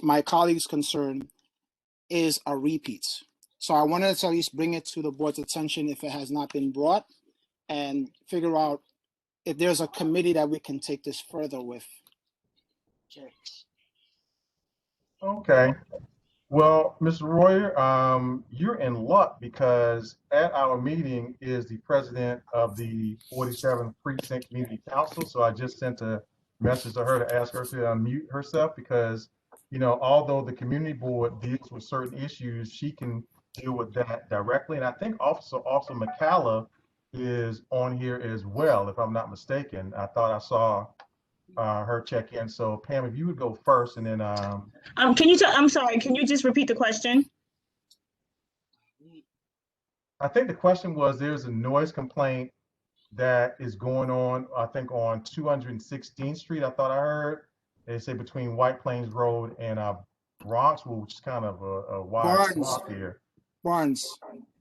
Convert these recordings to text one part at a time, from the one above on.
my colleague's concern is a repeat. So I wanted to at least bring it to the board's attention if it has not been brought, and figure out if there's a committee that we can take this further with. Okay. Well, Mr. Royer, you're in luck because at our meeting is the president of the 47th Precinct Community Council. So I just sent a message to her to ask her to unmute herself because, you know, although the community board deals with certain issues, she can deal with that directly. And I think Officer McCalla is on here as well, if I'm not mistaken. I thought I saw her check in. So Pam, if you would go first, and then I'm sorry, can you just repeat the question? I think the question was, there's a noise complaint that is going on, I think on 216th Street. I thought I heard they say between White Plains Road and Bronx, which is kind of a wide swath here. Barnes,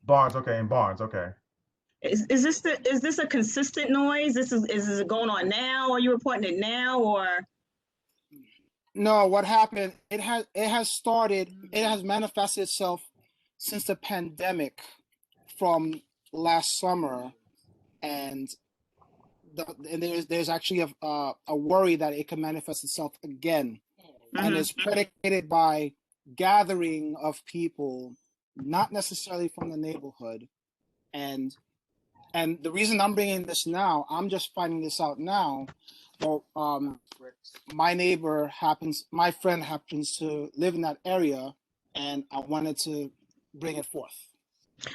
okay, in Barnes, okay. Is this a consistent noise? Is it going on now? Are you reporting it now, or? No, what happened? It has manifested itself since the pandemic from last summer, and there's actually a worry that it can manifest itself again, and it's predicated by gathering of people, not necessarily from the neighborhood, and the reason I'm bringing this now, I'm just finding this out now. Well, my friend happens to live in that area, and I wanted to bring it forth.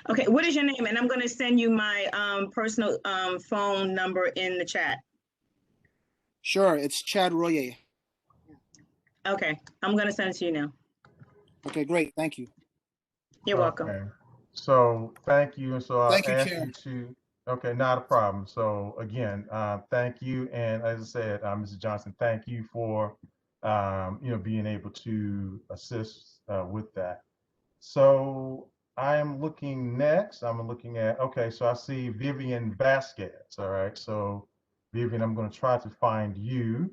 Okay, what is your name? And I'm going to send you my personal phone number in the chat. Sure, it's Chad Royer. Okay, I'm going to send it to you now. Okay, great, thank you. You're welcome. So thank you, and so I'll ask Chair. you to. Okay, not a problem. So again, thank you, and as I said, Mr. Johnson, thank you for being able to assist with that. So I am looking next. I'm looking at, okay, so I see Vivian Vasquez. All right, so Vivian, I'm going to try to find you,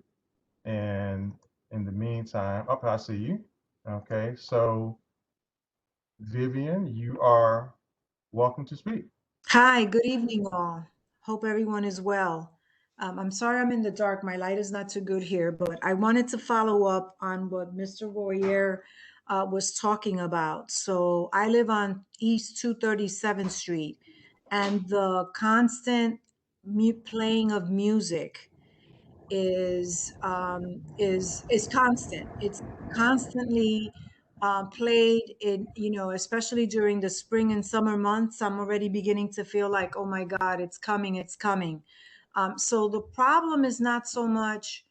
and in the meantime, okay, I see you. Okay, so Vivian, you are welcome to speak. Hi, good evening, all. Hope everyone is well. I'm sorry I'm in the dark. My light is not too good here, but I wanted to follow up on what Mr. Royer was talking about. So I live on East 237th Street, and the constant playing of music is constant. It's constantly played in, especially during the spring and summer months. I'm already beginning to feel like, oh my God, it's coming, it's coming. So the problem is not so much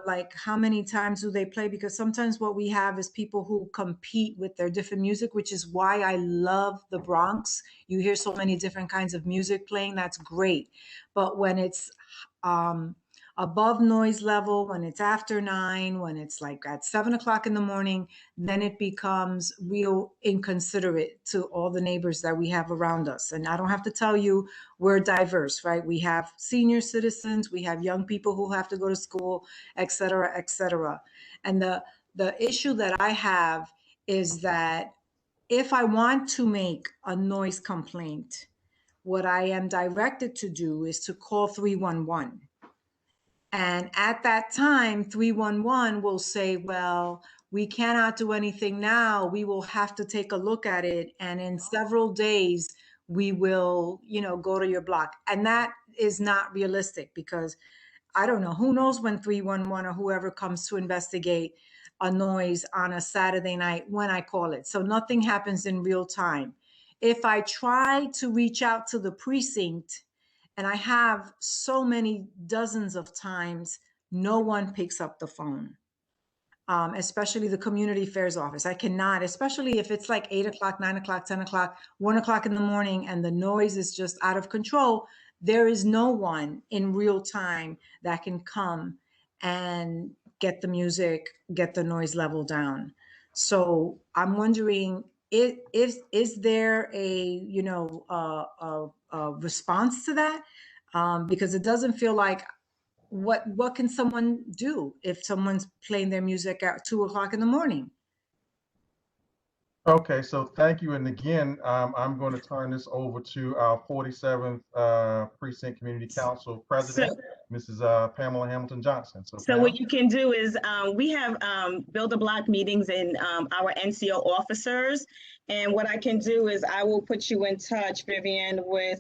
like how many times do they play, because sometimes what we have is people who compete with their different music, which is why I love the Bronx. You hear so many different kinds of music playing. That's great. But when it's above noise level, when it's after 9, when it's like at 7 o'clock in the morning, then it becomes real inconsiderate to all the neighbors that we have around us. And I don't have to tell you, we're diverse, right? We have senior citizens, we have young people who have to go to school, et cetera, et cetera. And the issue that I have is that if I want to make a noise complaint, what I am directed to do is to call 311. And at that time, 311 will say, well, we cannot do anything now. We will have to take a look at it. And in several days, we will, go to your block. And that is not realistic, because I don't know, who knows when 311 or whoever comes to investigate a noise on a Saturday night when I call it. So nothing happens in real time. If I try to reach out to the precinct, and I have so many dozens of times, no one picks up the phone, especially the community affairs office. I cannot, especially if it's like 8 o'clock, 9 o'clock, 10 o'clock, 1 o'clock in the morning, and the noise is just out of control. There is no one in real time that can come and get the music, get the noise level down. So I'm wondering, is there a response to that? Because it doesn't feel like what can someone do if someone's playing their music at 2 o'clock in the morning? Okay, so thank you. And again, I'm going to turn this over to our 47th Precinct Community Council President, Mrs. Pamela Hamilton Johnson. So So Pam? what you can do is we have build a block meetings in our NCO officers. And what I can do is I will put you in touch, Vivian, with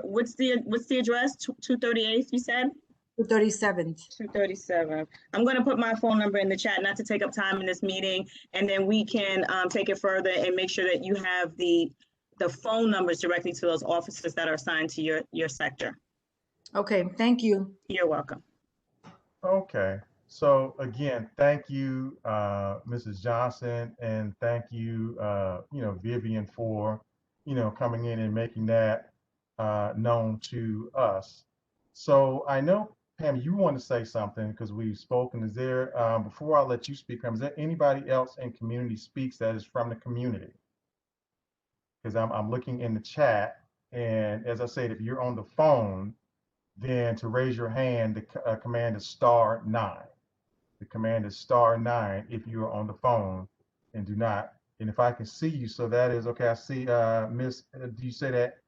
what's the address? 238th, you said? 237th. 237. I'm going to put my phone number in the chat, not to take up time in this meeting, and then we can take it further and make sure that you have the phone numbers directly to those officers that are assigned to your sector. Okay, thank you. You're welcome. Okay, so again, thank you, Mrs. Johnson, and thank you, Vivian, for, coming in and making that known to us. So I know, Pam, you want to say something because we've spoken. Is there, before I let you speak, Pam, is there anybody else in Community Speaks that is from the community? Because I'm looking in the chat, and as I said, if you're on the phone, then to raise your hand, the command is *9. The command is *9 if you are on the phone and do not. And if I can see you, so that is, okay, I see Miss, do you say that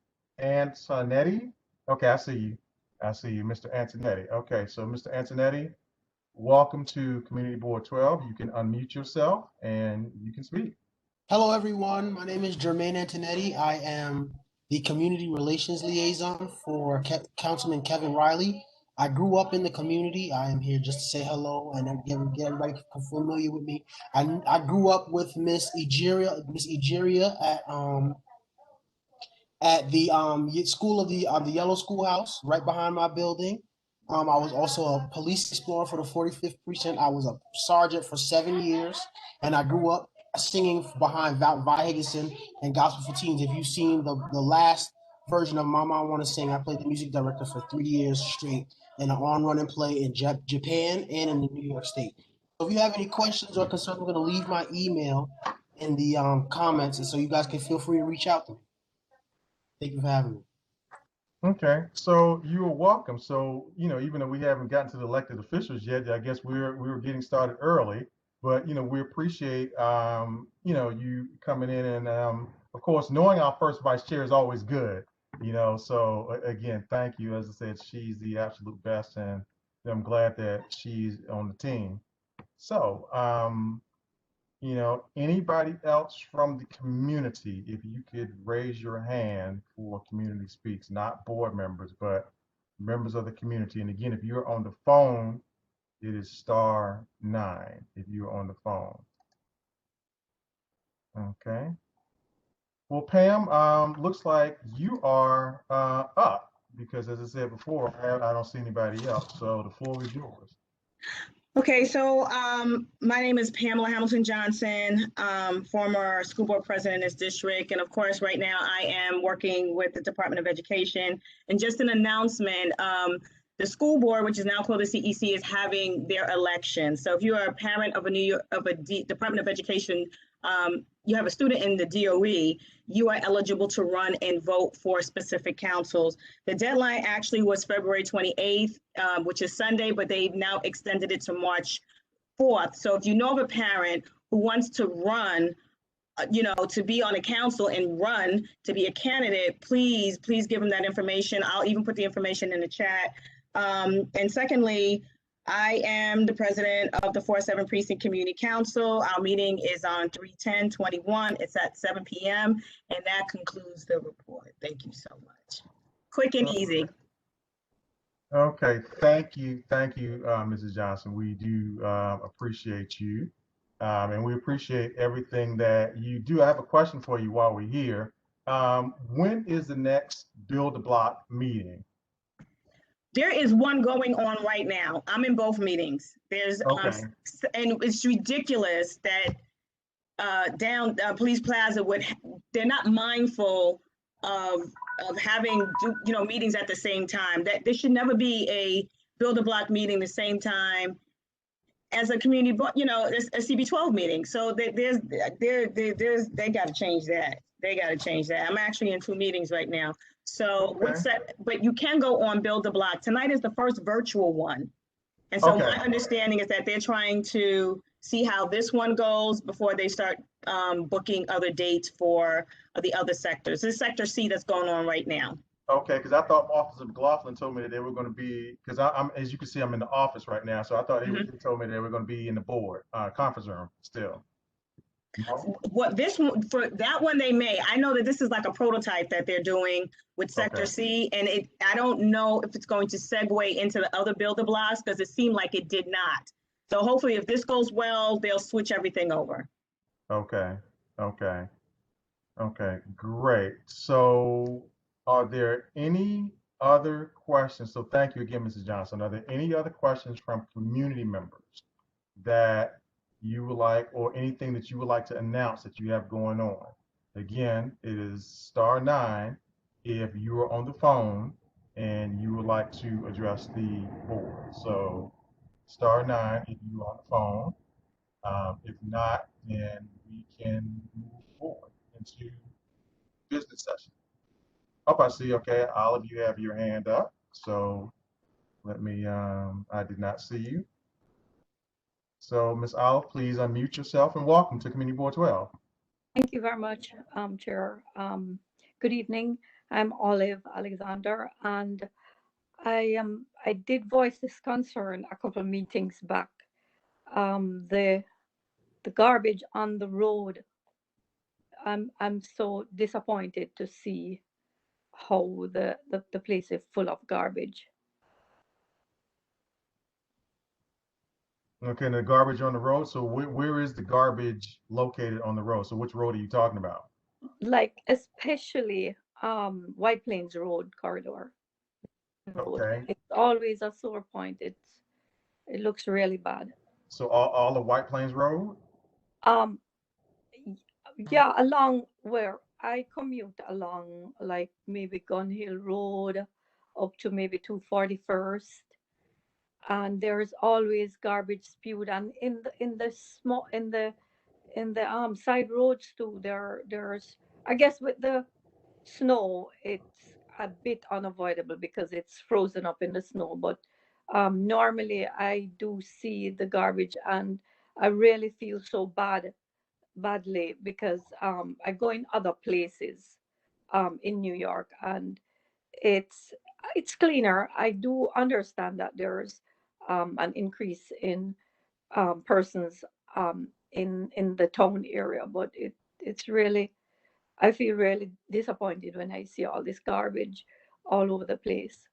Antonetti? Okay, I see you. I see you, Mr. Antonetti. Okay, so Mr. Antonetti, welcome to Community Board 12. You can unmute yourself and you can speak. Hello, everyone. My name is Jermaine Antonetti. I am the Community Relations Liaison for Councilman Kevin Reilly. I grew up in the community. I am here just to say hello and get everybody familiar with me. I grew up with Miss Egeria at the school of the Yellow Schoolhouse right behind my building. I was also a police explorer for the 45th Precinct. I was a sergeant for 7 years, and I grew up singing behind Vi Higginson and Gospel for Teens. If you've seen the last version of Mama I Want to Sing, I played the music director for 3 years straight in an on-running play in Japan and in New York State. So if you have any questions or concerns, I'm going to leave my email in the comments, and so you guys can feel free to reach out to me. Thank you for having me. Okay, so you're welcome. So, even though we haven't gotten to the elected officials yet, I guess we were getting started early, but, we appreciate, you coming in and, of course, knowing our first vice chair is always good, so again, thank you. As I said, she's the absolute best, and I'm glad that she's on the team. So, anybody else from the community, if you could raise your hand for Community Speaks, not board members, but members of the community. And again, if you're on the phone, it is *9 if you're on the phone. Okay. Well, Pam, looks like you are up because, as I said before, I don't see anybody else. So the floor is yours. Okay, so my name is Pamela Hamilton Johnson, former school board president in this district. And of course, right now I am working with the Department of Education. And just an announcement, the school board, which is now called the CEC, is having their election. So if you are a parent of a Department of Education, you have a student in the DOE, you are eligible to run and vote for specific councils. The deadline actually was February 28th, which is Sunday, but they've now extended it to March 4th. So if you know of a parent who wants to run, to be on a council and run to be a candidate, please give them that information. I'll even put the information in the chat. And secondly, I am the president of the 47 Precinct Community Council. Our meeting is on 3/10/21. It's at 7 p.m. And that concludes the report. Thank you so much. Quick and easy. Okay, thank you, Mrs. Johnson. We do appreciate you, and we appreciate everything that you do. I have a question for you while we're here. When is the next Build a Block meeting? There is one going on right now. I'm in both meetings. There's and it's ridiculous that down Police Plaza they're not mindful of having meetings at the same time. That there should never be a Build a Block meeting the same time as a community, a CB12 meeting. So they got to change that. They got to change that. I'm actually in 2 meetings right now. So what's Okay. that? But you can go on Build a Block. Tonight is the first virtual one. And so Okay. my understanding is that they're trying to see how this one goes before they start booking other dates for the other sectors. This is Sector C that's going on right now. Okay, because I thought Officer McLaughlin told me that they were going to be, because I'm, as you can see, I'm in the office right now, so I thought they told me they were going to be in the board conference room still. No? What this one, for that one they may. I know that this is like a prototype that they're doing with Sector Okay. C, and I don't know if it's going to segue into the other builder blocks because it seemed like it did not. So hopefully if this goes well, they'll switch everything over. Okay. Okay. Okay. Great. So, are there any other questions? So, thank you again, Mrs. Johnson. Are there any other questions from community members that you would like, or anything that you would like to announce that you have going on? Again, it is *9 if you are on the phone and you would like to address the board. So *9 if you're on the phone. If not, then we can move forward into business session. Oh, I see. Okay, all of you have your hand up. So let me, I did not see you. So, Ms. Olive, please unmute yourself and welcome to Community Board 12. Thank you very much, Chair. Good evening. I'm Olive Alexander, and I did voice this concern a couple of meetings back. The garbage on the road. I'm so disappointed to see how the place is full of garbage. Okay, and the garbage on the road. So where is the garbage located on the road? So which road are you talking about? Like especially White Plains Road corridor. Okay. It's always a sore point. It looks really bad. So all of White Plains Road? Yeah, along where I commute along, like maybe Gun Hill Road up to maybe 241st, and there's always garbage spewed, and in the small in the side roads too. There's, I guess with the snow it's a bit unavoidable because it's frozen up in the snow, but normally I do see the garbage, and I really feel so badly because I go in other places in New York, and it's cleaner. I do understand that there's an increase in persons in the town area, but it's really, I feel really disappointed when I see all this garbage all over the place.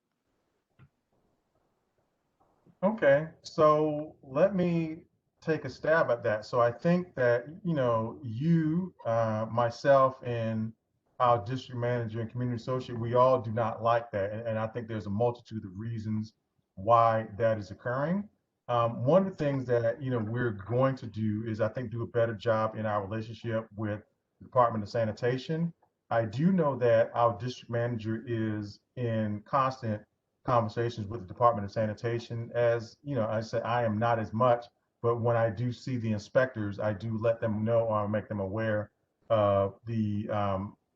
Okay, so let me take a stab at that. So I think that, you, myself, and our district manager and community associate, we all do not like that. And I think there's a multitude of reasons why that is occurring. One of the things that, we're going to do is, I think, do a better job in our relationship with the Department of Sanitation. I do know that our district manager is in constant conversations with the Department of Sanitation. As I said, I am not as much, but when I do see the inspectors, I do let them know or make them aware of the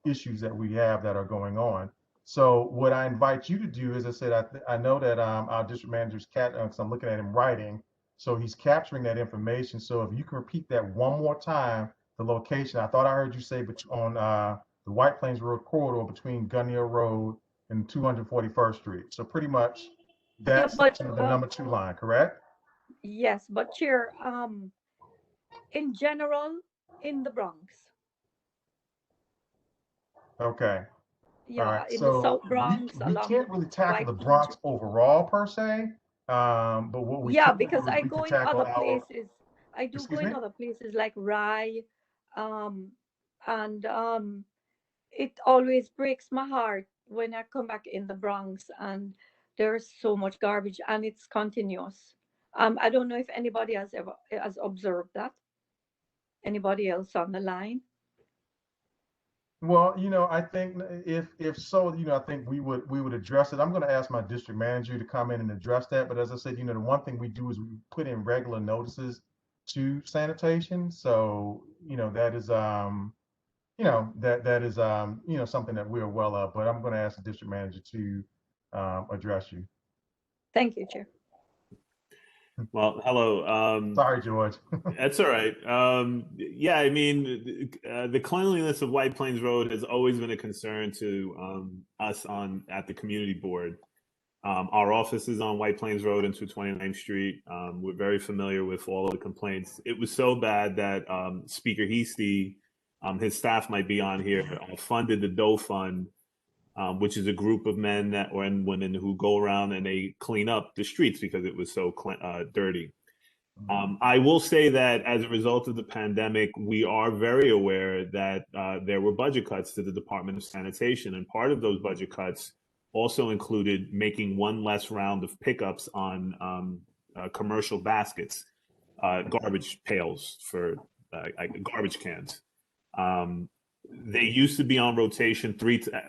issues that we have that are going on. So what I invite you to do is, I said, I know that our district manager's because I'm looking at him writing, so he's capturing that information. So if you can repeat that one more time, the location. I thought I heard you say on the White Plains Road corridor between Gun Hill Road and 241st Street. So pretty much that's Yeah, but the number 2 line, correct? yes, but Chair, in general, in the Bronx. Okay. All Yeah, right. in the So South Bronx, we along can't really tackle White the Plains. Bronx overall per se. But what we Yeah, can because do is I we can go in tackle other our, places. I do go excuse in me? other places like Rye, um, and it always breaks my heart when I come back in the Bronx and there's so much garbage and it's continuous. I don't know if anybody has observed that. Anybody else on the line? Well, I think if so, I think we would address it. I'm going to ask my district manager to come in and address that. But as I said, the one thing we do is we put in regular notices to sanitation. So, that is that is, something that we're well of, but I'm going to ask the district manager to address you. Thank you, Chair. Well, hello. Sorry, George. That's all right. Yeah, I mean, the cleanliness of White Plains Road has always been a concern to us at the community board. Our office is on White Plains Road and 229th Street. We're very familiar with all of the complaints. It was so bad that Speaker Heastie, his staff might be on here, funded the Doe Fund, which is a group of men and women who go around and they clean up the streets because it was so dirty. I will say that as a result of the pandemic, we are very aware that there were budget cuts to the Department of Sanitation, and part of those budget cuts also included making one less round of pickups on commercial baskets, garbage pails for garbage cans. They used to be on rotation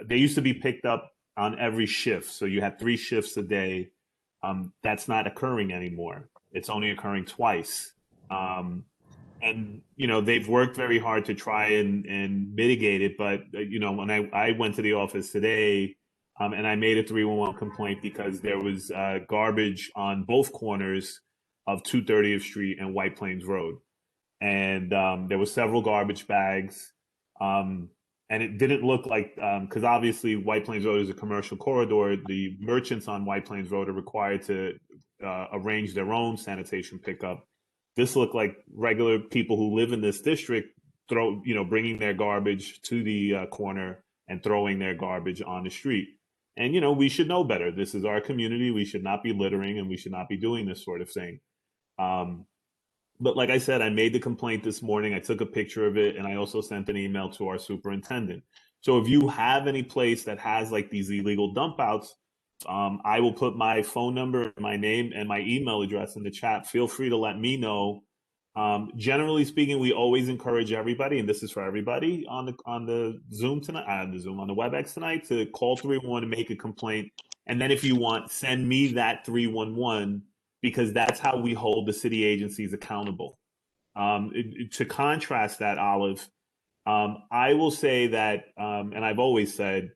they used to be picked up on every shift. So you had 3 shifts a day. That's not occurring anymore. It's only occurring twice. And, they've worked very hard to try and mitigate it. But, when I went to the office today, and I made a 311 complaint because there was garbage on both corners of 230th Street and White Plains Road. And there were several garbage bags. And it didn't look like, because obviously White Plains Road is a commercial corridor, the merchants on White Plains Road are required to arrange their own sanitation pickup. This looked like regular people who live in this district bringing their garbage to the corner and throwing their garbage on the street. And, we should know better. This is our community. We should not be littering and we should not be doing this sort of thing. But like I said, I made the complaint this morning. I took a picture of it and I also sent an email to our superintendent. So if you have any place that has like these illegal dump outs, I will put my phone number, my name, and my email address in the chat. Feel free to let me know. Generally speaking, we always encourage everybody, and this is for everybody on the Zoom tonight, on the WebEx tonight, to call 311 to make a complaint. And then if you want, send me that 311, because that's how we hold the city agencies accountable. To contrast that, Olive, I will say that, and I've always said,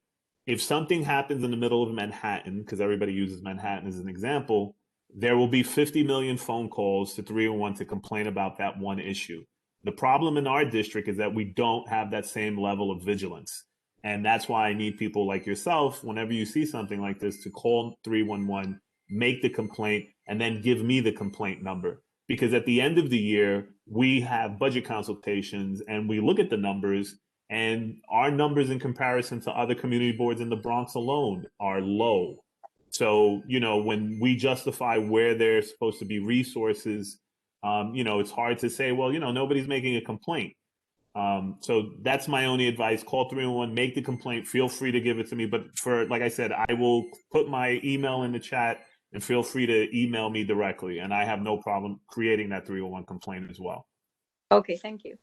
if something happens in the middle of Manhattan, because everybody uses Manhattan as an example, there will be 50 million phone calls to 311 to complain about that one issue. The problem in our district is that we don't have that same level of vigilance. And that's why I need people like yourself, whenever you see something like this, to call 311, make the complaint, and then give me the complaint number. Because at the end of the year, we have budget consultations and we look at the numbers, and our numbers in comparison to other community boards in the Bronx alone are low. So, when we justify where there's supposed to be resources, it's hard to say, well, nobody's making a complaint. So that's my only advice. Call 311, make the complaint. Feel free to give it to me. But like I said, I will put my email in the chat and feel free to email me directly. And I have no problem creating that 311 complaint as well. Okay, thank you.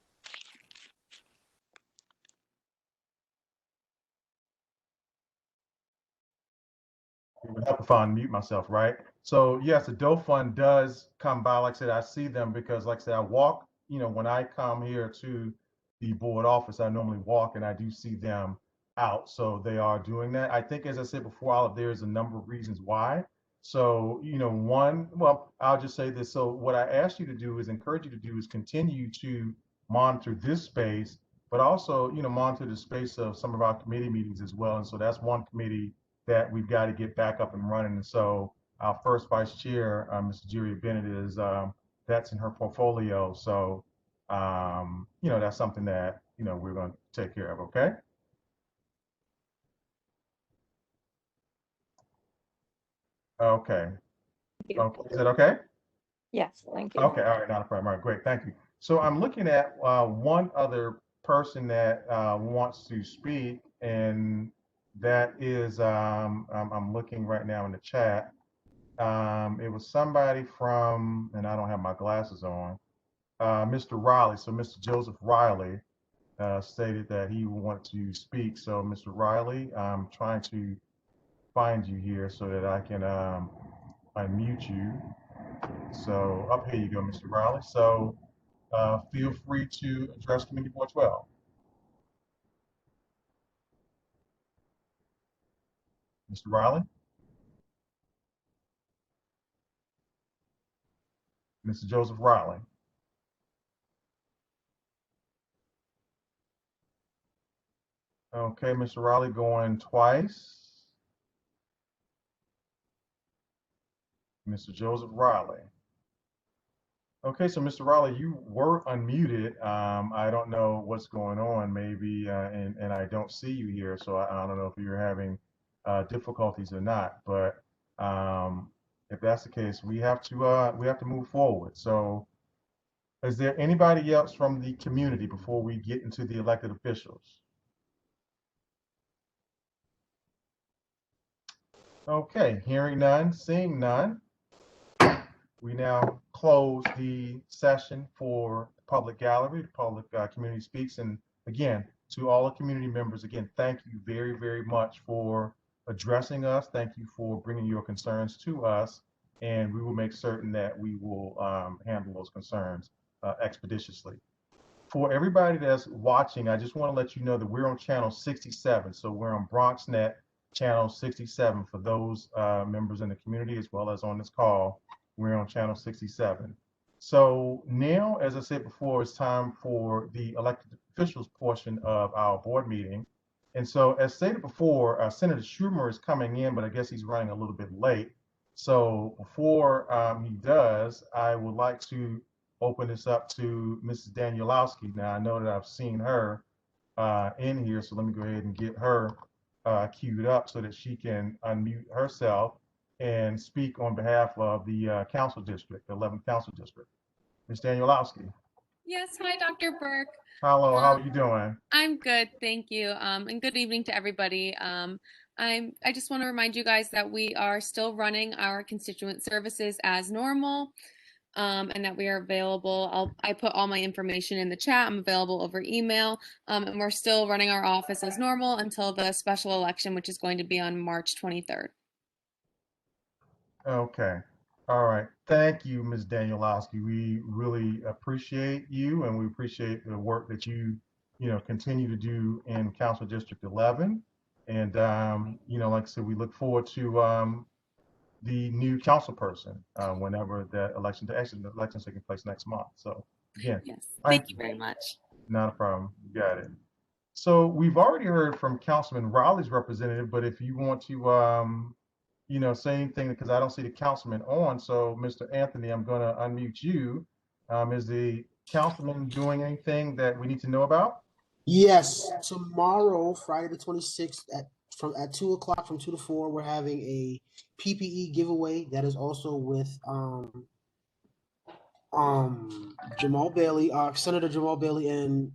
It would help if I unmute myself, right? So yes, the Doe Fund does come by. Like I said, I see them because, like I said, I walk, when I come here to the board office, I normally walk and I do see them out. So they are doing that. I think, as I said before, Olive, there's a number of reasons why. So, I'll just say this. So what I asked you to do is encourage you to do is continue to monitor this space, but also, monitor the space of some of our committee meetings as well. And so that's one committee that we've got to get back up and running. And so our first vice chair, Ms. Julia Bennett, is that's in her portfolio. So, that's something that, we're going to take care of. Okay. Okay. Okay. Is that okay? Yes, thank you. Okay. All right. Not a problem. All right. Great. Thank you. So I'm looking at one other person that wants to speak, and that is, I'm looking right now in the chat. It was somebody from, and I don't have my glasses on, Mr. Reilly. So Mr. Joseph Reilly stated that he wanted to speak. So Mr. Reilly, I'm trying to find you here so that I can unmute you. So up here you go, Mr. Reilly. So feel free to address Committee Board 12. Mr. Reilly? Mr. Joseph Reilly? Okay, Mr. Reilly going twice. Mr. Joseph Reilly. Okay, so Mr. Reilly, you were unmuted. I don't know what's going on, maybe, and I don't see you here, so I don't know if you're having difficulties or not. But if that's the case, we have to move forward. So, is there anybody else from the community before we get into the elected officials? Okay, hearing none, seeing none. We now close the session for the public gallery, the public community speaks. And again, to all the community members, again, thank you very, very much for addressing us. Thank you for bringing your concerns to us. And we will make certain that we will handle those concerns expeditiously. For everybody that's watching, I just want to let you know that we're on channel 67. So we're on BronxNet channel 67 for those members in the community as well as on this call. We're on channel 67. So now, as I said before, it's time for the elected officials portion of our board meeting. And so, as stated before, Senator Schumer is coming in, but I guess he's running a little bit late. So before he does, I would like to open this up to Mrs. Danielowski. Now, I know that I've seen her in here, so let me go ahead and get her queued up so that she can unmute herself and speak on behalf of the council district, the 11th council district. Ms. Danielowski. Yes, hi, Dr. Burke. Hello, how are you doing? I'm good, thank you. And good evening to everybody. I just want to remind you guys that we are still running our constituent services as normal, and that we are available. I put all my information in the chat. I'm available over email, and we're still running our office as normal until the special election, which is going to be on March 23rd. Okay. All right. Thank you, Ms. Danielowski. We really appreciate you, and we appreciate the work that you continue to do in Council District 11. And, like I said, we look forward to the new council person whenever that election, the election is taking place next month. So, again, yes, thank you very much. Not a problem. You got it. So, we've already heard from Councilman Reilly's representative, but if you want to, say anything, because I don't see the councilman on. So, Mr. Anthony, I'm going to unmute you. Is the councilman doing anything that we need to know about? Yes, tomorrow, Friday the 26th at 2 o'clock from 2 to 4, we're having a PPE giveaway that is also with Jamal Bailey, Senator Jamal Bailey, and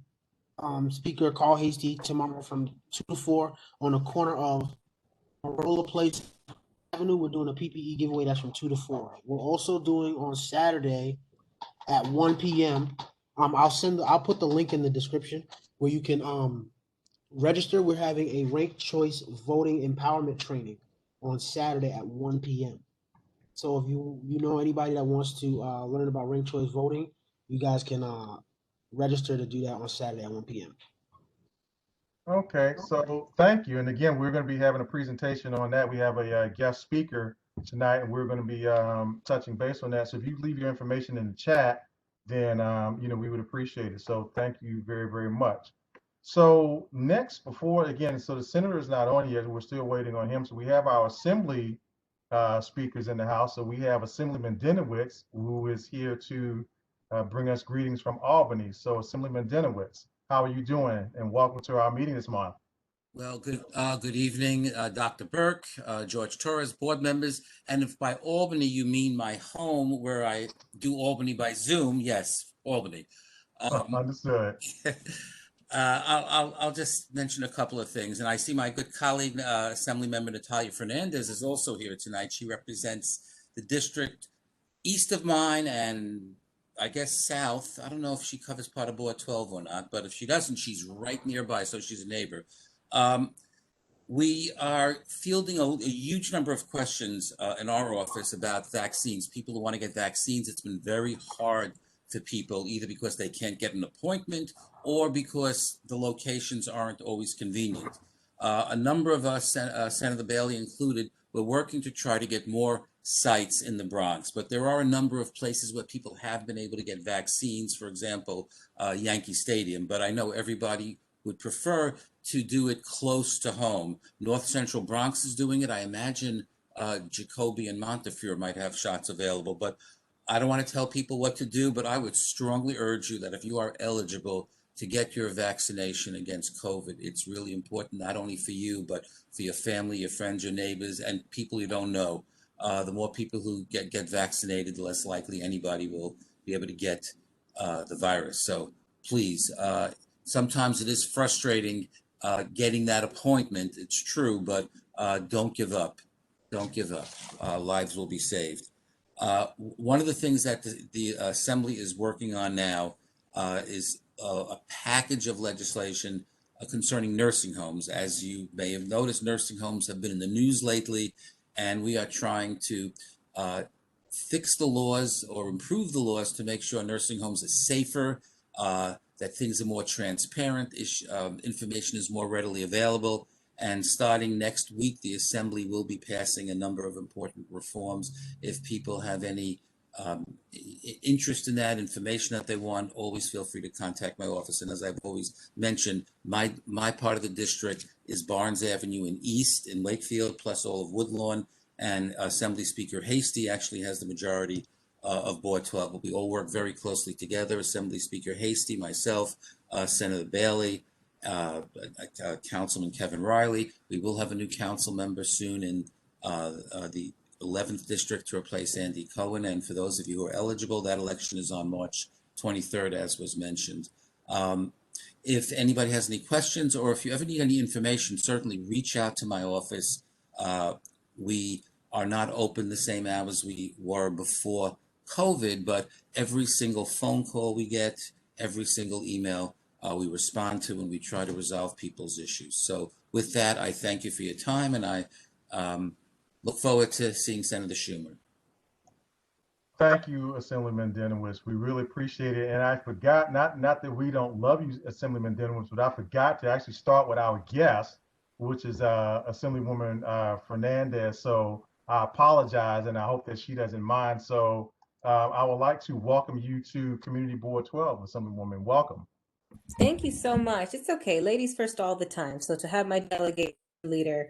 Speaker Carl Hasty tomorrow from 2 to 4 on the corner of Marola Place Avenue. We're doing a PPE giveaway that's from 2 to 4. We're also doing on Saturday at 1 p.m. I'll put the link in the description where you can register. We're having a ranked choice voting empowerment training on Saturday at 1 p.m. So if you know anybody that wants to learn about ranked choice voting, you guys can register to do that on Saturday at 1 p.m. Okay, so thank you. And again, we're going to be having a presentation on that. We have a guest speaker tonight, and we're going to be touching base on that. So if you leave your information in the chat, then we would appreciate it. So thank you very, very much. So next, so the senator is not on yet. We're still waiting on him. So we have our assembly speakers in the house. So we have Assemblyman Denowitz, who is here to bring us greetings from Albany. So Assemblyman Denowitz, how are you doing? And welcome to our meeting this month. Well, good evening, Dr. Burke, George Torres, board members. And if by Albany you mean my home where I do Albany by Zoom, yes, Albany. Understood. I'll just mention a couple of things. And I see my good colleague, Assemblymember Natalia Fernandez is also here tonight. She represents the district east of mine and I guess south. I don't know if she covers part of Board 12 or not, but if she doesn't, she's right nearby, so she's a neighbor. We are fielding a huge number of questions in our office about vaccines. People who want to get vaccines, it's been very hard for people, either because they can't get an appointment or because the locations aren't always convenient. A number of us, Senator Bailey included, we're working to try to get more sites in the Bronx, but there are a number of places where people have been able to get vaccines, for example, Yankee Stadium, but I know everybody would prefer to do it close to home. North Central Bronx is doing it. I imagine Jacoby and Montefiore might have shots available, but I don't want to tell people what to do, but I would strongly urge you that if you are eligible to get your vaccination against COVID, it's really important, not only for you, but for your family, your friends, your neighbors, and people you don't know. The more people who get vaccinated, the less likely anybody will be able to get the virus. So please, sometimes it is frustrating getting that appointment. It's true, but don't give up. Don't give up. Lives will be saved. One of the things that the Assembly is working on now is a package of legislation concerning nursing homes. As you may have noticed, nursing homes have been in the news lately, and we are trying to fix the laws or improve the laws to make sure nursing homes are safer, that things are more transparent, information is more readily available. And starting next week, the Assembly will be passing a number of important reforms. If people have any interest in that, information that they want, always feel free to contact my office. And as I've always mentioned, my part of the district is Barnes Avenue in East in Wakefield, plus all of Woodlawn. And Assembly Speaker Hasty actually has the majority of Board 12. But we all work very closely together. Assembly Speaker Hasty, myself, Senator Bailey, Councilman Kevin Reilly. We will have a new council member soon in the 11th district to replace Andy Cohen. And for those of you who are eligible, that election is on March 23rd, as was mentioned. If anybody has any questions, or if you ever need any information, certainly reach out to my office. We are not open the same hours we were before COVID, but every single phone call we get, every single email we respond to, and we try to resolve people's issues. So with that, I thank you for your time, and I look forward to seeing Senator Schumer. Thank you, Assemblyman Denowitz. We really appreciate it. And I forgot, not that we don't love you, Assemblyman Denowitz, but I forgot to actually start with our guest, which is Assemblywoman Fernandez. So I apologize, and I hope that she doesn't mind. So I would like to welcome you to Community Board 12, Assemblywoman. Welcome. Thank you so much. It's okay. Ladies first all the time. So to have my delegate leader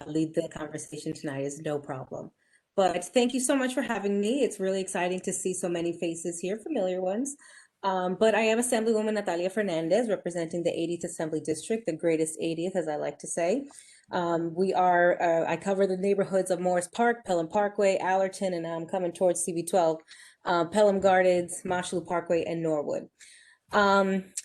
lead the conversation tonight is no problem. But thank you so much for having me. It's really exciting to see so many faces here, familiar ones. But I am Assemblywoman Natalia Fernandez, representing the 80th Assembly District, the greatest 80th, as I like to say. I cover the neighborhoods of Morris Park, Pelham Parkway, Allerton, and I'm coming towards CB12, Pelham Gardens, Mashalu Parkway, and Norwood.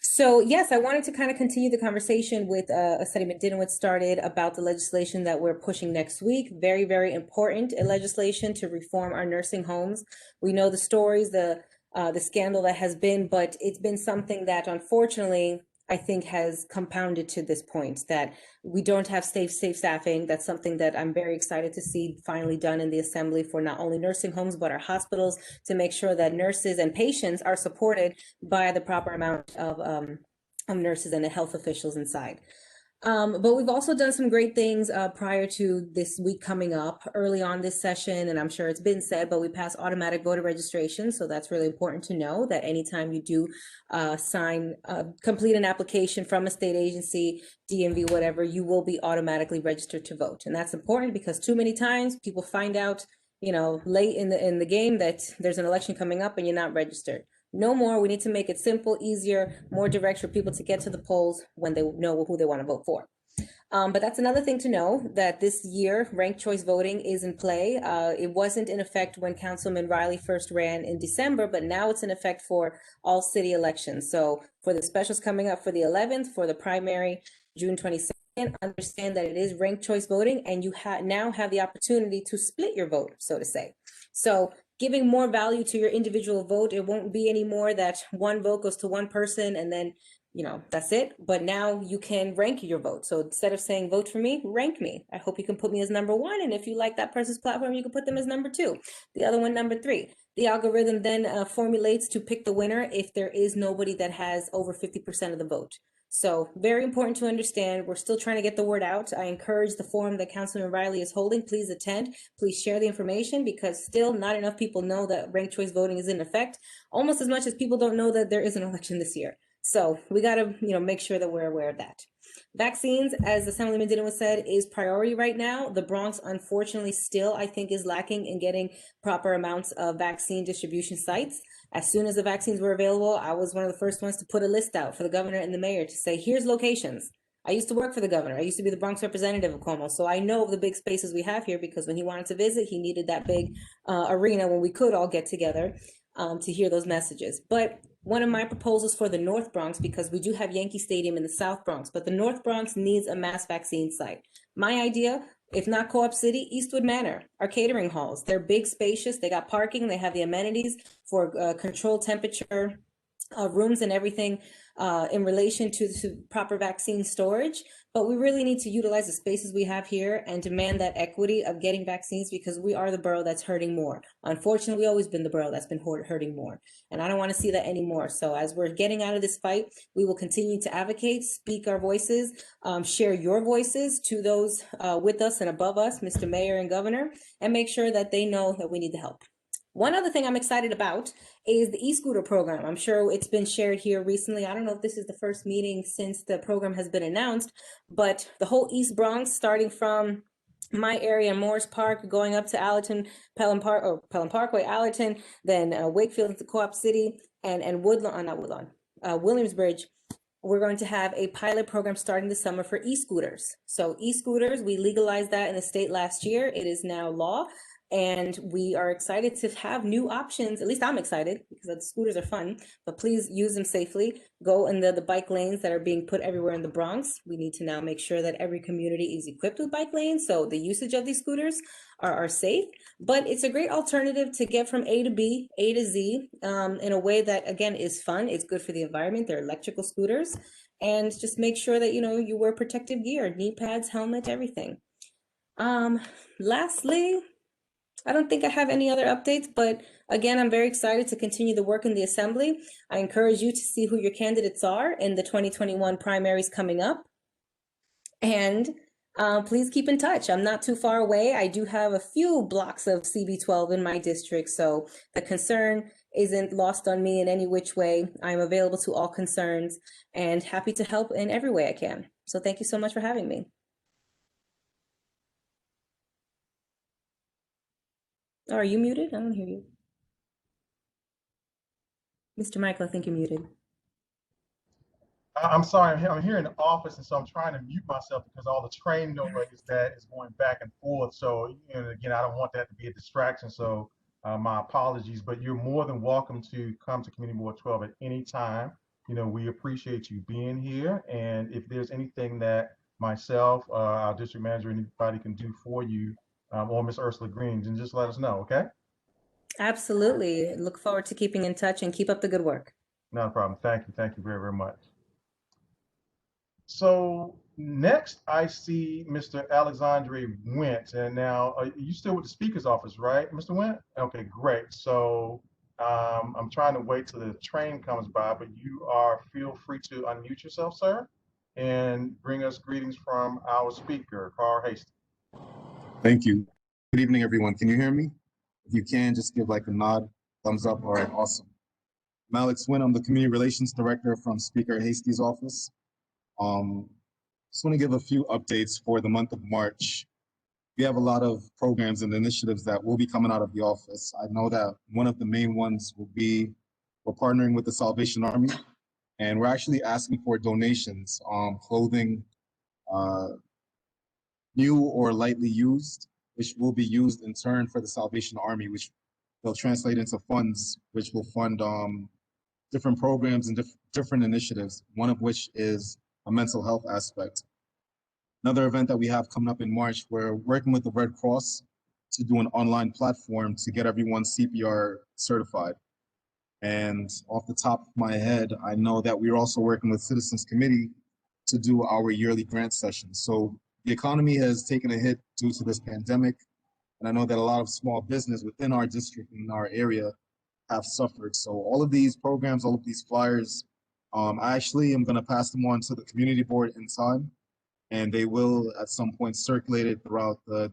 So yes, I wanted to kind of continue the conversation with Assemblyman Dinowitz started about the legislation that we're pushing next week. Very, very important legislation to reform our nursing homes. We know the stories, the scandal that has been, but it's been something that unfortunately I think has compounded to this point, that we don't have safe staffing. That's something that I'm very excited to see finally done in the Assembly for not only nursing homes, but our hospitals, to make sure that nurses and patients are supported by the proper amount of nurses and the health officials inside. But we've also done some great things prior to this week coming up early on this session, and I'm sure it's been said, but we passed automatic voter registration. So that's really important to know, that anytime you do complete an application from a state agency, DMV, whatever, you will be automatically registered to vote. And that's important because too many times people find out, late in the game that there's an election coming up and you're not registered. No more. We need to make it simple, easier, more direct for people to get to the polls when they know who they want to vote for. But that's another thing to know, that this year ranked choice voting is in play. It wasn't in effect when Councilman Reilly first ran in December, but now it's in effect for all city elections. So for the specials coming up for the 11th, for the primary, June 22nd, understand that it is ranked choice voting, and you now have the opportunity to split your vote, so to say. So giving more value to your individual vote. It won't be anymore that one vote goes to one person and then that's it. But now you can rank your vote. So instead of saying vote for me, rank me. I hope you can put me as number 1. And if you like that person's platform, you can put them as number 2. The other one, number 3. The algorithm then formulates to pick the winner if there is nobody that has over 50% of the vote. So very important to understand. We're still trying to get the word out. I encourage the forum that Councilman Reilly is holding. Please attend. Please share the information, because still not enough people know that ranked choice voting is in effect, almost as much as people don't know that there is an election this year. So we got to, make sure that we're aware of that. Vaccines, as Assemblyman Didden said, is priority right now. The Bronx, unfortunately, still, I think, is lacking in getting proper amounts of vaccine distribution sites. As soon as the vaccines were available, I was one of the first ones to put a list out for the governor and the mayor to say, here's locations. I used to work for the governor. I used to be the Bronx representative of Cuomo. So I know of the big spaces we have here, because when he wanted to visit, he needed that big arena when we could all get together to hear those messages. But one of my proposals for the North Bronx, because we do have Yankee Stadium in the South Bronx, but the North Bronx needs a mass vaccine site. My idea, if not Co-op City, Eastwood Manor, our catering halls. They're big, spacious. They got parking. They have the amenities for controlled temperature rooms and everything in relation to proper vaccine storage. But we really need to utilize the spaces we have here and demand that equity of getting vaccines, because we are the borough that's hurting more. Unfortunately, we've always been the borough that's been hurting more. And I don't want to see that anymore. So as we're getting out of this fight, we will continue to advocate, speak our voices, share your voices to those with us and above us, Mr. Mayor and Governor, and make sure that they know that we need the help. One other thing I'm excited about is the e-scooter program. I'm sure it's been shared here recently. I don't know if this is the first meeting since the program has been announced, but the whole East Bronx, starting from my area, Morris Park, going up to Allerton, Pelham Parkway, Allerton, then Wakefield to Co-op City, and Williamsbridge. We're going to have a pilot program starting this summer for e-scooters. So e-scooters, we legalized that in the state last year. It is now law. And we are excited to have new options. At least I'm excited, because the scooters are fun, but please use them safely. Go in the bike lanes that are being put everywhere in the Bronx. We need to now make sure that every community is equipped with bike lanes, so the usage of these scooters are safe. But it's a great alternative to get from A to B, A to Z, in a way that, again, is fun. It's good for the environment. They're electrical scooters. And just make sure that, you wear protective gear, knee pads, helmet, everything. Lastly, I don't think I have any other updates, but again, I'm very excited to continue the work in the Assembly. I encourage you to see who your candidates are in the 2021 primaries coming up. And please keep in touch. I'm not too far away. I do have a few blocks of CB12 in my district, so the concern isn't lost on me in any which way. I'm available to all concerns and happy to help in every way I can. So thank you so much for having me. Oh, are you muted? I don't hear you. Mr. Michael, I think you're muted. I'm sorry, I'm here in the office, and so I'm trying to mute myself because all the train noise that is going back and forth. So, again, I don't want that to be a distraction. So my apologies, but you're more than welcome to come to Community Board 12 at any time. We appreciate you being here. And if there's anything that myself, our district manager, anybody can do for you, or Ms. Ursula Green, then just let us know, okay? Absolutely. Look forward to keeping in touch, and keep up the good work. Not a problem. Thank you. Thank you very, very much. So next I see Mr. Alexandre Wentz, and now you still with the Speaker's office, right, Mr. Wentz? Okay, great. So I'm trying to wait till the train comes by, but feel free to unmute yourself, sir, and bring us greetings from our speaker, Carl Hastings. Thank you. Good evening, everyone. Can you hear me? If you can, just give like a nod, thumbs up. All right, awesome. I'm Alex Wynn. I'm the Community Relations Director from Speaker Hastie's office. Just want to give a few updates for the month of March. We have a lot of programs and initiatives that will be coming out of the office. I know that one of the main ones will be we're partnering with the Salvation Army, and we're actually asking for donations, clothing, new or lightly used, which will be used in turn for the Salvation Army, which they'll translate into funds, which will fund different programs and different initiatives, one of which is a mental health aspect. Another event that we have coming up in March, we're working with the Red Cross to do an online platform to get everyone CPR certified. And off the top of my head, I know that we're also working with Citizens Committee to do our yearly grant session. So the economy has taken a hit due to this pandemic. And I know that a lot of small business within our district and our area have suffered. So all of these programs, all of these flyers, I actually am going to pass them on to the community board in time, and they will at some point circulate it throughout the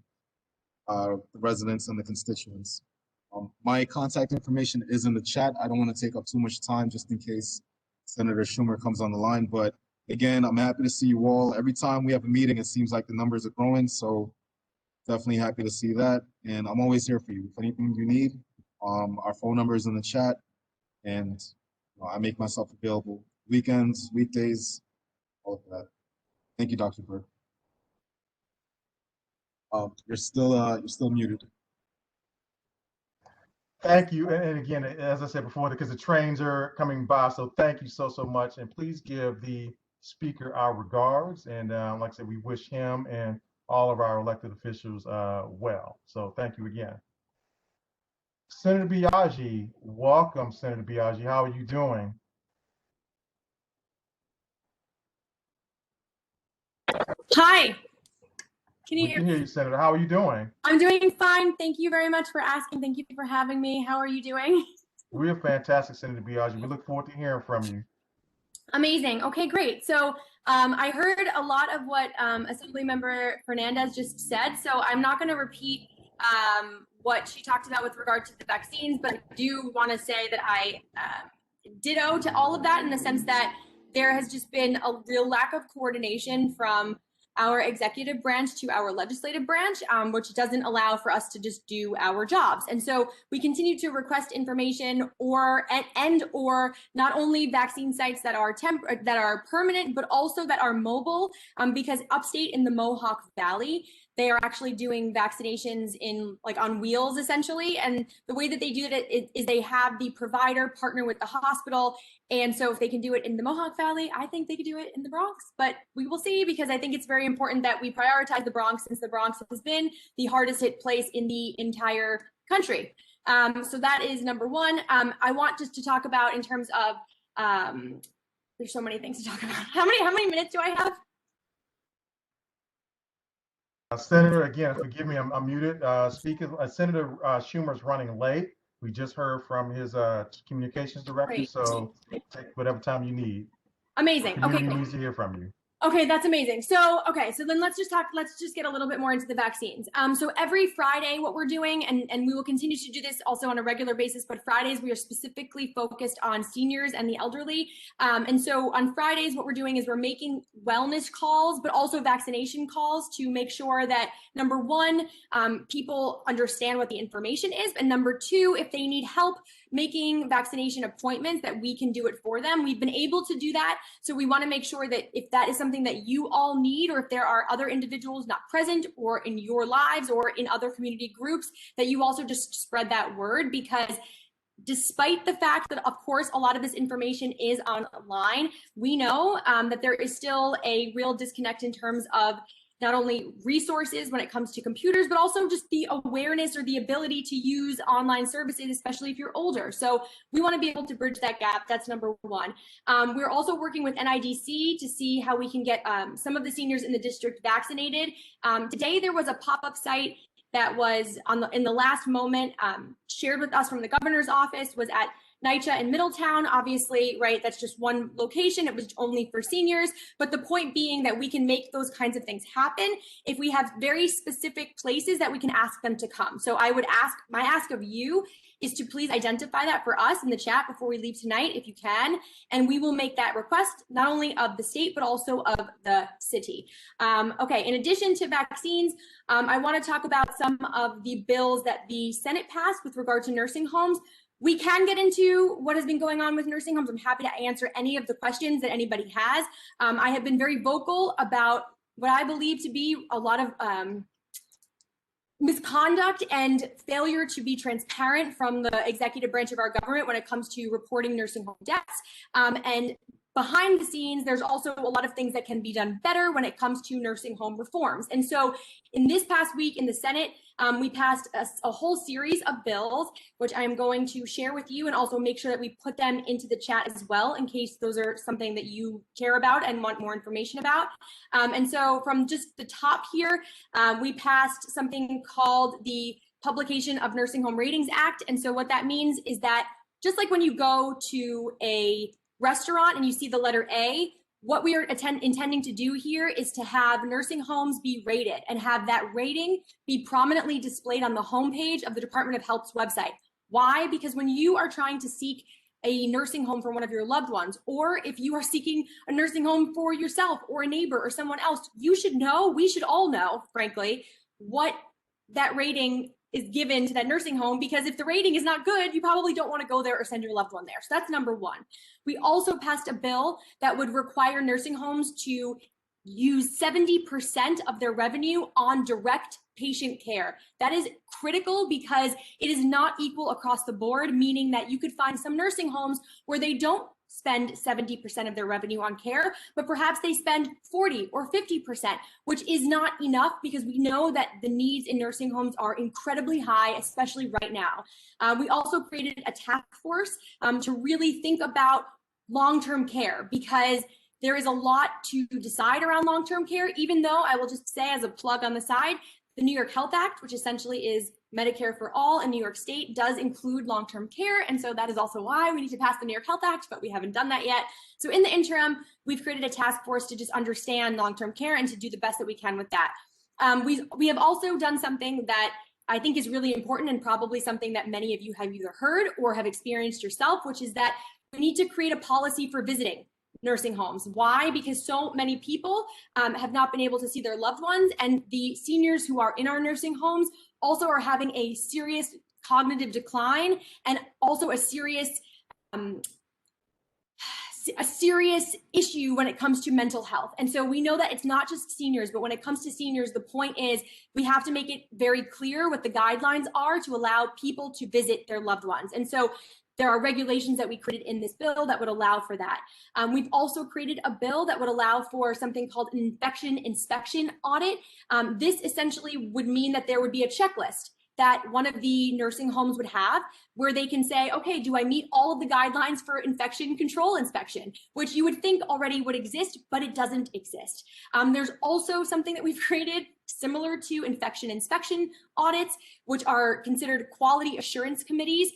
residents and the constituents. My contact information is in the chat. I don't want to take up too much time just in case Senator Schumer comes on the line. But again, I'm happy to see you all. Every time we have a meeting, it seems like the numbers are growing. So definitely happy to see that. And I'm always here for you. If anything you need, our phone number is in the chat. And I make myself available weekends, weekdays, all of that. Thank you, Dr. Burke. You're still muted. Thank you. And again, as I said before, because the trains are coming by, so thank you so much. And please give the speaker our regards. And like I said, we wish him and all of our elected officials well. So thank you again. Senator Biaggi, welcome, Senator Biaggi. How are you doing? Hi. Can you We can hear you, Senator. How are you doing? I'm doing fine. Thank you very much for asking. Thank you for having me. How are you doing? We're fantastic, Senator Biaggi. We look forward to hearing from you. Amazing. Okay, great. So I heard a lot of what Assemblymember Fernandez just said, so I'm not going to repeat what she talked about with regard to the vaccines, but I do want to say that I ditto to all of that in the sense that there has just been a real lack of coordination from our executive branch to our legislative branch, which doesn't allow for us to just do our jobs. And so we continue to request information or not only vaccine sites that are permanent, but also that are mobile, because upstate in the Mohawk Valley, they are actually doing vaccinations on wheels essentially. And the way that they do it is they have the provider partner with the hospital. And so if they can do it in the Mohawk Valley, I think they could do it in the Bronx, but we will see, because I think it's very important that we prioritize the Bronx, since the Bronx has been the hardest hit place in the entire country. So that is number one. I want just to talk about in terms of, there's so many things to talk about. How many minutes do I have? Senator, again, forgive me, I'm muted. Senator Schumer's running late. We just heard from his communications director, Great. So take whatever time you need. Amazing. The community Okay. needs to hear from you. Okay, that's amazing. So then let's just get a little bit more into the vaccines. So every Friday, what we're doing, and we will continue to do this also on a regular basis, but Fridays, we are specifically focused on seniors and the elderly. And so on Fridays, what we're doing is we're making wellness calls, but also vaccination calls to make sure that, number one, people understand what the information is, and number two, if they need help making vaccination appointments, that we can do it for them. We've been able to do that. So we want to make sure that if that is something that you all need, or if there are other individuals not present or in your lives or in other community groups, that you also just spread that word, because despite the fact that, of course, a lot of this information is online, we know that there is still a real disconnect in terms of not only resources when it comes to computers, but also just the awareness or the ability to use online services, especially if you're older. So we want to be able to bridge that gap. That's number one. We're also working with NIDC to see how we can get some of the seniors in the district vaccinated. Today, there was a pop-up site that was in the last moment shared with us from the governor's office, was at NYCHA and Middletown, obviously, right? That's just one location. It was only for seniors. But the point being that we can make those kinds of things happen if we have very specific places that we can ask them to come. So my ask of you is to please identify that for us in the chat before we leave tonight, if you can. And we will make that request, not only of the state, but also of the city. Okay, in addition to vaccines, I want to talk about some of the bills that the Senate passed with regard to nursing homes. We can get into what has been going on with nursing homes. I'm happy to answer any of the questions that anybody has. I have been very vocal about what I believe to be a lot of misconduct and failure to be transparent from the executive branch of our government when it comes to reporting nursing home deaths. And behind the scenes, there's also a lot of things that can be done better when it comes to nursing home reforms. And so in this past week in the Senate, we passed a whole series of bills, which I'm going to share with you and also make sure that we put them into the chat as well, in case those are something that you care about and want more information about. And so from just the top here, we passed something called the Publication of Nursing Home Ratings Act. And so what that means is that just like when you go to a restaurant and you see the letter A, what we are intending to do here is to have nursing homes be rated and have that rating be prominently displayed on the homepage of the Department of Health's website. Why? Because when you are trying to seek a nursing home for one of your loved ones, or if you are seeking a nursing home for yourself or a neighbor or someone else, you should know, we should all know, frankly, what that rating is given to that nursing home, because if the rating is not good, you probably don't want to go there or send your loved one there. So that's number one. We also passed a bill that would require nursing homes to use 70% of their revenue on direct patient care. That is critical because it is not equal across the board, meaning that you could find some nursing homes where they don't spend 70% of their revenue on care, but perhaps they spend 40 or 50%, which is not enough because we know that the needs in nursing homes are incredibly high, especially right now. We also created a task force to really think about long-term care, because there is a lot to decide around long-term care, even though I will just say as a plug on the side, the New York Health Act, which essentially is Medicare for all in New York State, does include long-term care. And so that is also why we need to pass the New York Health Act, but we haven't done that yet. So in the interim, we've created a task force to just understand long-term care and to do the best that we can with that. We have also done something that I think is really important and probably something that many of you have either heard or have experienced yourself, which is that we need to create a policy for visiting nursing homes. Why? Because so many people have not been able to see their loved ones, and the seniors who are in our nursing homes also are having a serious cognitive decline and also a serious issue when it comes to mental health. And so we know that it's not just seniors, but when it comes to seniors, the point is we have to make it very clear what the guidelines are to allow people to visit their loved ones. And so there are regulations that we created in this bill that would allow for that. We've also created a bill that would allow for something called an infection inspection audit. This essentially would mean that there would be a checklist that one of the nursing homes would have where they can say, okay, do I meet all of the guidelines for infection control inspection, which you would think already would exist, but it doesn't exist. There's also something that we've created similar to infection inspection audits, which are considered quality assurance committees.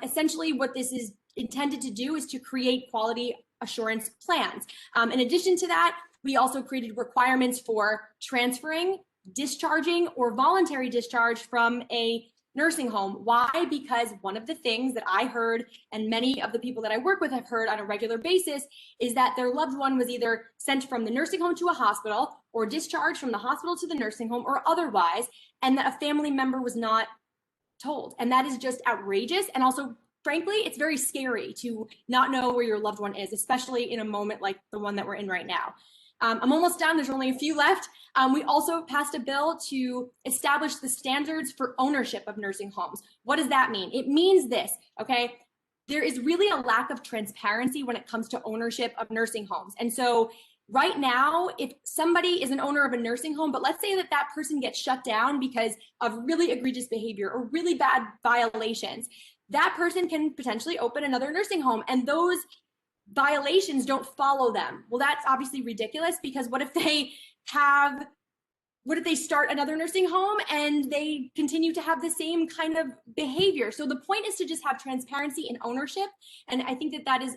Essentially what this is intended to do is to create quality assurance plans. In addition to that, we also created requirements for transferring, discharging, or voluntary discharge from a nursing home. Why? Because one of the things that I heard, and many of the people that I work with have heard on a regular basis, is that their loved one was either sent from the nursing home to a hospital or discharged from the hospital to the nursing home or otherwise, and that a family member was not told. And that is just outrageous. And also, frankly, it's very scary to not know where your loved one is, especially in a moment like the one that we're in right now. I'm almost done. There's only a few left. We also passed a bill to establish the standards for ownership of nursing homes. What does that mean? It means this, okay? There is really a lack of transparency when it comes to ownership of nursing homes. And so right now, if somebody is an owner of a nursing home, but let's say that that person gets shut down because of really egregious behavior or really bad violations, that person can potentially open another nursing home, and those violations don't follow them. Well, that's obviously ridiculous, because what if they start another nursing home and they continue to have the same kind of behavior? So the point is to just have transparency in ownership. And I think that that is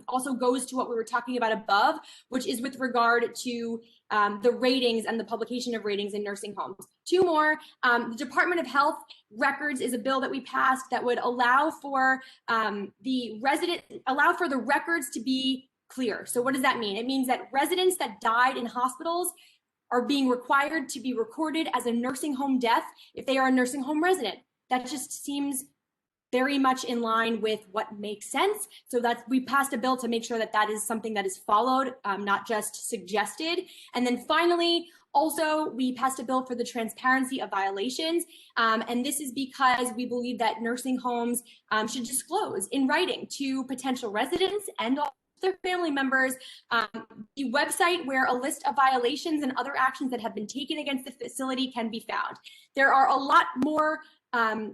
also goes to what we were talking about above, which is with regard to the ratings and the publication of ratings in nursing homes. Two more, the Department of Health records is a bill that we passed that would allow for the records to be clear. So what does that mean? It means that residents that died in hospitals are being required to be recorded as a nursing home death if they are a nursing home resident. That just seems very much in line with what makes sense. So we passed a bill to make sure that that is something that is followed, not just suggested. And then finally, also, we passed a bill for the transparency of violations. And this is because we believe that nursing homes should disclose in writing to potential residents and their family members. The website where a list of violations and other actions that have been taken against the facility can be found. There are a lot more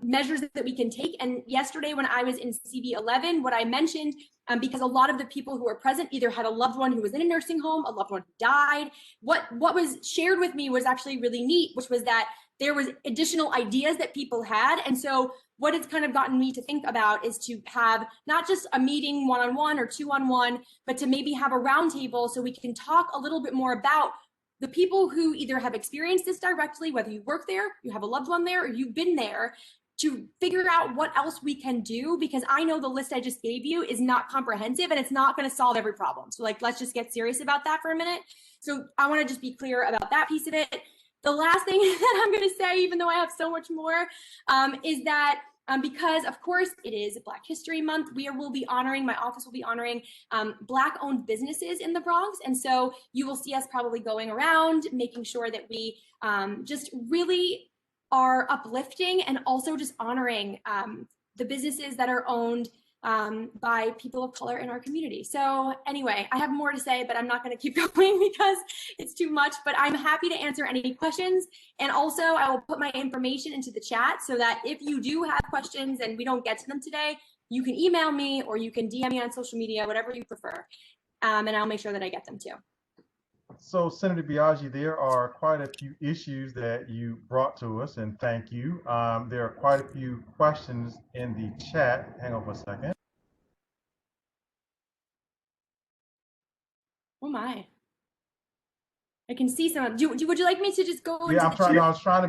measures that we can take. And yesterday when I was in CB11, what I mentioned, because a lot of the people who were present either had a loved one who was in a nursing home, a loved one who died. What was shared with me was actually really neat, which was that there was additional ideas that people had. And so what it's kind of gotten me to think about is to have not just a meeting one-on-one or two-on-one, but to maybe have a roundtable so we can talk a little bit more about the people who either have experienced this directly, whether you work there, you have a loved one there, or you've been there, to figure out what else we can do, because I know the list I just gave you is not comprehensive and it's not going to solve every problem. So like, let's just get serious about that for a minute. So I want to just be clear about that piece of it. The last thing that I'm going to say, even though I have so much more, is that because of course it is Black History Month, we will be honoring, my office will be honoring Black owned businesses in the Bronx. And so you will see us probably going around, making sure that we just really are uplifting and also just honoring the businesses that are owned by people of color in our community. So anyway, I have more to say, but I'm not going to keep going because it's too much, but I'm happy to answer any questions. And also I will put my information into the chat so that if you do have questions and we don't get to them today, you can email me or you can DM me on social media, whatever you prefer. And I'll make sure that I get them too. So Senator Biaggi, there are quite a few issues that you brought to us, and thank you. There are quite a few questions in the chat. Hang on for a second. Oh my. I can see some. Would you like me to just go into Yeah, the chat? I was trying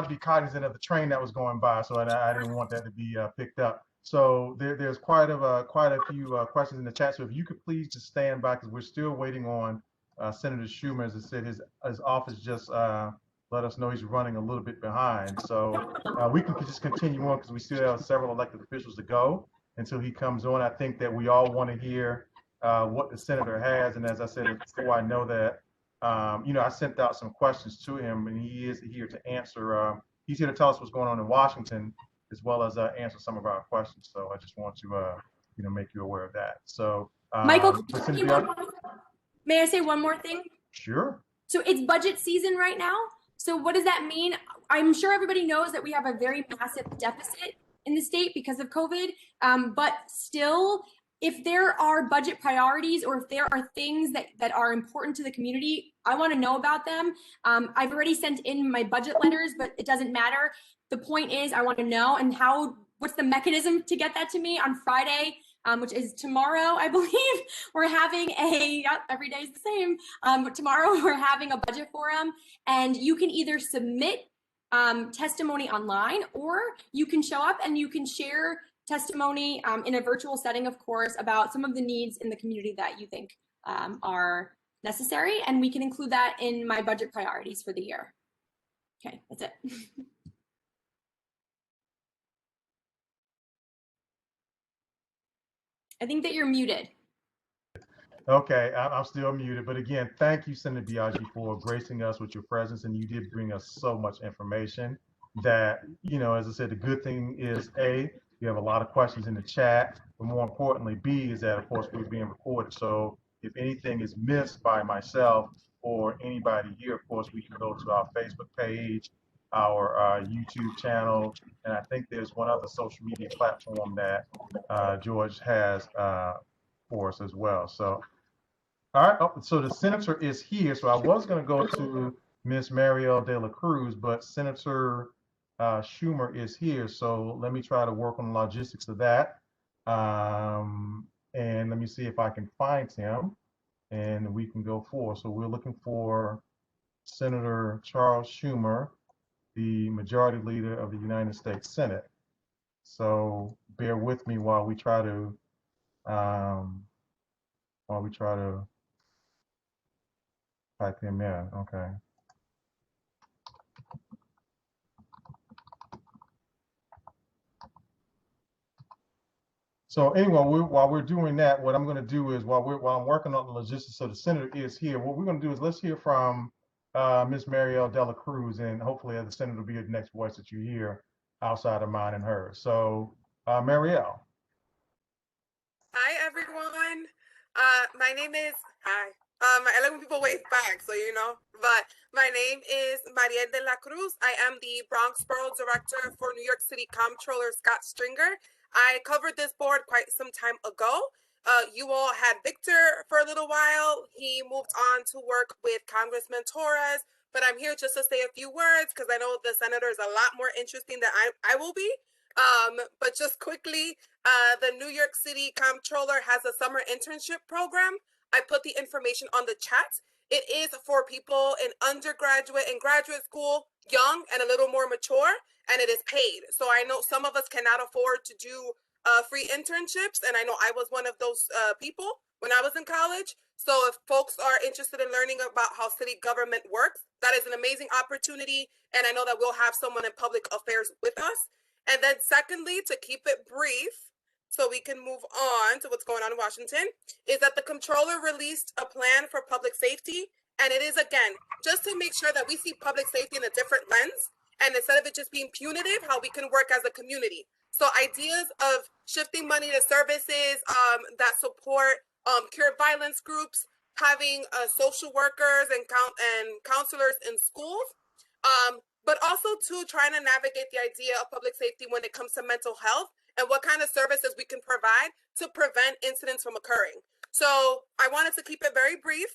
to be cognizant of the train that was going by, so I didn't want that to be picked up. So there's quite a few questions in the chat. So if you could please just stand by, because we're still waiting on Senator Schumer. As I said, his office just let us know he's running a little bit behind. So we can just continue on because we still have several elected officials to go until he comes on. I think that we all want to hear what the senator has. And as I said before, I know that I sent out some questions to him, and he is here to answer. He's here to tell us what's going on in Washington, as well as answer some of our questions. So I just want to, make you aware of that. So, Michael, Senator, may I say one more thing? sure. So it's budget season right now. So what does that mean? I'm sure everybody knows that we have a very massive deficit in the state because of COVID, but still, if there are budget priorities or if there are things that are important to the community, I want to know about them. I've already sent in my budget letters, but it doesn't matter. The point is I want to know, and what's the mechanism to get that to me? On Friday, which is tomorrow, I believe, we're having every day is the same. But tomorrow we're having a budget forum, and you can either submit testimony online, or you can show up and you can share testimony in a virtual setting, of course, about some of the needs in the community that you think are necessary. And we can include that in my budget priorities for the year. Okay, that's it. I think that you're muted. Okay, I'm still muted. But again, thank you, Senator Biaggi, for gracing us with your presence. And you did bring us so much information that, as I said, the good thing is, A, you have a lot of questions in the chat, but more importantly, B, is that, of course, we're being recorded. So if anything is missed by myself or anybody here, of course, we can go to our Facebook page, our YouTube channel, and I think there's one other social media platform that George has for us as well. So, all right, so the senator is here. So I was going to go to Miss Marielle De La Cruz, but Senator Schumer is here. So let me try to work on the logistics of that. And let me see if I can find him, and we can go forward. So we're looking for Senator Charles Schumer, the majority leader of the United States Senate. So bear with me while we try to type him in. Okay. So anyway, while we're doing that, what I'm going to do is while I'm working on the logistics, so the senator is here. What we're going to do is let's hear from Ms. Marielle De La Cruz, and hopefully the senator will be the next voice that you hear outside of mine and hers. So Marielle. Hi, everyone. My name is, hi. I like when people wave back, so you know. But my name is Mariel de la Cruz. I am the Bronx Borough Director for New York City Comptroller Scott Stringer. I covered this board quite some time ago. You all had Victor for a little while. He moved on to work with Congressman Torres, but I'm here just to say a few words because I know the senator is a lot more interesting than I will be. But just quickly, the New York City Comptroller has a summer internship program. I put the information on the chat. It is for people in undergraduate and graduate school, young and a little more mature, and it is paid. So I know some of us cannot afford to do free internships, and I know I was one of those people when I was in college. So if folks are interested in learning about how city government works, that is an amazing opportunity, and I know that we'll have someone in public affairs with us. And then secondly, to keep it brief, so we can move on to what's going on in Washington, is that the Comptroller released a plan for public safety. And it is, again, just to make sure that we see public safety in a different lens. And instead of it just being punitive, how we can work as a community. So ideas of shifting money to services that support cure violence groups, having social workers and counselors in schools, but also to trying to navigate the idea of public safety when it comes to mental health and what kind of services we can provide to prevent incidents from occurring. So I wanted to keep it very brief.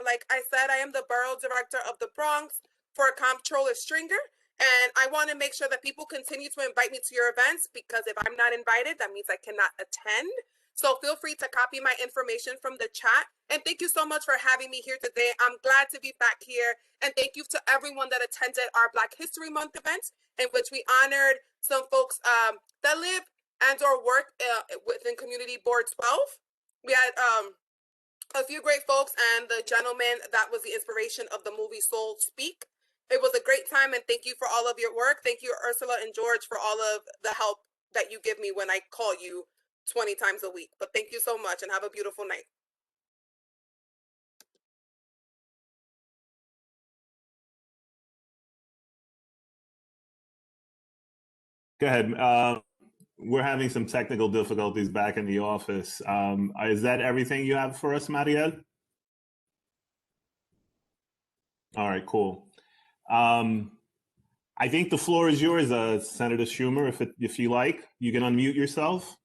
Like I said, I am the Borough Director of the Bronx for Comptroller Stringer. And I want to make sure that people continue to invite me to your events, because if I'm not invited, that means I cannot attend. So feel free to copy my information from the chat. And thank you so much for having me here today. I'm glad to be back here. And thank you to everyone that attended our Black History Month event, in which we honored some folks that live and or work within Community Board 12. We had a few great folks, and the gentleman that was the inspiration of the movie Soul Speak. It was a great time, and thank you for all of your work. Thank you, Ursula and George, for all of the help that you give me when I call you 20 times a week. But thank you so much, and have a beautiful night. Go ahead. We're having some technical difficulties back in the office. Is that everything you have for us, Mariel? All right, cool. I think the floor is yours, Senator Schumer, if you like. You can unmute yourself.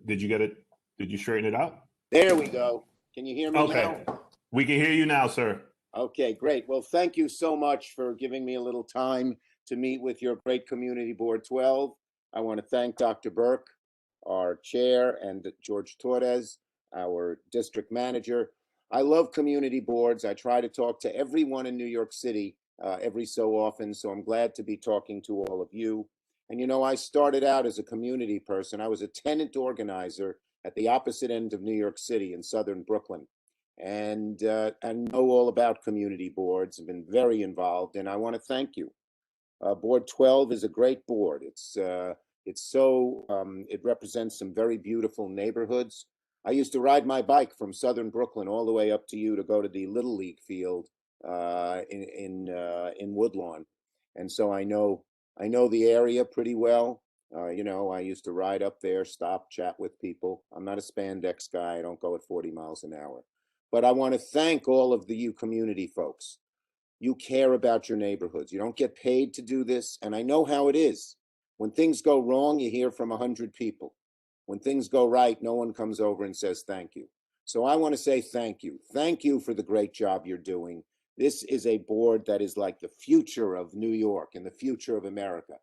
Did you get it? Did you straighten it out? There we go. Can you hear me now? We can hear you now, sir. Okay, great. Well, thank you so much for giving me a little time to meet with your great Community Board 12. I want to thank Dr. Burke, our chair, and George Torres, our district manager. I love community boards. I try to talk to everyone in New York City every so often, so I'm glad to be talking to all of you. And you know, I started out as a community person. I was a tenant organizer at the opposite end of New York City in southern Brooklyn. And know all about community boards. I've been very involved, and I want to thank you. Board 12 is a great board. It represents some very beautiful neighborhoods. I used to ride my bike from southern Brooklyn all the way up to you to go to the Little League field in Woodlawn, and so I know the area pretty well. You know, I used to ride up there, stop, chat with people. I'm not a spandex guy. I don't go at 40 miles an hour. But I want to thank all of you community folks. You care about your neighborhoods. You don't get paid to do this. And I know how it is. When things go wrong, you hear from 100 people. When things go right, no one comes over and says thank you. So I want to say thank you. Thank you for the great job you're doing. This is a board that is like the future of New York and the future of America.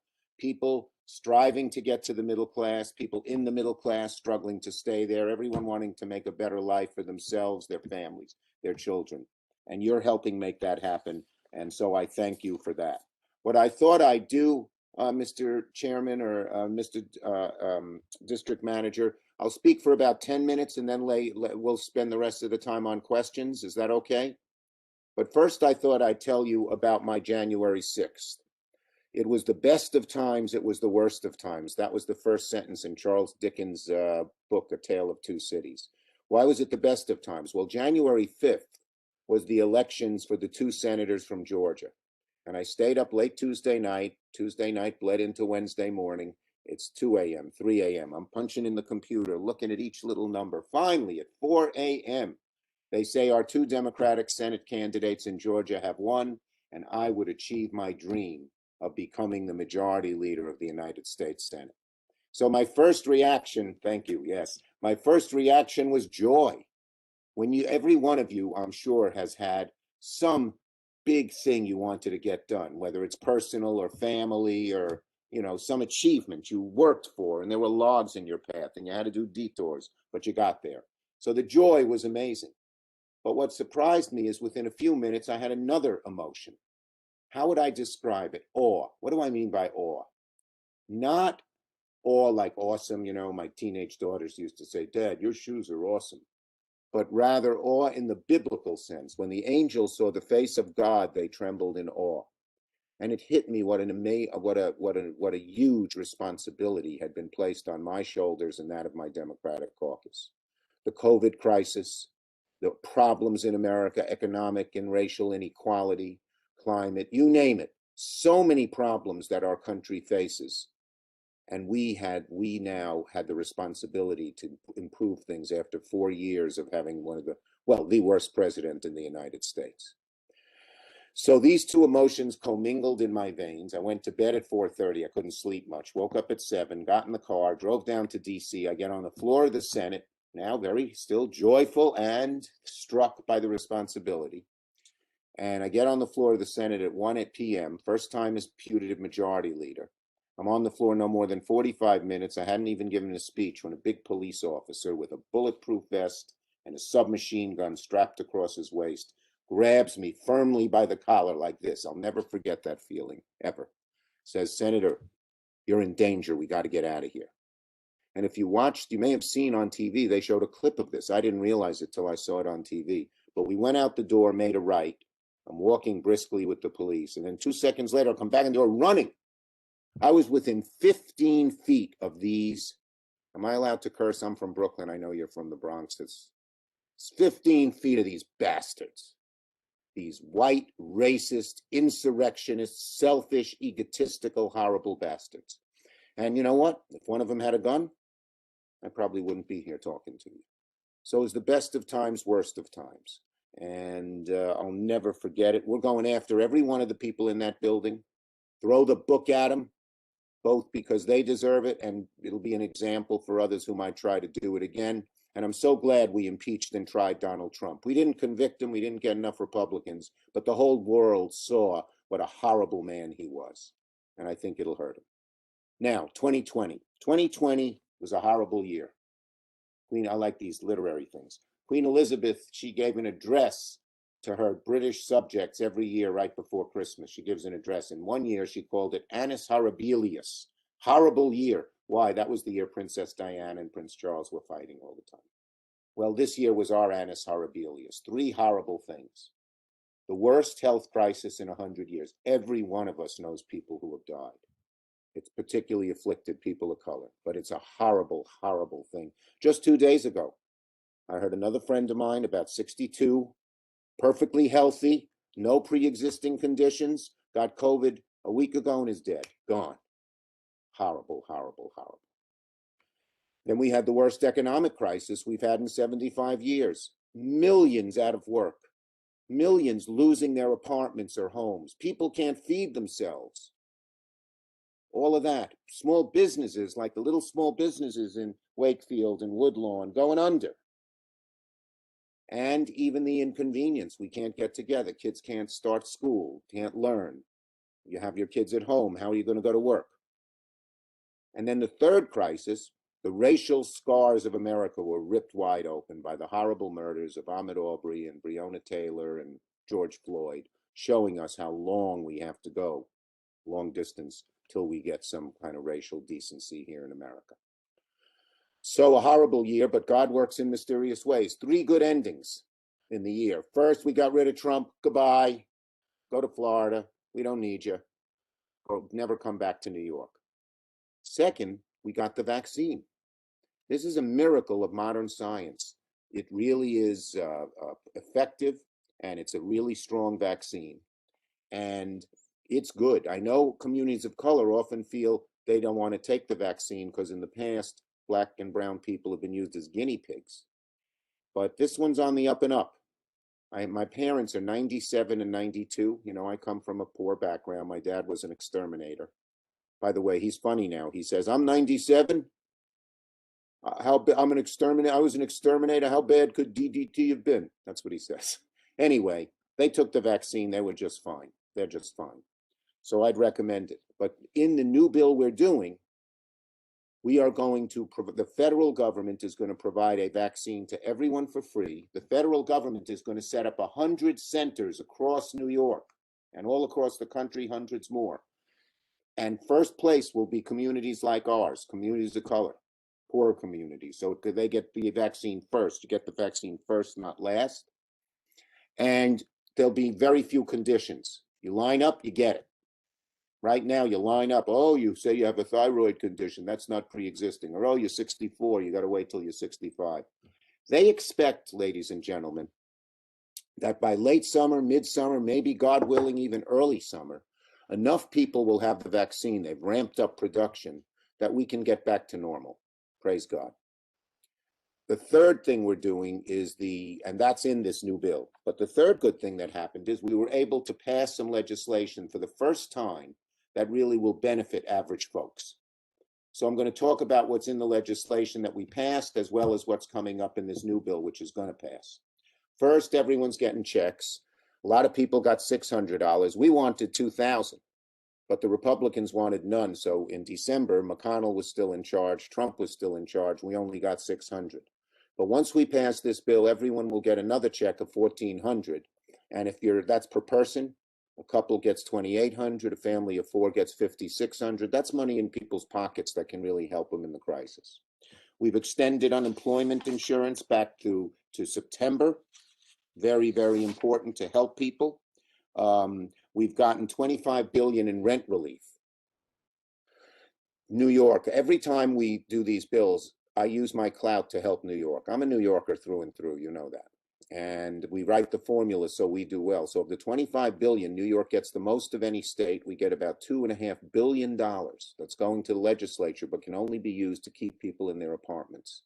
People striving to get to the middle class, people in the middle class struggling to stay there, everyone wanting to make a better life for themselves, their families, their children. And you're helping make that happen. And so I thank you for that. What I thought I'd do, Mr. Chairman or Mr. District Manager, I'll speak for about 10 minutes and then we'll spend the rest of the time on questions. Is that okay? But first, I thought I'd tell you about my January 6th. It was the best of times, it was the worst of times. That was the first sentence in Charles Dickens' book, A Tale of Two Cities. Why was it the best of times? Well, January 5th was the elections for the two senators from Georgia. And I stayed up late Tuesday night. Tuesday night bled into Wednesday morning. It's 2 a.m., 3 a.m. I'm punching in the computer, looking at each little number. Finally, at 4 a.m., they say our 2 Democratic Senate candidates in Georgia have won, and I would achieve my dream of becoming the majority leader of the United States Senate. So my first reaction, thank you, yes, my first reaction was joy. When every one of you, I'm sure, has had some big thing you wanted to get done, whether it's personal or family or, some achievement you worked for, and there were logs in your path and you had to do detours, but you got there. So the joy was amazing. But what surprised me is within a few minutes, I had another emotion. How would I describe it? Awe. What do I mean by awe? Not awe like awesome. My teenage daughters used to say, Dad, your shoes are awesome. But rather awe in the biblical sense. When the angels saw the face of God, they trembled in awe. And it hit me what a huge responsibility had been placed on my shoulders and that of my Democratic caucus. The COVID crisis, the problems in America, economic and racial inequality, climate, you name it. So many problems that our country faces. And we now had the responsibility to improve things after 4 years of having the worst president in the United States. So these two emotions commingled in my veins. I went to bed at 4:30. I couldn't sleep much. Woke up at 7, got in the car, drove down to DC. I get on the floor of the Senate, now very still joyful and struck by the responsibility. And I get on the floor of the Senate at 1 p.m., first time as putative majority leader. I'm on the floor no more than 45 minutes. I hadn't even given a speech when a big police officer with a bulletproof vest and a submachine gun strapped across his waist grabs me firmly by the collar like this. I'll never forget that feeling, ever. Says, Senator, you're in danger. We got to get out of here. And if you watched, you may have seen on TV, they showed a clip of this. I didn't realize it till I saw it on TV. But we went out the door, made a right. I'm walking briskly with the police. And then 2 seconds later, I come back in the door running. I was within 15 feet of these. Am I allowed to curse? I'm from Brooklyn. I know you're from the Bronx. It's 15 feet of these bastards. These white, racist, insurrectionist, selfish, egotistical, horrible bastards. And you know what? If one of them had a gun, I probably wouldn't be here talking to you. So it was the best of times, worst of times. And I'll never forget it. We're going after every one of the people in that building, throw the book at them, both because they deserve it and it'll be an example for others who might try to do it again. And I'm so glad we impeached and tried Donald Trump. We didn't convict him. We didn't get enough Republicans, but the whole world saw what a horrible man he was. And I think it'll hurt him. Now, 2020. 2020 was a horrible year. I like these literary things. Queen Elizabeth, she gave an address to her British subjects every year right before Christmas. She gives an address. In one year, she called it Annus Horribilius. Horrible year. Why? That was the year Princess Diana and Prince Charles were fighting all the time. Well, this year was our Annus Horribilius. 3 horrible things. The worst health crisis in 100 years. Every one of us knows people who have died. It's particularly afflicted people of color, but it's a horrible, horrible thing. Just 2 days ago, I heard another friend of mine, about 62, perfectly healthy, no pre-existing conditions, got COVID a week ago and is dead, gone. Horrible, horrible, horrible. Then we had the worst economic crisis we've had in 75 years. Millions out of work, millions losing their apartments or homes. People can't feed themselves. All of that. Small businesses, like the little small businesses in Wakefield and Woodlawn, going under. And even the inconvenience. We can't get together. Kids can't start school, can't learn. You have your kids at home. How are you going to go to work? And then the third crisis, the racial scars of America were ripped wide open by the horrible murders of Ahmaud Arbery and Breonna Taylor and George Floyd, showing us how long we have to go, long distance, till we get some kind of racial decency here in America. So a horrible year, but God works in mysterious ways. 3 good endings in the year. First, we got rid of Trump. Goodbye. Go to Florida. We don't need you. Or never come back to New York. Second, we got the vaccine. This is a miracle of modern science. It really is effective, and it's a really strong vaccine. And It's good. I know communities of color often feel they don't want to take the vaccine because in the past, Black and brown people have been used as guinea pigs. But this one's on the up and up. My parents are 97 and 92. You know, I come from a poor background. My dad was an exterminator. By the way, he's funny now. He says, I'm 97. I'm an exterminator. I was an exterminator. How bad could DDT have been? That's what he says. Anyway, they took the vaccine. They were just fine. They're just fine. So I'd recommend it. But in the new bill we're doing, we are going to, the federal government is going to provide a vaccine to everyone for free. The federal government is going to set up 100 centers across New York and all across the country, hundreds more. And first place will be communities like ours, communities of color, poorer communities. So they get the vaccine first. You get the vaccine first, not last. And there'll be very few conditions. You line up, you get it. Right now, you line up, oh, you say you have a thyroid condition, that's not pre-existing. Or, oh, you're 64, you got to wait till you're 65. They expect, ladies and gentlemen, that by late summer, midsummer, maybe, God willing, even early summer, enough people will have the vaccine, they've ramped up production, that we can get back to normal. Praise God. The third thing we're doing is and that's in this new bill, but the third good thing that happened is we were able to pass some legislation for the first time that really will benefit average folks. So I'm going to talk about what's in the legislation that we passed, as well as what's coming up in this new bill, which is going to pass. First, everyone's getting checks. A lot of people got $600. We wanted $2,000, but the Republicans wanted none. So in December, McConnell was still in charge. Trump was still in charge. We only got $600. But once we pass this bill, everyone will get another check of $1,400. And if that's per person, a couple gets $2,800, a family of 4 gets $5,600. That's money in people's pockets that can really help them in the crisis. We've extended unemployment insurance back to September. Very, very important to help people. We've gotten $25 billion in rent relief. New York, every time we do these bills, I use my clout to help New York. I'm a New Yorker through and through, you know that. And we write the formula so we do well. So of the $25 billion, New York gets the most of any state. We get about $2.5 billion that's going to the legislature, but can only be used to keep people in their apartments.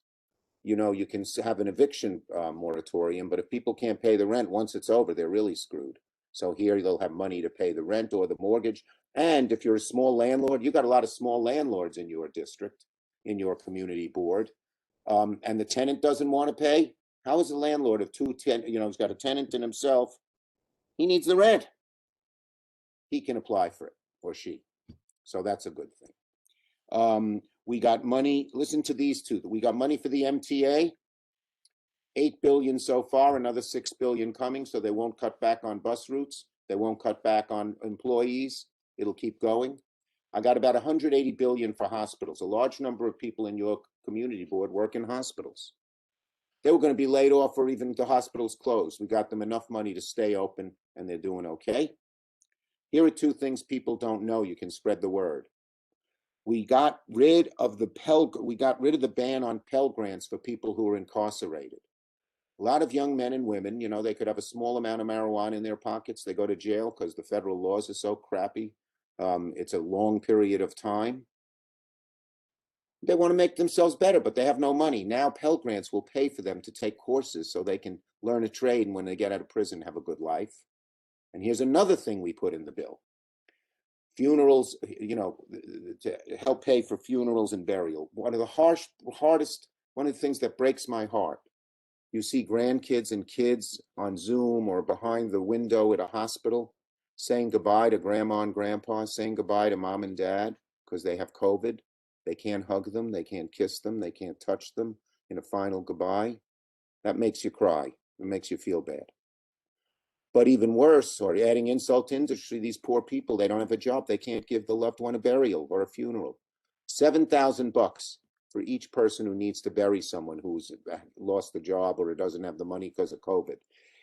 You know, you can have an eviction moratorium, but if people can't pay the rent, once it's over, they're really screwed. So here they'll have money to pay the rent or the mortgage. And if you're a small landlord, you've got a lot of small landlords in your district, in your community board, and the tenant doesn't want to pay. How is a landlord of he's got a tenant and himself, he needs the rent. He can apply for it, or she. So that's a good thing. We got money, listen to these two. We got money for the MTA, $8 billion so far, another $6 billion coming, so they won't cut back on bus routes. They won't cut back on employees. It'll keep going. I got about $180 billion for hospitals. A large number of people in your community board work in hospitals. They were going to be laid off or even the hospitals closed. We got them enough money to stay open and they're doing okay. Here are two things people don't know. You can spread the word. We got rid of the ban on Pell Grants for people who are incarcerated. A lot of young men and women, you know, they could have a small amount of marijuana in their pockets. They go to jail because the federal laws are so crappy. It's a long period of time. They want to make themselves better, but they have no money. Now Pell Grants will pay for them to take courses so they can learn a trade and when they get out of prison, have a good life. And here's another thing we put in the bill. Funerals, you know, to help pay for funerals and burial. One of the things that breaks my heart. You see grandkids and kids on Zoom or behind the window at a hospital saying goodbye to grandma and grandpa, saying goodbye to mom and dad because they have COVID. They can't hug them, they can't kiss them, they can't touch them in a final goodbye. That makes you cry. It makes you feel bad. But even worse, or adding insult to industry, these poor people, they don't have a job. They can't give the loved one a burial or a funeral. $7,000 for each person who needs to bury someone who's lost the job or doesn't have the money because of COVID.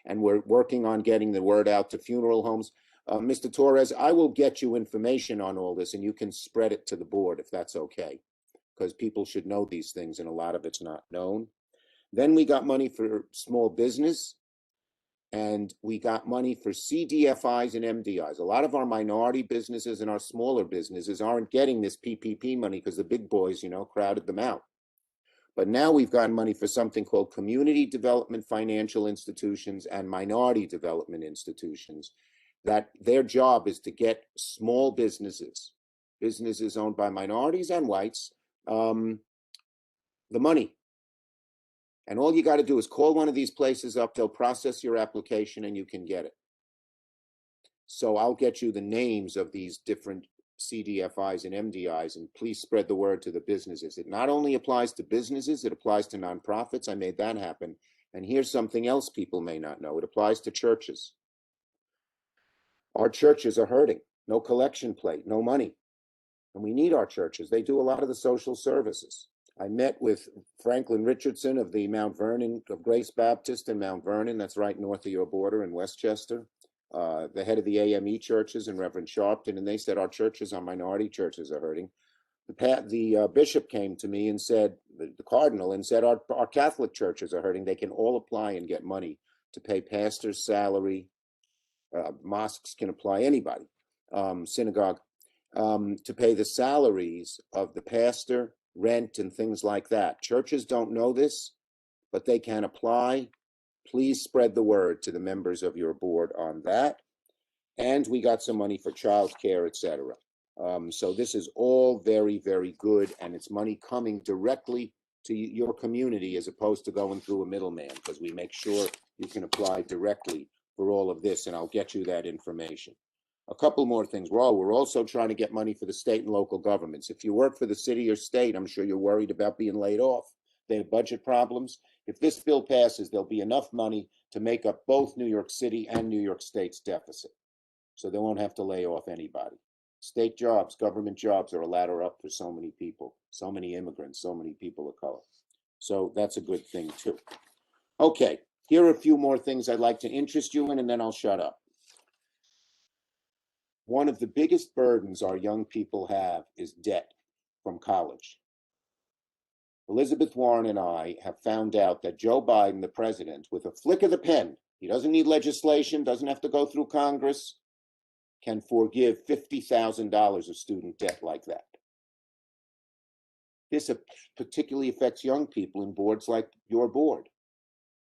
And we're working on getting the word out to funeral homes. Mr. Torres, I will get you information on all this and you can spread it to the board if that's okay, because people should know these things and a lot of it's not known. Then we got money for small business. and we got money for CDFIs and MDIs. A lot of our minority businesses and our smaller businesses aren't getting this PPP money because the big boys, you know, crowded them out. But now we've gotten money for something called Community Development Financial Institutions and Minority Development Institutions, that their job is to get small businesses, businesses owned by minorities and whites, the money. And all you got to do is call one of these places up, they'll process your application and you can get it. So I'll get you the names of these different CDFIs and MDIs, and please spread the word to the businesses. It not only applies to businesses, it applies to nonprofits. I made that happen. And here's something else people may not know. It applies to churches. Our churches are hurting. No collection plate, no money. And we need our churches. They do a lot of the social services. I met with Franklin Richardson of the Mount Vernon, of Grace Baptist in Mount Vernon. That's right north of your border in Westchester. The head of the AME churches and Reverend Sharpton, and they said our churches, our minority churches are hurting. The bishop came to me and said, the cardinal, and said our Catholic churches are hurting. They can all apply and get money to pay pastors' salary. Mosques can apply, anybody, synagogue, to pay the salaries of the pastor, rent, and things like that. Churches don't know this, but they can apply. Please spread the word to the members of your board on that. And we got some money for childcare, etc. So this is all very, very good, and it's money coming directly to your community as opposed to going through a middleman, because we make sure you can apply directly for all of this, and I'll get you that information. A couple more things. We're also trying to get money for the state and local governments. If you work for the city or state, I'm sure you're worried about being laid off. They have budget problems. If this bill passes, there'll be enough money to make up both New York City and New York State's deficit. So they won't have to lay off anybody. State jobs, government jobs are a ladder up for so many people, so many immigrants, so many people of color. So that's a good thing too. Okay, here are a few more things I'd like to interest you in, and then I'll shut up. One of the biggest burdens our young people have is debt from college. Elizabeth Warren and I have found out that Joe Biden, the president, with a flick of the pen, he doesn't need legislation, doesn't have to go through Congress, can forgive $50,000 of student debt like that. This particularly affects young people in boards like your board.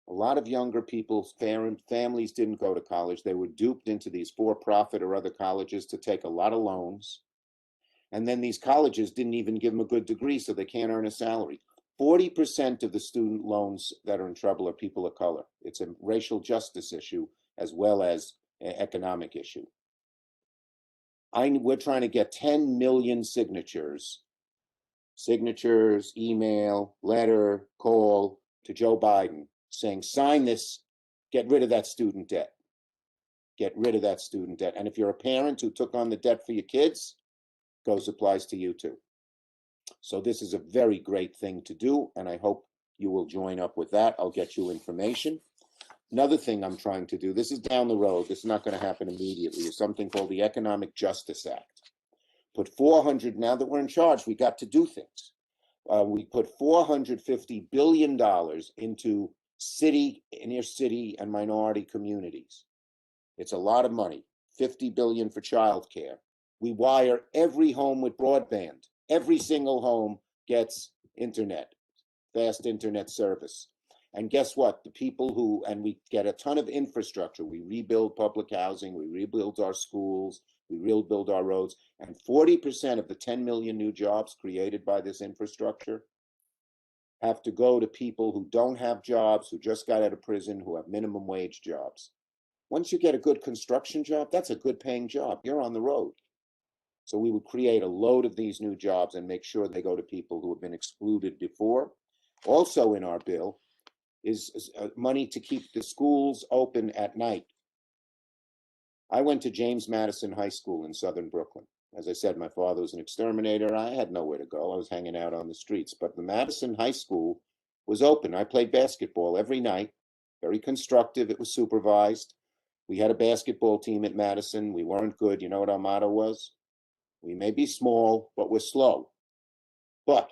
A lot of younger people's families didn't go to college. They were duped into these for-profit or other colleges to take a lot of loans. And then these colleges didn't even give them a good degree, so they can't earn a salary. 40% of the student loans that are in trouble are people of color. It's a racial justice issue as well as an economic issue. We're trying to get 10 million signatures, email, letter, call to Joe Biden saying, sign this, get rid of that student debt. Get rid of that student debt. And if you're a parent who took on the debt for your kids, applies to you too. So this is a very great thing to do, and I hope you will join up with that. I'll get you information. Another thing I'm trying to do, this is down the road, this is not going to happen immediately, is something called the Economic Justice Act. Put 400, now that we're in charge, we got to do things. We put $450 billion into inner city and minority communities. It's a lot of money, $50 billion for childcare. We wire every home with broadband. Every single home gets internet, fast internet service. And guess what? The people and we get a ton of infrastructure. We rebuild public housing, we rebuild our schools, we rebuild our roads, and 40% of the 10 million new jobs created by this infrastructure have to go to people who don't have jobs, who just got out of prison, who have minimum wage jobs. Once you get a good construction job, that's a good paying job. You're on the road. So we would create a load of these new jobs and make sure they go to people who have been excluded before. Also in our bill is money to keep the schools open at night. I went to James Madison High School in southern Brooklyn. As I said, my father was an exterminator. I had nowhere to go. I was hanging out on the streets. But the Madison High School was open. I played basketball every night, very constructive. It was supervised. We had a basketball team at Madison. We weren't good. You know what our motto was? We may be small, but we're slow. But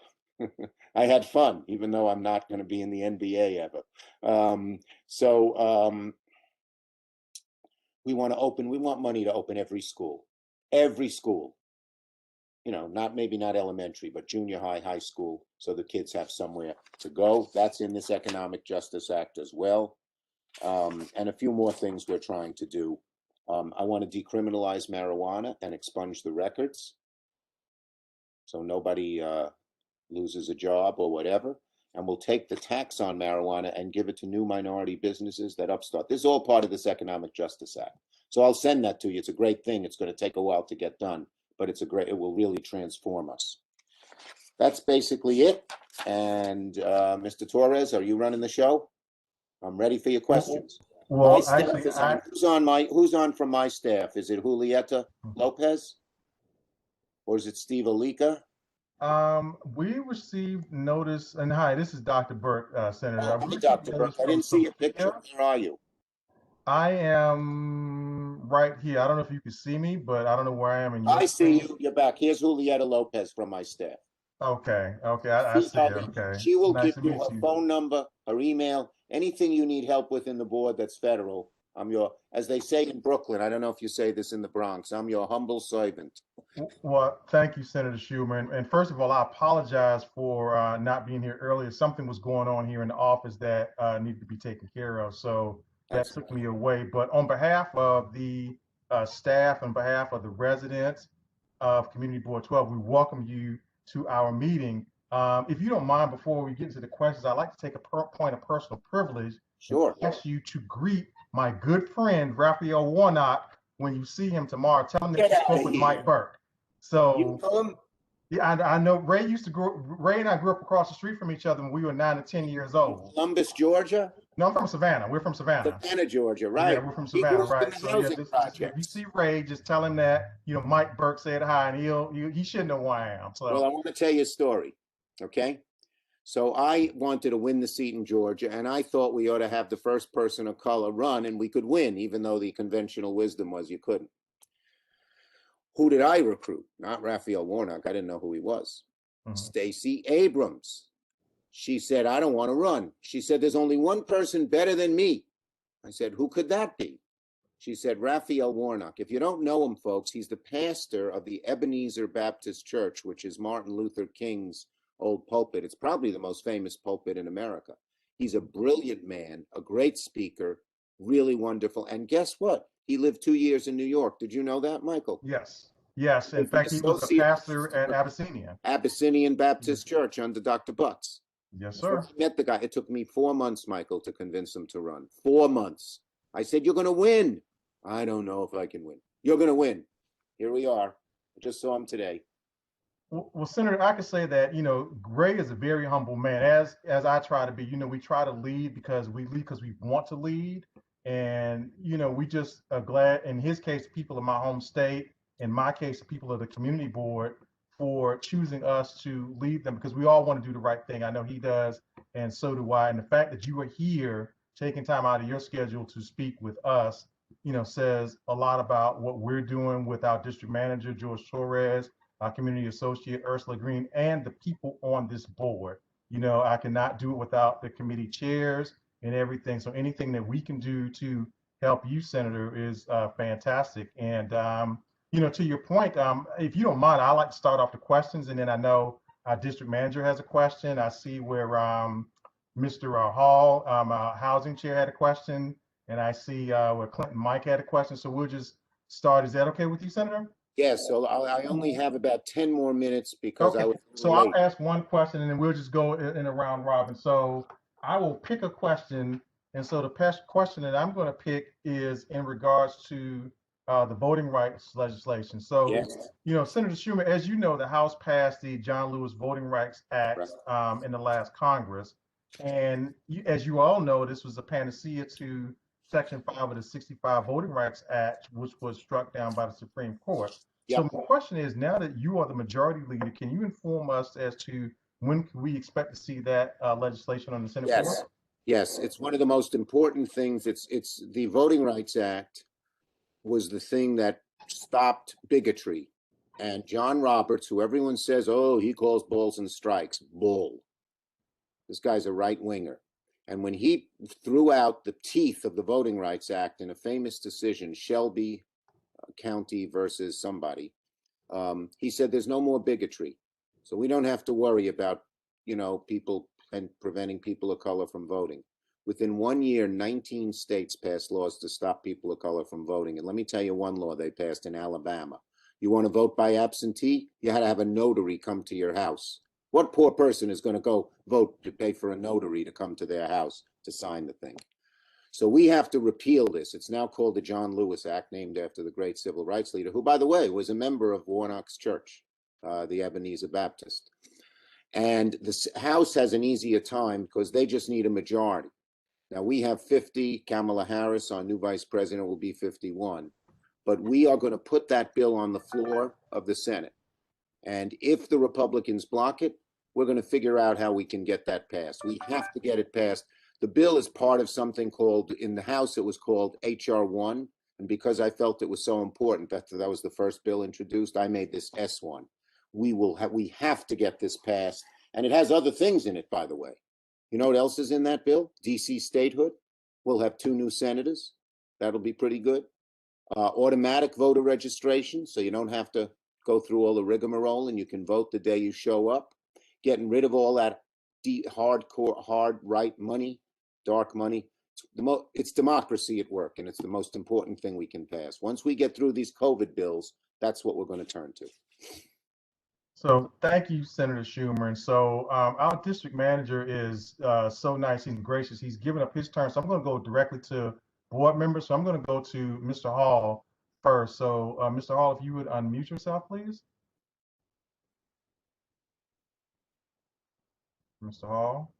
I had fun, even though I'm not going to be in the NBA ever. We want money to open every school. Every school. You know, maybe not elementary, but junior high, high school, so the kids have somewhere to go. That's in this Economic Justice Act as well. And a few more things we're trying to do. I want to decriminalize marijuana and expunge the records, so nobody loses a job or whatever. And we'll take the tax on marijuana and give it to new minority businesses that upstart. This is all part of this Economic Justice Act. So I'll send that to you. It's a great thing. It's going to take a while to get done, but it will really transform us. That's basically it. And Mr. Torres, are you running the show? I'm ready for your questions. Well, My staff actually, is on. Who's on from my staff? Is it Julieta Lopez? Or is it Steve Alika? We received notice, and hi, this is Dr. Burke, Senator. Oh, Dr. Burke, I didn't see your picture. Where are you? I am right here. I don't know if you can see me, but I don't know where I am in your I see screen. you. You're back. Here's Julieta Lopez from my staff. Okay, I see it. Okay. She will Nice give to you meet her you. phone number, her email, anything you need help with in the board that's federal. As they say in Brooklyn, I don't know if you say this in the Bronx, I'm your humble servant. Well, thank you, Senator Schumer. And first of all, I apologize for not being here earlier. Something was going on here in the office that needed to be taken care of. So that took me away. But on behalf of the staff, on behalf of the residents of Community Board 12, we welcome you to our meeting. If you don't mind, before we get into the questions, I'd like to take a point of personal privilege. Sure. And ask you to greet my good friend, Raphael Warnock, when you see him tomorrow. Tell him that you spoke with Mike Burke. So, you know him? Yeah, I know Ray and I grew up across the street from each other when we were 9 to 10 years old. Columbus, Georgia? No, I'm from Savannah. We're from Savannah. Savannah, Georgia, right. Yeah, we're from Savannah, right. So yeah, if you see Ray, just tell him that, Mike Burke said hi, and he should know who I am. So. Well, I want to tell you a story, okay? So I wanted to win the seat in Georgia, and I thought we ought to have the first person of color run, and we could win, even though the conventional wisdom was you couldn't. Who did I recruit? Not Raphael Warnock. I didn't know who he was. Stacey Abrams. She said, I don't want to run. She said, there's only one person better than me. I said, who could that be? She said, Raphael Warnock. If you don't know him, folks, he's the pastor of the Ebenezer Baptist Church, which is Martin Luther King's old pulpit. It's probably the most famous pulpit in America. He's a brilliant man, a great speaker, really wonderful. And guess what? He lived 2 years in New York. Did you know that, Michael? Yes. In fact, he was a pastor at Abyssinian Baptist Church under Dr. Butts. Yes, sir. I met the guy. It took me 4 months, Michael, to convince him to run. 4 months. I said, you're going to win. I don't know if I can win. You're going to win. Here we are. I just saw him today. Well, Senator, I could say that, Ray is a very humble man, as I try to be. We try to lead because we want to lead. And, we just are glad, in his case, people of my home state, in my case, the people of the community board, for choosing us to lead them, because we all want to do the right thing. I know he does, and so do I. And the fact that you are here, taking time out of your schedule to speak with us, says a lot about what we're doing with our district manager, George Torres, our community associate, Ursula Green, and the people on this board. I cannot do it without the committee chairs and everything. So anything that we can do to help you, Senator, is fantastic. And, to your point, if you don't mind, I like to start off the questions, and then I know our district manager has a question. I see where Mr. Hall, our housing chair, had a question, and I see where Clinton Mike had a question. So we'll just start. Is that okay with you, Senator? Yes, so I only have about 10 more minutes because okay. So I'll ask one question, and then we'll just go in a round robin. So I will pick a question, and so the question that I'm going to pick is in regards to the voting rights legislation. So, yes. Senator Schumer, as you know, the House passed the John Lewis Voting Rights Act in the last Congress. And as you all know, this was a panacea to Section 5 of the 65 Voting Rights Act, which was struck down by the Supreme Court. Yep. So my question is, now that you are the majority leader, can you inform us as to when can we expect to see that legislation on the Senate floor? Yes, it's one of the most important things. It's the Voting Rights Act was the thing that stopped bigotry. And John Roberts, who everyone says, oh, he calls balls and strikes, bull. This guy's a right winger. And when he threw out the teeth of the Voting Rights Act in a famous decision, Shelby County versus somebody, he said there's no more bigotry. So we don't have to worry about, people and preventing people of color from voting. Within 1 year, 19 states passed laws to stop people of color from voting. And let me tell you one law they passed in Alabama. You want to vote by absentee? You had to have a notary come to your house. What poor person is going to go vote to pay for a notary to come to their house to sign the thing? So we have to repeal this. It's now called the John Lewis Act, named after the great civil rights leader, who, by the way, was a member of Warnock's church, the Ebenezer Baptist. And the House has an easier time because they just need a majority. Now we have 50, Kamala Harris, our new vice president, will be 51. But we are going to put that bill on the floor of the Senate. And if the Republicans block it, we're going to figure out how we can get that passed. We have to get it passed. The bill is part of something called, in the House, it was called H.R. 1. And because I felt it was so important, that was the first bill introduced, I made this S1. We have to get this passed. And it has other things in it, by the way. You know what else is in that bill? DC statehood. We'll have 2 new senators. That'll be pretty good. Automatic voter registration, so you don't have to go through all the rigmarole and you can vote the day you show up. Getting rid of all that hard right money, dark money. It's democracy at work, and it's the most important thing we can pass. Once we get through these COVID bills, that's what we're going to turn to. So thank you, Senator Schumer. And so our district manager is so nice and gracious. He's given up his turn. So I'm going to go directly to board members. So I'm going to go to Mr. Hall first. So Mr. Hall, if you would unmute yourself, please. Mr. Hall.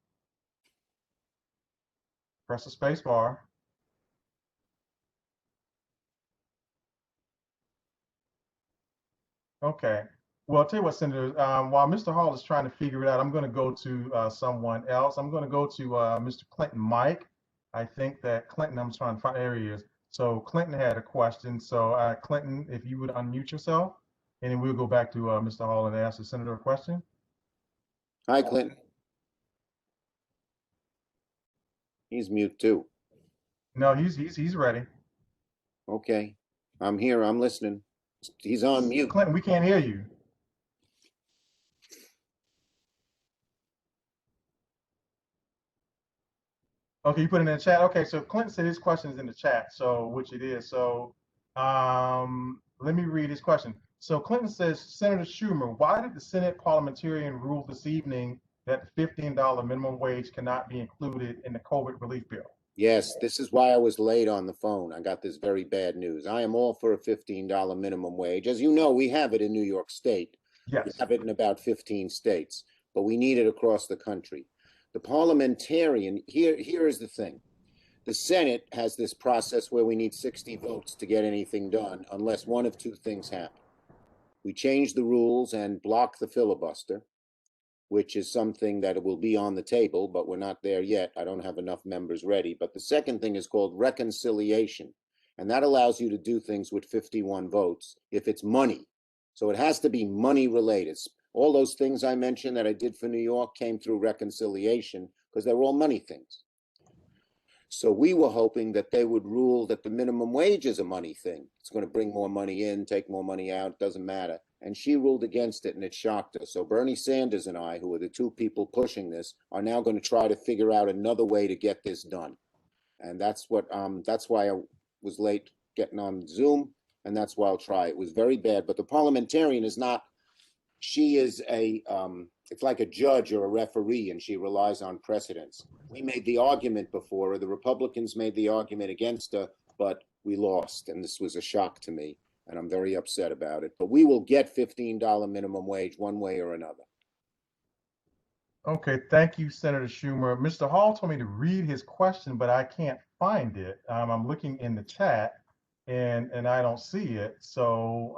Press the space bar. Okay. Well, I'll tell you what, Senator, while Mr. Hall is trying to figure it out, I'm going to go to someone else. I'm going to go to Mr. Clinton Mike. I think that Clinton, I'm trying to find, there he is. So Clinton had a question. So Clinton, if you would unmute yourself, and then we'll go back to Mr. Hall and ask the Senator a question. Hi, Clinton. He's mute too. No, he's ready. Okay. I'm here. I'm listening. He's on mute. Clinton, we can't hear you. Okay, you put it in the chat. Okay, so Clinton said his question is in the chat, so which it is. So let me read his question. So Clinton says, Senator Schumer, why did the Senate parliamentarian rule this evening that the $15 minimum wage cannot be included in the COVID relief bill? Yes, this is why I was late on the phone. I got this very bad news. I am all for a $15 minimum wage. As you know, we have it in New York State. Yes. We have it in about 15 states, but we need it across the country. The parliamentarian, here is the thing. The Senate has this process where we need 60 votes to get anything done, unless one of 2 things happen. We change the rules and block the filibuster, which is something that will be on the table, but we're not there yet. I don't have enough members ready. But the second thing is called reconciliation, and that allows you to do things with 51 votes if it's money. So it has to be money related. All those things I mentioned that I did for New York came through reconciliation because they were all money things. So we were hoping that they would rule that the minimum wage is a money thing. It's going to bring more money in, take more money out, doesn't matter. And she ruled against it, and it shocked us. So Bernie Sanders and I, who are the 2 people pushing this, are now going to try to figure out another way to get this done. And that's why I was late getting on Zoom, and that's why I'll try. It was very bad, but the parliamentarian is not. She is it's like a judge or a referee, and she relies on precedents. We made the argument before, or the Republicans made the argument against her, but we lost, and this was a shock to me, and I'm very upset about it. But we will get $15 minimum wage one way or another. Okay, thank you, Senator Schumer. Mr. Hall told me to read his question, but I can't find it. I'm looking in the chat, and I don't see it. So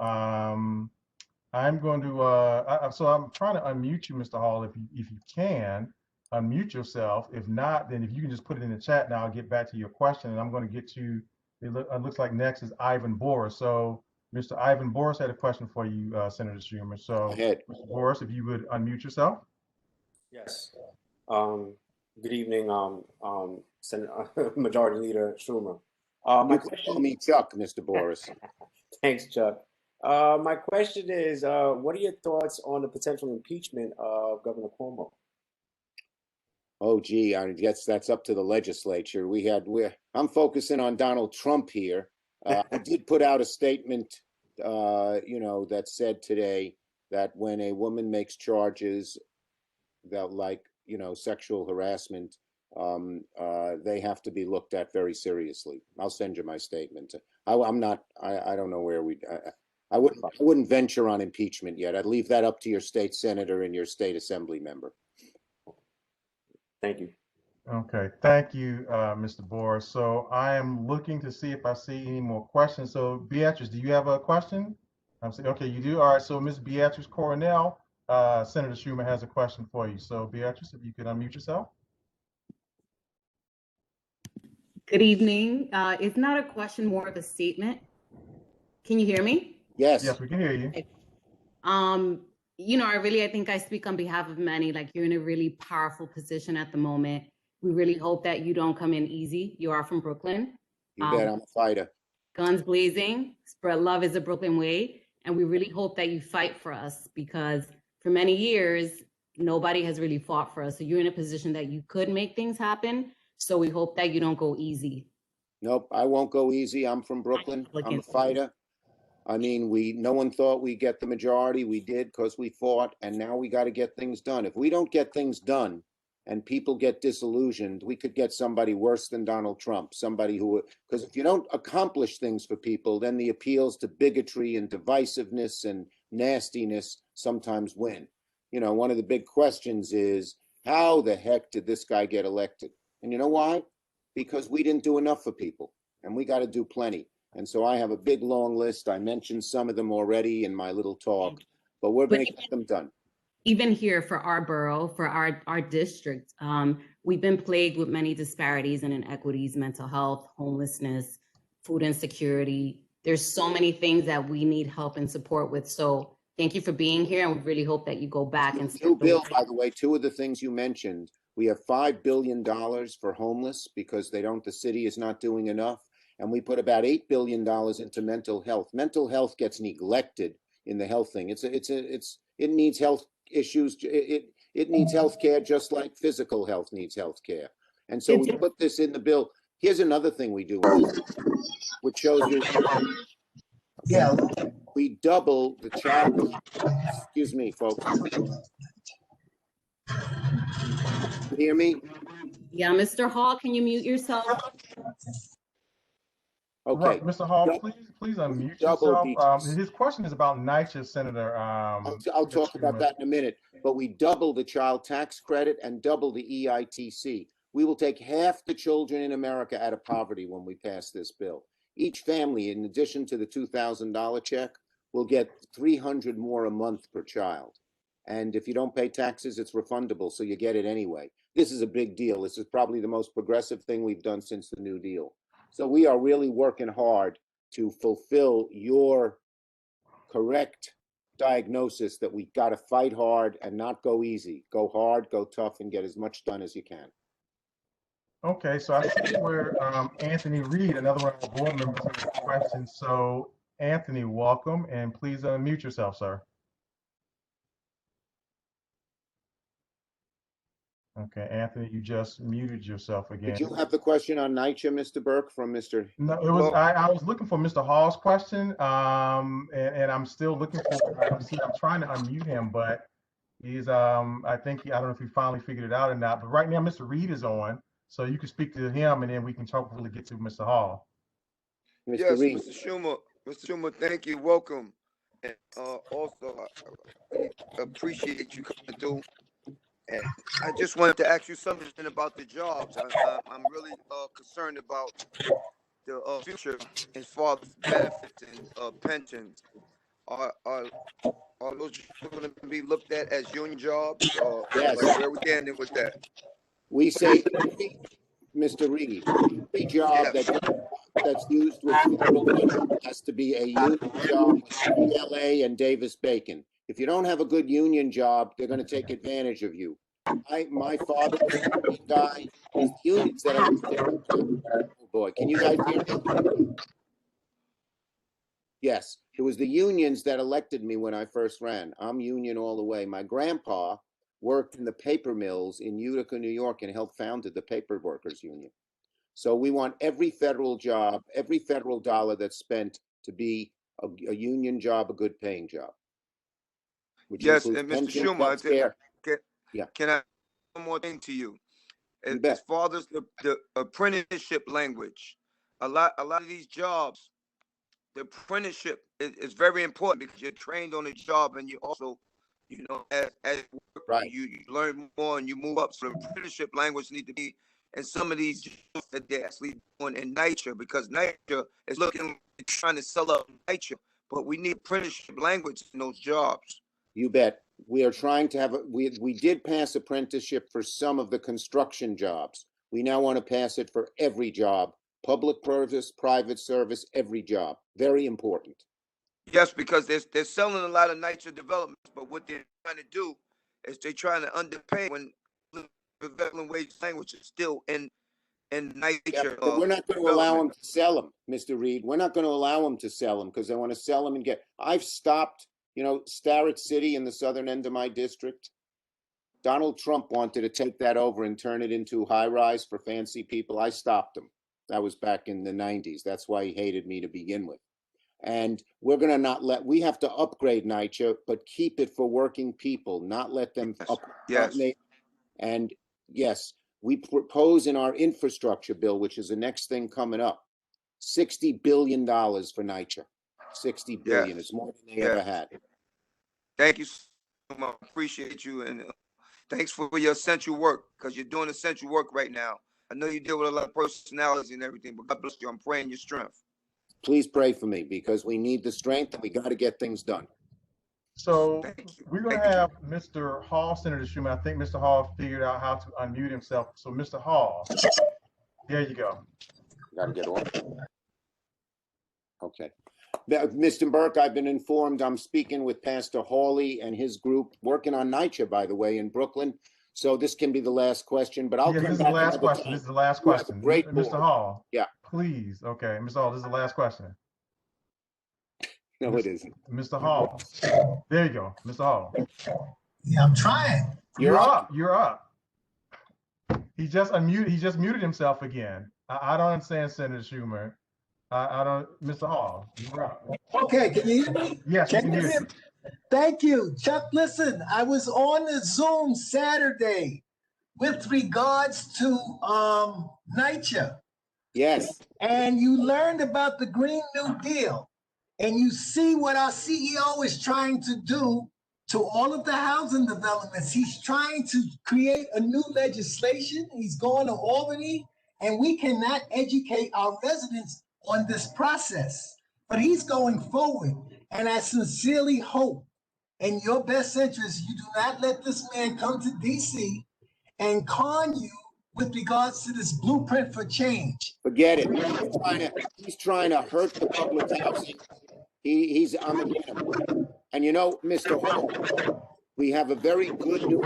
I'm going to, so I'm trying to unmute you, Mr. Hall, if you can unmute yourself. If not, then if you can just put it in the chat, and I'll get back to your question. And I'm going to get to, it looks like next is Ivan Boris. So Mr. Ivan Boris had a question for you, Senator Schumer. So Mr. Boris, if you would unmute yourself. Yes. Good evening, Majority Leader Schumer. My You can call me Chuck, Mr. Boris. Thanks, Chuck. My question is, what are your thoughts on the potential impeachment of Governor Cuomo? Oh, gee, I guess that's up to the legislature. I'm focusing on Donald Trump here. I did put out a statement, that said today that when a woman makes charges that sexual harassment, they have to be looked at very seriously. I'll send you my statement. I don't know where I wouldn't venture on impeachment yet. I'd leave that up to your state senator and your state assembly member. Thank you. Okay, thank you, Mr. Boris. So I am looking to see if I see any more questions. So Beatrice, do you have a question? I'm saying, okay, you do. All right, so Ms. Beatrice Coronel, Senator Schumer has a question for you. So Beatrice, if you could unmute yourself. Good evening. It's not a question, more of a statement. Can you hear me? Yes. Yes, we can hear you. Okay. I think I speak on behalf of many. Like, you're in a really powerful position at the moment. We really hope that you don't come in easy. You are from Brooklyn. You bet, I'm a fighter. Guns blazing, spread love is the Brooklyn way. And we really hope that you fight for us, because for many years, nobody has really fought for us. So you're in a position that you could make things happen. So we hope that you don't go easy. Nope, I won't go easy. I'm from Brooklyn. I'm a fighter. I mean, no one thought we'd get the majority. We did, because we fought, and now we got to get things done. If we don't get things done and people get disillusioned, we could get somebody worse than Donald Trump, because if you don't accomplish things for people, then the appeals to bigotry and divisiveness and nastiness sometimes win. One of the big questions is, how the heck did this guy get elected? And you know why? Because we didn't do enough for people, and we got to do plenty. And so I have a big, long list. I mentioned some of them already in my little talk, but we're going to get them done. Even here for our borough, for our district, we've been plagued with many disparities and inequities: mental health, homelessness, food insecurity. There's so many things that we need help and support with. So thank you for being here, and we really hope that you go back and New bill, by the way, two of the things you mentioned. We have $5 billion for homeless because the city is not doing enough. And we put about $8 billion into mental health. Mental health gets neglected in the health thing. It needs health issues. It needs health care just like physical health needs health care. And so we put this in the bill. Here's another thing we do, which shows you. Yeah. We double the child. Excuse me, folks. Can you hear me? Yeah, Mr. Hall, can you mute yourself? Okay, right, Mr. Hall, please unmute yourself. His question is about NYCHA, Senator. I'll talk about that in a minute. But we double the child tax credit and double the EITC. We will take half the children in America out of poverty when we pass this bill. Each family, in addition to the $2,000 check, will get $300 more a month per child. And if you don't pay taxes, it's refundable, so you get it anyway. This is a big deal. This is probably the most progressive thing we've done since the New Deal. So we are really working hard to fulfill your correct diagnosis that we got to fight hard and not go easy. Go hard, go tough, and get as much done as you can. Okay, so I see where Anthony Reed, another one of our board members, has a question. So Anthony, welcome, and please unmute yourself, sir. Okay, Anthony, you just muted yourself again. Did you have the question on NYCHA, Mr. Burke, from Mr. No, it was I was looking for Mr. Hall's question, and I'm still looking for. I'm trying to unmute him, but he's I don't know if he finally figured it out or not. But right now, Mr. Reed is on, so you can speak to him, and then we can hopefully get to Mr. Hall. Mr. Reed. Mr. Schumer, thank you. Welcome, and also I appreciate you coming through. And I just wanted to ask you something about the jobs. I'm really concerned about the future as far as benefits and pensions. Are those going to be looked at as union jobs? Or yes. Like, where are we standing with that? We say, Mr. Reed, every job that's used with federal money has to be a union job with LA and Davis-Bacon. If you don't have a good union job, they're going to take advantage of you. My father was a union guy. It's unions that oh boy, can you guys hear me? Yes, it was the unions that elected me when I first ran. I'm union all the way. My grandpa worked in the paper mills in Utica, New York, and helped founded the Paper Workers Union. So we want every federal job, every federal dollar that's spent to be a union job, a good paying job. Which Yes, includes and Mr. pension, Schumer, healthcare. can I one more thing to you? You As bet. far as the apprenticeship language, a lot of these jobs, the apprenticeship is very important because you're trained on the job and you also, as you work, right, you learn more and you move up. So the apprenticeship language need to be in some of these jobs that they're actually doing in NYCHA, because NYCHA is looking like trying to sell up NYCHA, but we need apprenticeship language in those jobs. You bet. We are trying to have we did pass apprenticeship for some of the construction jobs. We now want to pass it for every job, public service, private service, every job. Very important. Yes, because they're selling a lot of NYCHA developments, but what they're trying to do is they're trying to underpay when the prevailing wage language is still in NYCHA. Yeah, but we're not going to allow them to sell them, Mr. Reed. We're not going to allow them to sell them because they want to sell them and get. I've stopped, Starrett City in the southern end of my district. Donald Trump wanted to take that over and turn it into high rise for fancy people. I stopped him. That was back in the 90s. That's why he hated me to begin with. And we're going to we have to upgrade NYCHA, but keep it for working people, not let them up. Yes. And yes, we propose in our infrastructure bill, which is the next thing coming up, $60 billion for NYCHA. $60 billion. It's more than they ever had. Thank you so much. I appreciate you. And thanks for your essential work, because you're doing essential work right now. I know you deal with a lot of personalities and everything, but God bless you. I'm praying your strength. Please pray for me, because we need the strength and we got to get things done. So we're going to have Mr. Hall, Senator Schumer. I think Mr. Hall figured out how to unmute himself. So Mr. Hall, there you go. Got to get off. Okay. Mr. Burke, I've been informed I'm speaking with Pastor Hawley and his group, working on NYCHA, by the way, in Brooklyn. So this can be the last question, but I'll come back. This is the last question. This is the last question. Great, Mr. Hall. Yeah. Please. Okay, Mr. Hall, this is the last question. No, it isn't. Mr. Hall. There you go, Mr. Hall. Yeah, I'm trying. You're up. You're up. He just unmuted. He just muted himself again. I don't understand, Senator Schumer. I don't, Mr. Hall. You're up. Okay, can you hear me? Yes, can you you hear me? Thank you, Chuck. Listen, I was on the Zoom Saturday with regards to NYCHA. Yes. And you learned about the Green New Deal. And you see what our CEO is trying to do to all of the housing developments. He's trying to create a new legislation. He's going to Albany, and we cannot educate our residents on this process. But he's going forward. And I sincerely hope, in your best interest, you do not let this man come to DC and con you with regards to this blueprint for change. Forget it. He's trying to hurt the public housing. He's on the gram. And Mr. Hall, we have a very good new.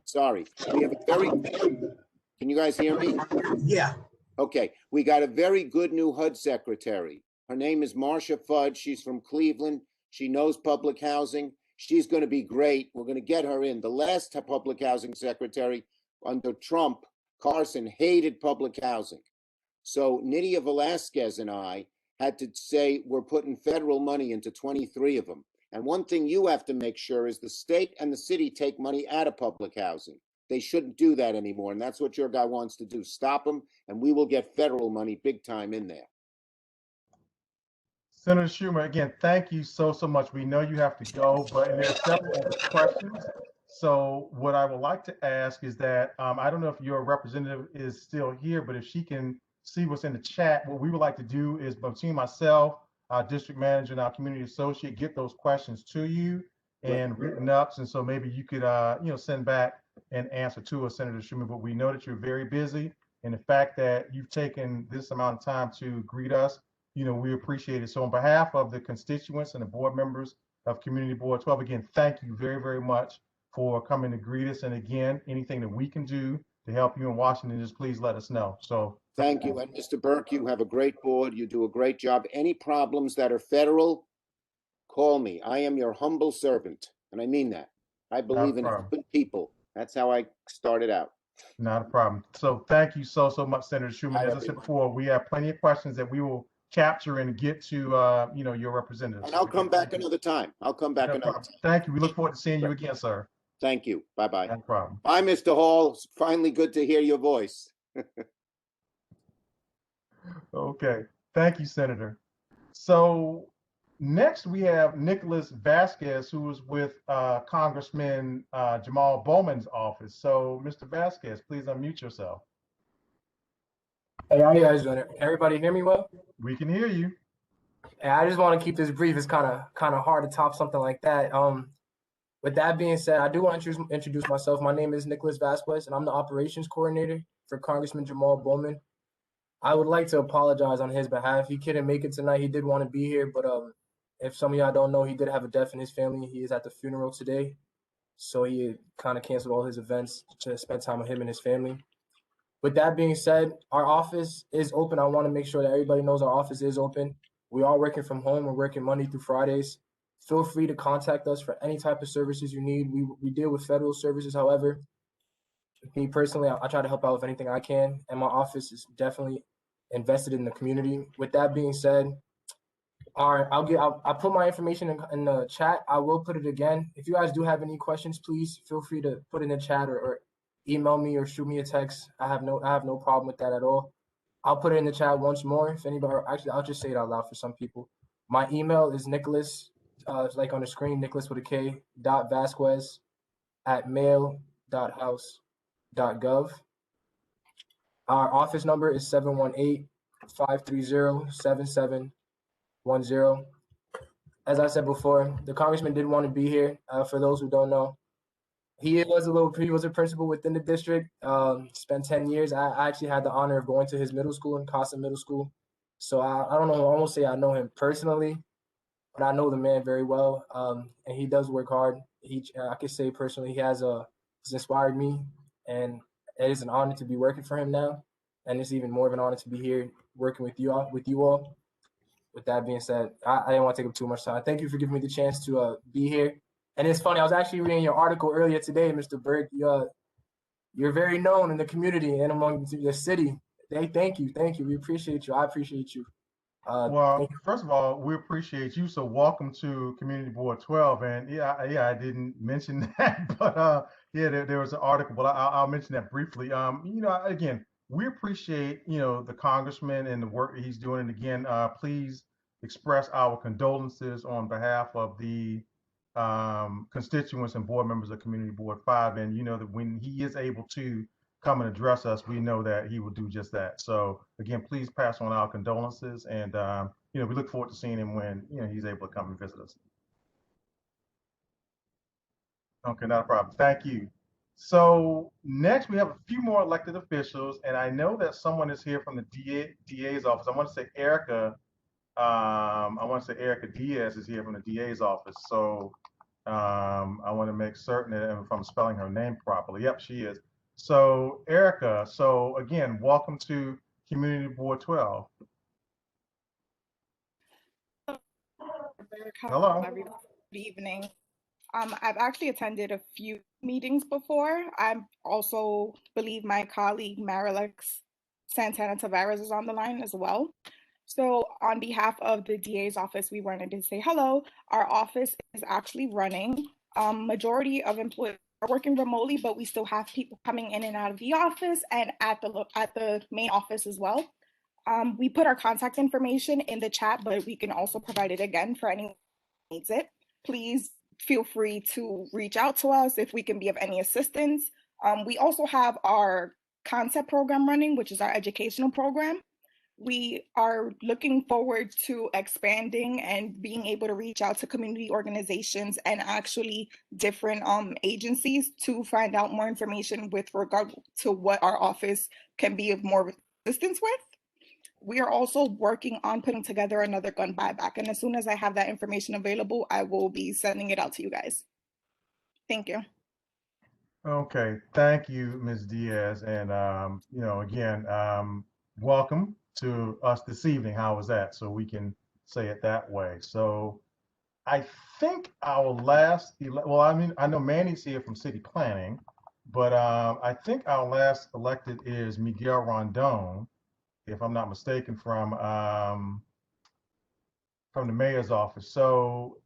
Sorry, we have a very. Can you guys hear me? Yeah. Okay, we got a very good new HUD secretary. Her name is Marcia Fudge. She's from Cleveland. She knows public housing. She's going to be great. We're going to get her in. The last public housing secretary under Trump, Carson, hated public housing. So Nydia Vasquez and I had to say we're putting federal money into 23 of them. And one thing you have to make sure is the state and the city take money out of public housing. They shouldn't do that anymore. And that's what your guy wants to do. Stop them, and we will get federal money big time in there. Senator Schumer, again, thank you so much. We know you have to go, but there are several other questions. So what I would like to ask is that, I don't know if your representative is still here, but if she can see what's in the chat, what we would like to do is between myself, our district manager, and our community associate, get those questions to you and written up. And so maybe you could, send back an answer to us, Senator Schumer, but we know that you're very busy. And the fact that you've taken this amount of time to greet us, we appreciate it. So on behalf of the constituents and the board members of Community Board 12, again, thank you very, very much for coming to greet us. And again, anything that we can do to help you in Washington, just please let us know. So thank you. And Mr. Burke, you have a great board. You do a great job. Any problems that are federal, call me. I am your humble servant. And I mean that. I believe in helping people. That's how I started out. not a problem. So thank you so much, Senator Schuman. As I said before, we have plenty of questions that we will capture and get to your representatives. And I'll come back another time. I'll come back another time. Thank you. We look forward to seeing you again, sir. Thank you. Bye-bye. No problem. Bye, Mr. Hall. It's finally good to hear your voice. Okay. Thank you, Senator. So next we have Nicholas Vasquez, who is with Congressman Jamal Bowman's office. So Mr. Vasquez, please unmute yourself. Hey, how you guys doing? Everybody hear me well? We can hear you. Hey, I just want to keep this brief. It's kind of hard to top something like that. With that being said, I do want to introduce myself. My name is Nicholas Vasquez, and I'm the operations coordinator for Congressman Jamal Bowman. I would like to apologize on his behalf. He couldn't make it tonight. He did want to be here, but if some of y'all don't know, he did have a death in his family. He is at the funeral today, so he kind of canceled all his events to spend time with him and his family. With that being said, our office is open. I want to make sure that everybody knows our office is open. We are working from home. We're working Monday through Fridays. Feel free to contact us for any type of services you need. We deal with federal services, however. Me personally, I try to help out with anything I can, and my office is definitely invested in the community. With that being said, all right, I'll put my information in the chat. I will put it again. If you guys do have any questions, please feel free to put in the chat or email me or shoot me a text. I have no problem with that at all. I'll put it in the chat once more. If anybody, actually, I'll just say it out loud for some people. My email is Nicholas, it's like on the screen, Nicholas with a K, .Vasquez@mail.house.gov. Our office number is 718-530-7710. As I said before, the congressman did want to be here. For those who don't know, he was a principal within the district. Spent 10 years. I actually had the honor of going to his middle school in Casa Middle School. So I don't know. I won't say I know him personally, but I know the man very well. And he does work hard. I could say personally, he's inspired me, and it is an honor to be working for him now. And it's even more of an honor to be here working with you all. With that being said, I didn't want to take up too much time. Thank you for giving me the chance to be here. And it's funny, I was actually reading your article earlier today, Mr. Burke. You're very known in the community and among the city. Thank you. We appreciate you. I appreciate you. Well, first of all, we appreciate you. So welcome to Community Board 12. And yeah, I didn't mention that, but there was an article, but I'll mention that briefly. Again, we appreciate, the congressman and the work that he's doing. And again, please express our condolences on behalf of the constituents and board members of Community Board 5. And that when he is able to come and address us, we know that he will do just that. So again, please pass on our condolences, and we look forward to seeing him when he's able to come and visit us. Okay, not a problem. Thank you. So next we have a few more elected officials, and I know that someone is here from the DA's office. I want to say Erica. Erica Diaz is here from the DA's office. So I want to make certain that if I'm spelling her name properly. Yep, she is. So Erica, so again, welcome to Community Board 12. Hello. Good evening. I've actually attended a few meetings before. I also believe my colleague Marilex Santana Tavares is on the line as well. So on behalf of the DA's office, we wanted to say hello. Our office is actually running. Majority of employees are working remotely, but we still have people coming in and out of the office and at the main office as well. We put our contact information in the chat, but we can also provide it again for anyone who needs it. Please feel free to reach out to us if we can be of any assistance. We also have our concept program running, which is our educational program. We are looking forward to expanding and being able to reach out to community organizations and actually different agencies to find out more information with regard to what our office can be of more assistance with. We are also working on putting together another gun buyback. And as soon as I have that information available, I will be sending it out to you guys. Thank you. Okay, thank you, Ms. Diaz, and again, welcome to us this evening. How was that? So we can say it that way. So I think our last, well, I mean, I know Manny's here from City Planning, but I think our last elected is Miguel Rondon, if I'm not mistaken, from the mayor's office. So,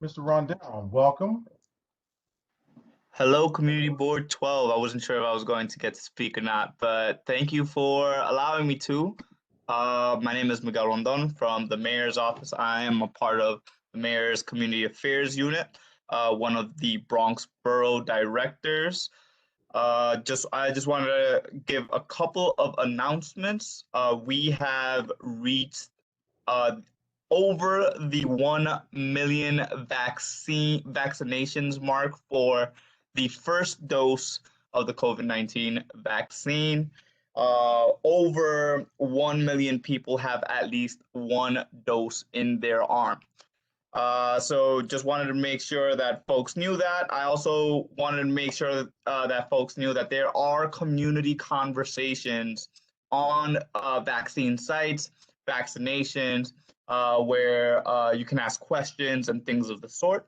Mr. Rondon, welcome. Hello, Community Board 12. I wasn't sure if I was going to get to speak or not, but thank you for allowing me to. My name is Miguel Rondon from the Mayor's Office. I am a part of the Mayor's Community Affairs Unit, one of the Bronx Borough Directors. I just wanted to give a couple of announcements. We have reached over the 1 million vaccinations mark for the first dose of the COVID-19 vaccine. Over 1 million people have at least one dose in their arm. So just wanted to make sure that folks knew that. I also wanted to make sure that folks knew that there are community conversations on vaccine sites, vaccinations, where you can ask questions and things of the sort.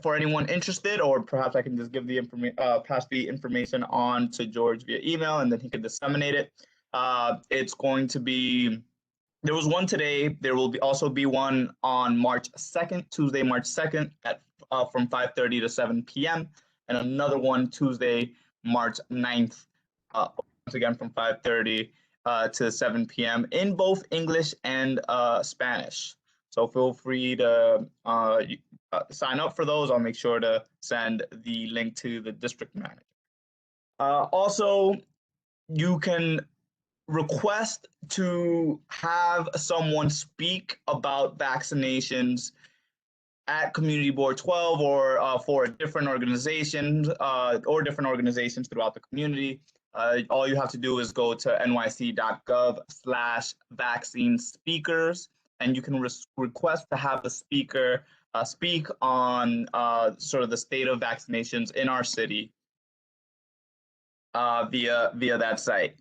For anyone interested, or perhaps I can just give the pass the information on to George via email, and then he can disseminate it. It's going to be. There was one today. There will also be one on March 2nd, Tuesday, March 2nd, at from 5:30 to 7 p.m., and another one Tuesday, March 9th, once again from 5:30 to 7 p.m. in both English and Spanish. So feel free to sign up for those. I'll make sure to send the link to the district manager. Also, you can request to have someone speak about vaccinations at Community Board 12 or for different organizations throughout the community. All you have to do is go to nyc.gov/vaccine speakers, and you can request to have the speaker speak on sort of the state of vaccinations in our city via that site.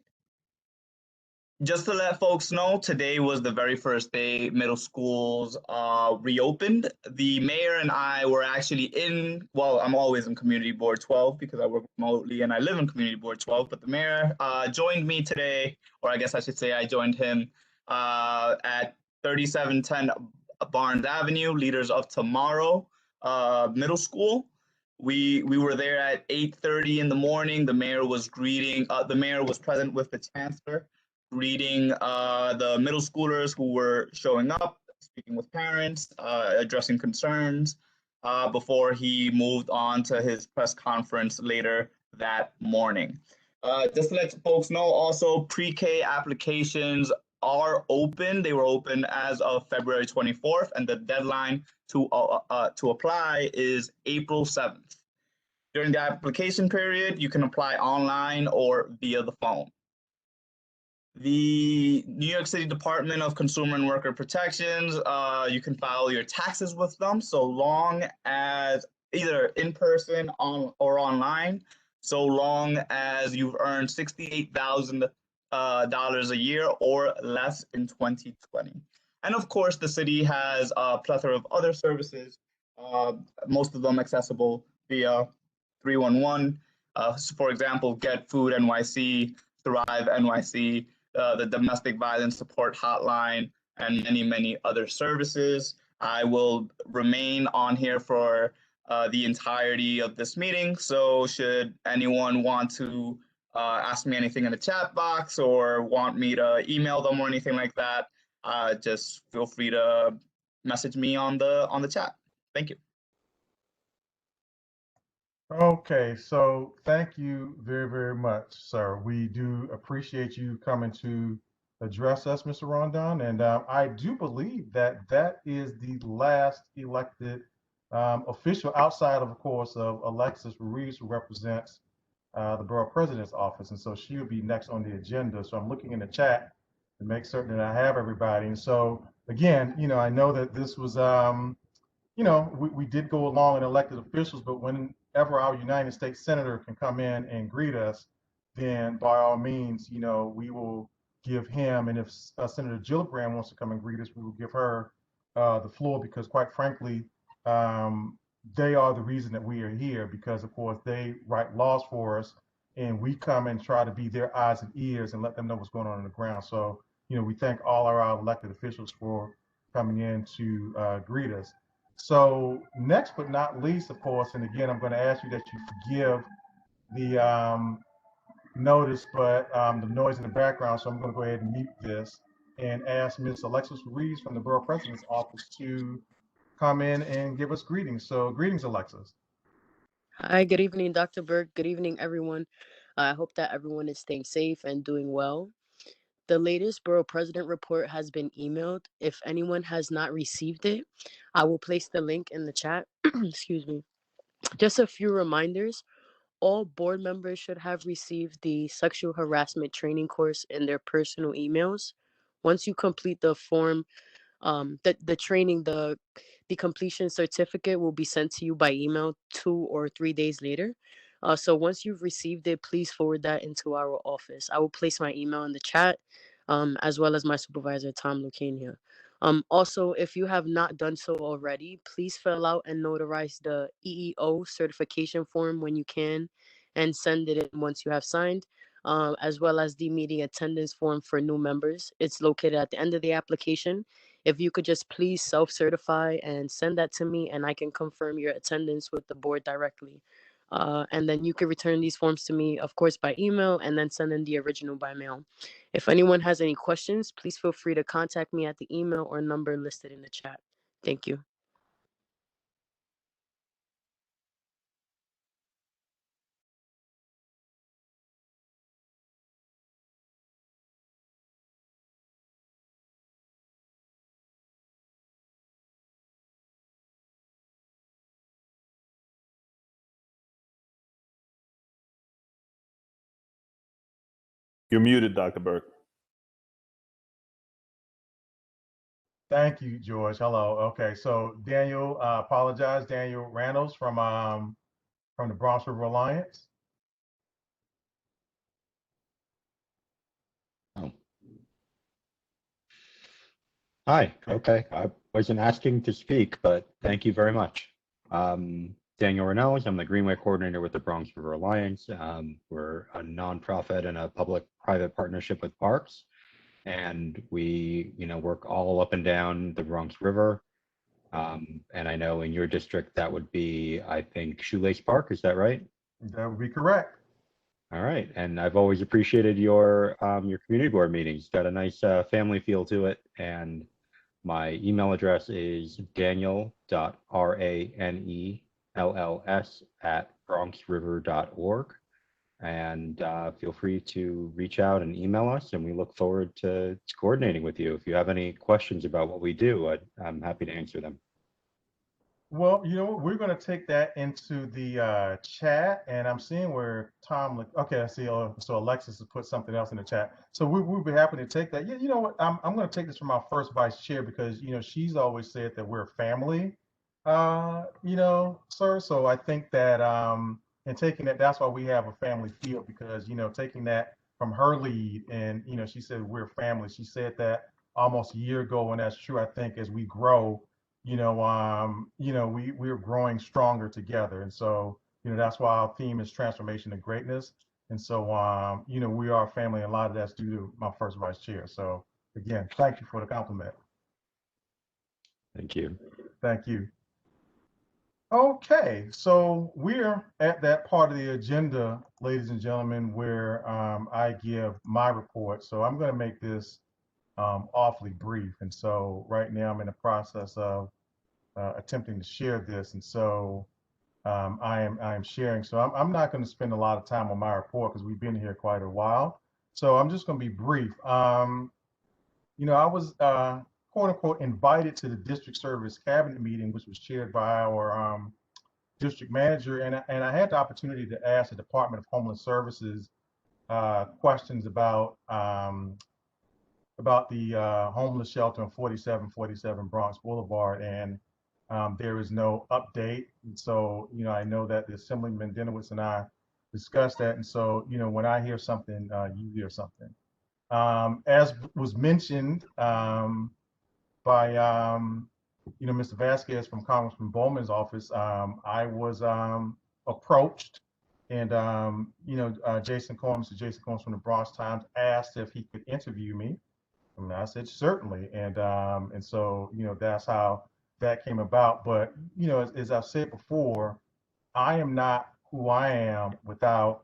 Just to let folks know, today was the very first day middle schools reopened. The mayor and I were actually I'm always in Community Board 12 because I work remotely and I live in Community Board 12, but the mayor joined me today, or I guess I should say I joined him at 3710 Barnes Avenue, Leaders of Tomorrow Middle School. We were there at 8:30 in the morning. The mayor was present with the chancellor, greeting the middle schoolers who were showing up, speaking with parents, addressing concerns, before he moved on to his press conference later that morning. Just to let folks know, also pre-K applications are open. They were open as of February 24th, and the deadline to apply is April 7th. During the application period, you can apply online or via the phone. The New York City Department of Consumer and Worker Protections, you can file your taxes with them so long as either in person or online, so long as you've earned $68,000 a year or less in 2020. And of course, the city has a plethora of other services, most of them accessible via 311. For example, Get Food NYC, Thrive NYC, the Domestic Violence Support Hotline, and many, many other services. I will remain on here for the entirety of this meeting. So should anyone want to ask me anything in the chat box or want me to email them or anything like that, just feel free to message me on the chat. Thank you. Okay, so thank you very, very much, sir. We do appreciate you coming to address us, Mr. Rondon, and I do believe that that is the last elected official outside of course, of Alexis Ruiz, who represents the borough president's office, and so she'll be next on the agenda. So I'm looking in the chat to make certain that I have everybody. And so again, I know that this was, we did go along and elected officials, but whenever ever our United States Senator can come in and greet us, then by all means, we will give him, and if Senator Gillibrand wants to come and greet us, we will give her the floor, because quite frankly, they are the reason that we are here, because of course they write laws for us, and we come and try to be their eyes and ears and let them know what's going on the ground. So, we thank all our elected officials for coming in to greet us. So next but not least, of course, and again, I'm going to ask you that you forgive the notice, but the noise in the background, so I'm going to go ahead and mute this and ask Ms. Alexis Ruiz from the Borough President's Office to come in and give us greetings. So greetings, Alexis. Hi, good evening, Dr. Burke. Good evening, everyone. I hope that everyone is staying safe and doing well. The latest Borough President report has been emailed. If anyone has not received it, I will place the link in the chat. Excuse me. Just a few reminders. All board members should have received the sexual harassment training course in their personal emails. Once you complete the form, the training, the completion certificate will be sent to you by email 2 or 3 days later. So once you've received it, please forward that into our office. I will place my email in the chat, as well as my supervisor, Tom Lucania. Also, if you have not done so already, please fill out and notarize the EEO certification form when you can, and send it in once you have signed, as well as the meeting attendance form for new members. It's located at the end of the application. If you could just please self-certify and send that to me, and I can confirm your attendance with the board directly. And then you can return these forms to me, of course, by email, and then send in the original by mail. If anyone has any questions, please feel free to contact me at the email or number listed in the chat. Thank you. You're muted, Dr. Burke. Thank you, George. Hello. Okay, so Daniel, apologize, Daniel Randalls from the Bronx River Alliance. Oh. Hi, okay. I wasn't asking to speak, but thank you very much. Daniel Ranellis, I'm the Greenway Coordinator with the Bronx River Alliance. We're a nonprofit and a public-private partnership with parks. And we, work all up and down the Bronx River. And I know in your district, that would be, I think, Shoelace Park, is that right? That would be correct. All right, and I've always appreciated your community board meetings. Got a nice family feel to it, and my email address is daniel.ranells@bronxriver.org, and feel free to reach out and email us, and we look forward to coordinating with you. If you have any questions about what we do, I'm happy to answer them. Well, we're going to take that into the chat, and I'm seeing where Tom, okay, I see, so Alexis has put something else in the chat. So we'll be happy to take that. Yeah, you know what, I'm going to take this from our first vice chair, because, she's always said that we're family, sir. So I think that, and taking that, that's why we have a family feel, because, taking that from her lead, and, she said we're family. She said that almost a year ago, and that's true. I think as we grow, we're growing stronger together. And so, that's why our theme is transformation and greatness. And so, we are a family, and a lot of that's due to my first vice chair. So again, thank you for the compliment. Thank you. Thank you. Okay, so we're at that part of the agenda, ladies and gentlemen, where I give my report. So I'm going to make this awfully brief. And so right now I'm in the process of attempting to share this, and so I am sharing. So I'm not going to spend a lot of time on my report, because we've been here quite a while. So I'm just going to be brief. I was quote unquote invited to the district service cabinet meeting, which was chaired by our district manager, and I had the opportunity to ask the Department of Homeless Services questions about the homeless shelter on 4747 Bronx Boulevard. And there is no update. And so, I know that the Assemblyman Dinowitz and I discussed that. And so, when I hear something, you hear something. As was mentioned by, Mr. Vasquez from Congressman Bowman's office, I was approached, and Mr. Jason Combs from the Bronx Times asked if he could interview me. And I said certainly, and so that's how that came about. But as I've said before, I am not who I am without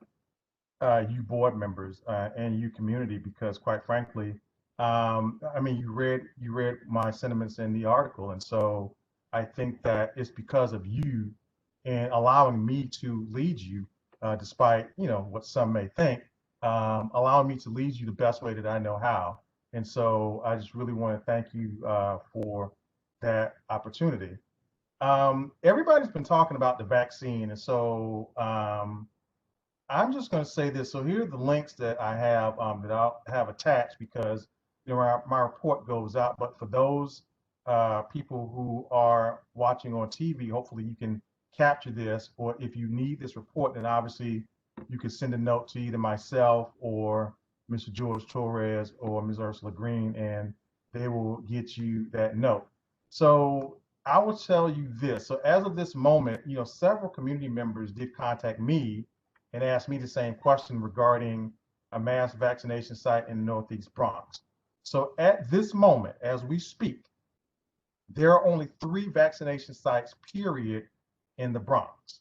you board members and you community, because quite frankly, you read my sentiments in the article, and so I think that it's because of you and allowing me to lead you, despite what some may think, allowing me to lead you the best way that I know how. And so I just really want to thank you for that opportunity. Everybody's been talking about the vaccine, and so I'm just going to say this. So here are the links that I have that I'll have attached, because my report goes out. But for those people who are watching on TV, hopefully you can capture this. Or if you need this report, then obviously you can send a note to either myself or Mr. George Torres or Ms. Ursula Green, and they will get you that note. So I will tell you this. So as of this moment, several community members did contact me and asked me the same question regarding a mass vaccination site in the Northeast Bronx. So at this moment, as we speak, there are only 3 vaccination sites, period, in the Bronx.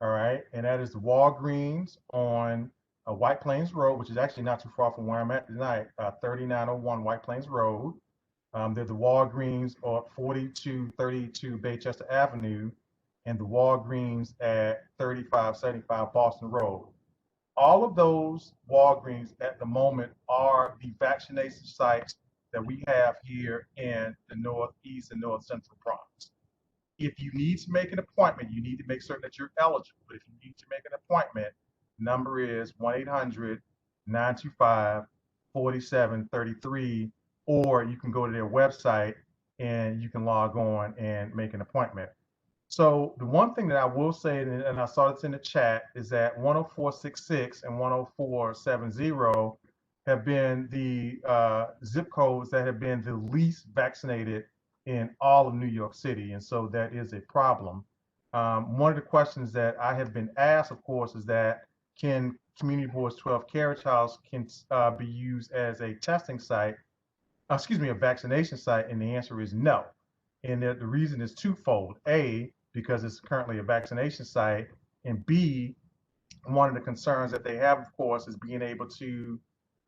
All right. And that is the Walgreens on White Plains Road, which is actually not too far from where I'm at tonight, 3901 White Plains Road. There's the Walgreens at 4232 Baychester Avenue, and the Walgreens at 3575 Boston Road. All of those Walgreens at the moment are the vaccination sites that we have here in the Northeast and North Central Bronx. If you need to make an appointment, you need to make certain that you're eligible. If you need to make an appointment, the number is 1-800-925-4733, or you can go to their website and you can log on and make an appointment. So the one thing that I will say, and I saw this in the chat, is that 10466 and 10470 have been the zip codes that have been the least vaccinated in all of New York City. And so that is a problem. One of the questions that I have been asked, of course, is that can Community Board's 12 Carriage House can be used as a testing site, a vaccination site? And the answer is no. And the reason is twofold. A, because it's currently a vaccination site, and B, one of the concerns that they have, of course, is being able to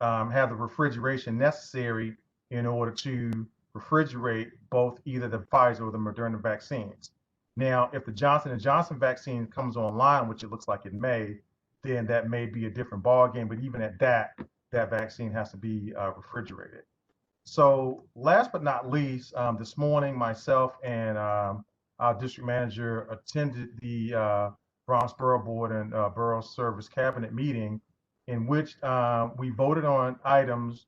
have the refrigeration necessary in order to refrigerate both either the Pfizer or the Moderna vaccines. Now, if the Johnson & Johnson vaccine comes online, which it looks like it may, then that may be a different ballgame. But even at that vaccine has to be refrigerated. So last but not least, this morning, myself and our district manager attended the Bronx Borough Board and Borough Service Cabinet meeting, in which we voted on items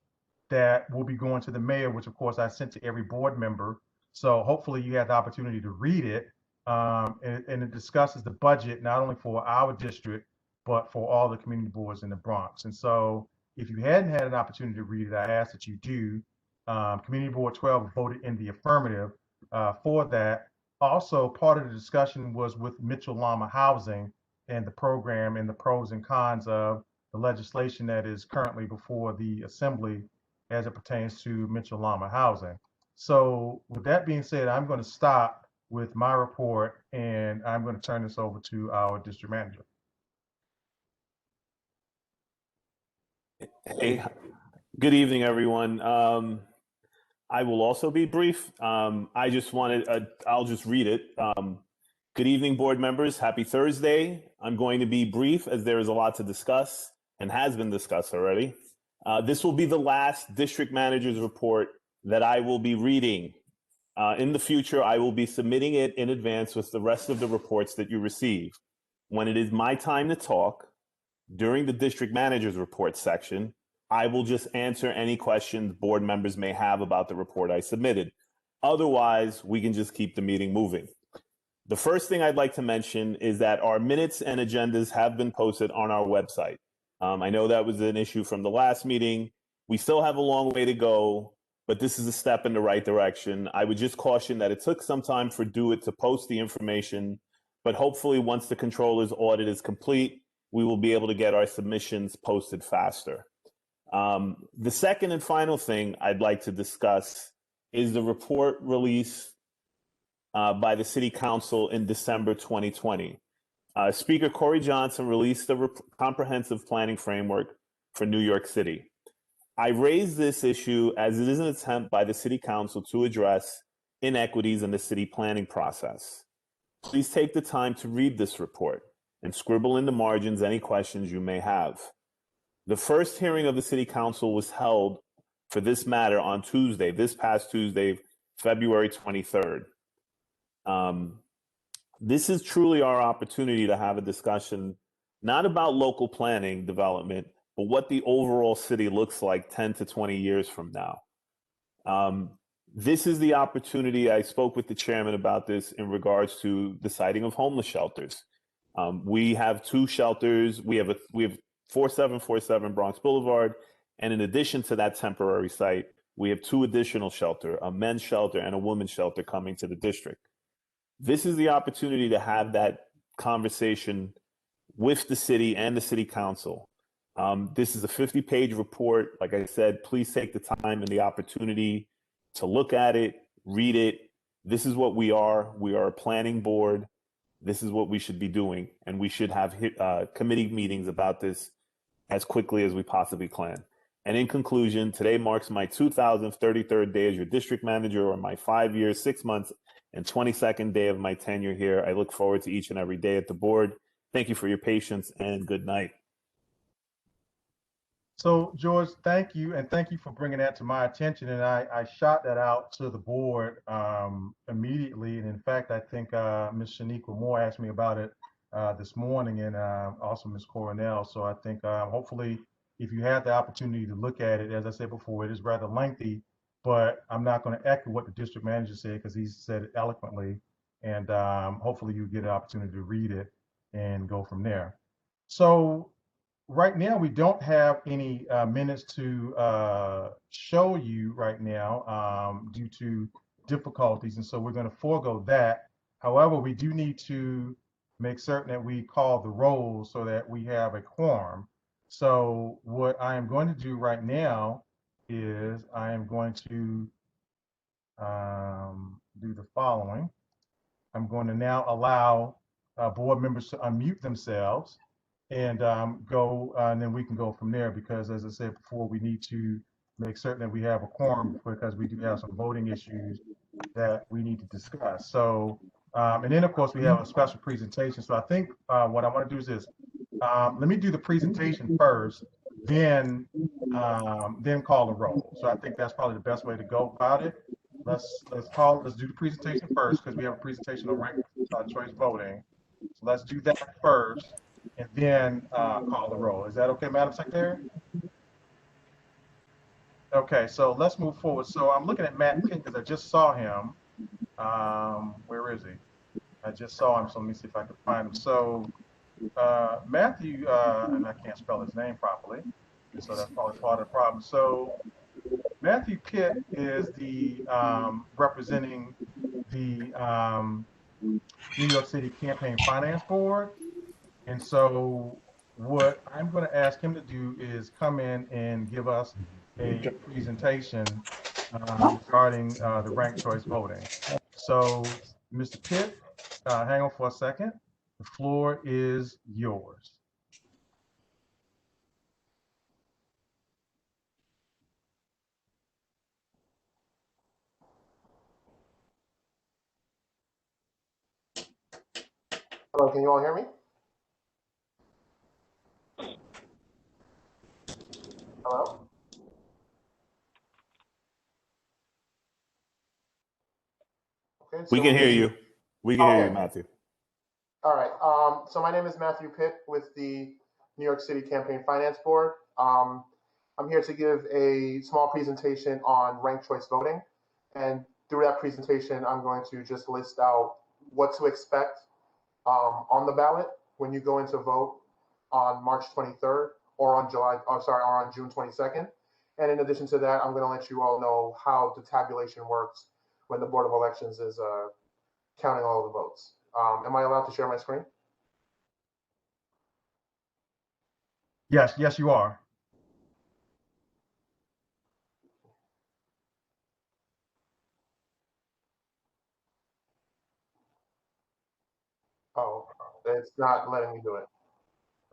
that will be going to the mayor, which of course I sent to every board member. So hopefully you had the opportunity to read it. And it discusses the budget, not only for our district, but for all the community boards in the Bronx. And so if you hadn't had an opportunity to read it, I ask that you do. Community Board 12 voted in the affirmative for that. Also, part of the discussion was with Mitchell Lama Housing and the program and the pros and cons of the legislation that is currently before the Assembly as it pertains to Mitchell Lama Housing. So with that being said, I'm going to stop with my report, and I'm going to turn this over to our district manager. Hey, good evening, everyone. I will also be brief. I just wanted, I'll just read it. Good evening, board members. Happy Thursday. I'm going to be brief as there is a lot to discuss and has been discussed already. This will be the last district manager's report that I will be reading. In the future, I will be submitting it in advance with the rest of the reports that you receive. When it is my time to talk, during the district manager's report section, I will just answer any questions board members may have about the report I submitted. Otherwise, we can just keep the meeting moving. The first thing I'd like to mention is that our minutes and agendas have been posted on our website. I know that was an issue from the last meeting. We still have a long way to go, but this is a step in the right direction. I would just caution that it took some time for DoIT to post the information, but hopefully once the controller's audit is complete, we will be able to get our submissions posted faster. The second and final thing I'd like to discuss is the report release by the City Council in December 2020. Speaker Corey Johnson released a comprehensive planning framework for New York City. I raise this issue as it is an attempt by the City Council to address inequities in the city planning process. Please take the time to read this report and scribble in the margins any questions you may have. The first hearing of the City Council was held for this matter on Tuesday, this past Tuesday, February 23rd. This is truly our opportunity to have a discussion, not about local planning development, but what the overall city looks like 10 to 20 years from now. This is the opportunity. I spoke with the chairman about this in regards to the siting of homeless shelters. We have 2 shelters. We have 4747 Bronx Boulevard. And in addition to that temporary site, we have 2 additional shelters, a men's shelter and a women's shelter coming to the district. This is the opportunity to have that conversation with the city and the City Council. This is a 50-page report. Like I said, please take the time and the opportunity to look at it, read it. This is what we are. We are a planning board. This is what we should be doing. And we should have committee meetings about this as quickly as we possibly can. And in conclusion, today marks my 2033rd day as your district manager, or my 5 years, 6 months, and 22nd day of my tenure here. I look forward to each and every day at the board. Thank you for your patience, and good night. So, George, thank you, and thank you for bringing that to my attention. And I shot that out to the board immediately. And in fact, I think Ms. Shaniqua Moore asked me about it this morning, and also Ms. Coronel. So I think hopefully, if you have the opportunity to look at it, as I said before, it is rather lengthy, but I'm not going to echo what the district manager said because he said it eloquently. And hopefully you get an opportunity to read it and go from there. So right now, we don't have any minutes to show you right now due to difficulties, and so we're going to forego that. However, we do need to make certain that we call the roll so that we have a quorum. So what I am going to do right now is I am going to do the following. I'm going to now allow board members to unmute themselves and go, and then we can go from there, because as I said before, we need to make certain that we have a quorum, because we do have some voting issues that we need to discuss. So, and then of course we have a special presentation. So I think what I want to do is this, let me do the presentation first, then call the roll. So I think that's probably the best way to go about it. Let's do the presentation first, because we have a presentation on ranked choice voting. So let's do that first, and then call the roll. Is that okay, Madam Secretary? Okay, so let's move forward. So I'm looking at Matt Pitt because I just saw him. Where is he? I just saw him, so let me see if I can find him. So Matthew, and I can't spell his name properly, so that's probably part of the problem. So Matthew Pitt is the representing the New York City Campaign Finance Board. And so what I'm going to ask him to do is come in and give us a presentation regarding the ranked choice voting. So Mr. Pitt, hang on for a second. The floor is yours. Hello, can you all hear me? Hello? Okay, We can hear you. We can hear you, Matthew. All right. So my name is Matthew Pitt with the New York City Campaign Finance Board. I'm here to give a small presentation on ranked choice voting. And through that presentation, I'm going to just list out what to expect on the ballot when you go into vote on March 23rd or on June 22nd. And in addition to that, I'm going to let you all know how the tabulation works when the Board of Elections is counting all of the votes. Am I allowed to share my screen? Yes, you are. Oh, it's not letting me do it.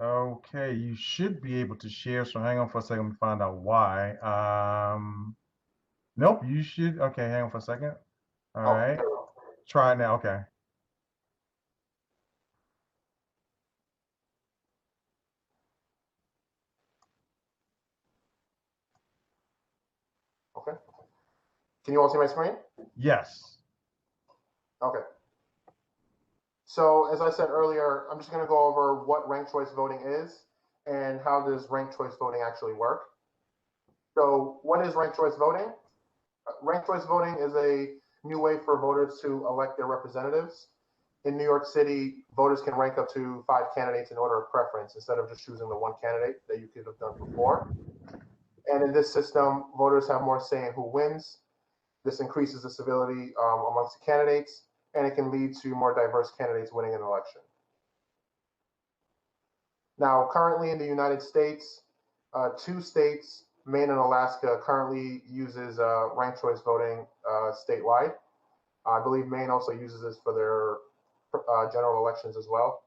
Okay, you should be able to share. So hang on for a second to find out why. Nope, you should. Okay, hang on for a second. All right, try it now. Okay. Okay. Can you all see my screen? Yes. Okay. So as I said earlier, I'm just going to go over what ranked choice voting is and how does ranked choice voting actually work. So what is ranked choice voting? Ranked choice voting is a new way for voters to elect their representatives. In New York City, voters can rank up to 5 candidates in order of preference instead of just choosing the one candidate that you could have done before. And in this system, voters have more say in who wins. This increases the civility amongst the candidates, and it can lead to more diverse candidates winning an election. Now, currently in the United States, 2 states, Maine and Alaska, currently uses ranked choice voting statewide. I believe Maine also uses this for their general elections as well.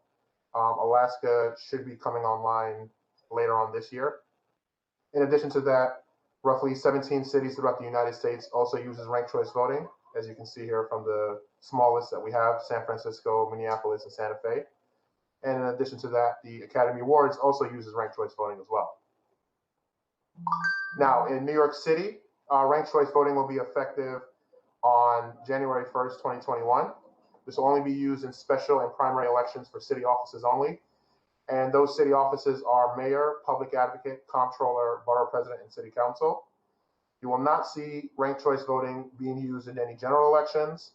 Alaska should be coming online later on this year. In addition to that, roughly 17 cities throughout the United States also uses ranked choice voting, as you can see here from the smallest that we have, San Francisco, Minneapolis, and Santa Fe. And in addition to that, the Academy Awards also uses ranked choice voting as well. Now, in New York City, ranked choice voting will be effective on January 1st, 2021. This will only be used in special and primary elections for city offices only. And those city offices are mayor, public advocate, comptroller, borough president, and city council. You will not see ranked choice voting being used in any general elections.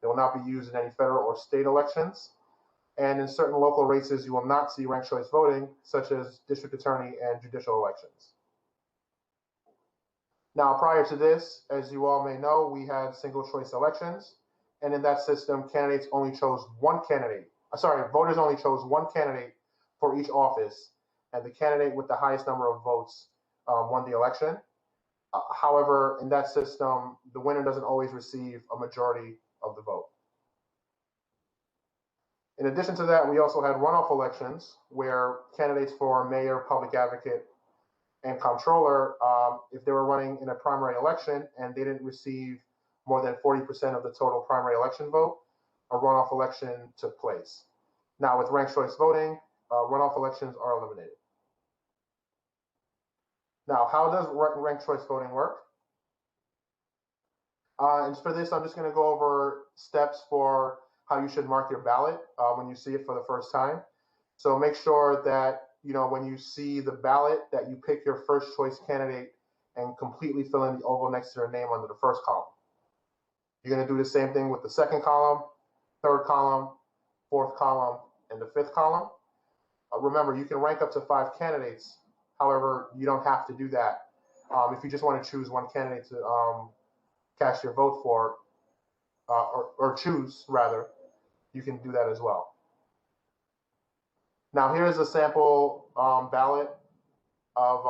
It will not be used in any federal or state elections. And in certain local races, you will not see ranked choice voting, such as district attorney and judicial elections. Now, prior to this, as you all may know, we had single choice elections. And in that system, voters only chose one candidate for each office. And the candidate with the highest number of votes won the election. However, in that system, the winner doesn't always receive a majority of the vote. In addition to that, we also had runoff elections where candidates for mayor, public advocate, and comptroller, if they were running in a primary election and they didn't receive more than 40% of the total primary election vote, a runoff election took place. Now, with ranked choice voting, runoff elections are eliminated. Now, how does ranked choice voting work? And for this, I'm just going to go over steps for how you should mark your ballot when you see it for the first time. So make sure that, when you see the ballot, that you pick your first choice candidate and completely fill in the oval next to their name under the first column. You're going to do the same thing with the second column, third column, fourth column, and the fifth column. Remember, you can rank up to 5 candidates. However, you don't have to do that. If you just want to choose one candidate to cast your vote for, or choose rather, you can do that as well. Now here's a sample ballot of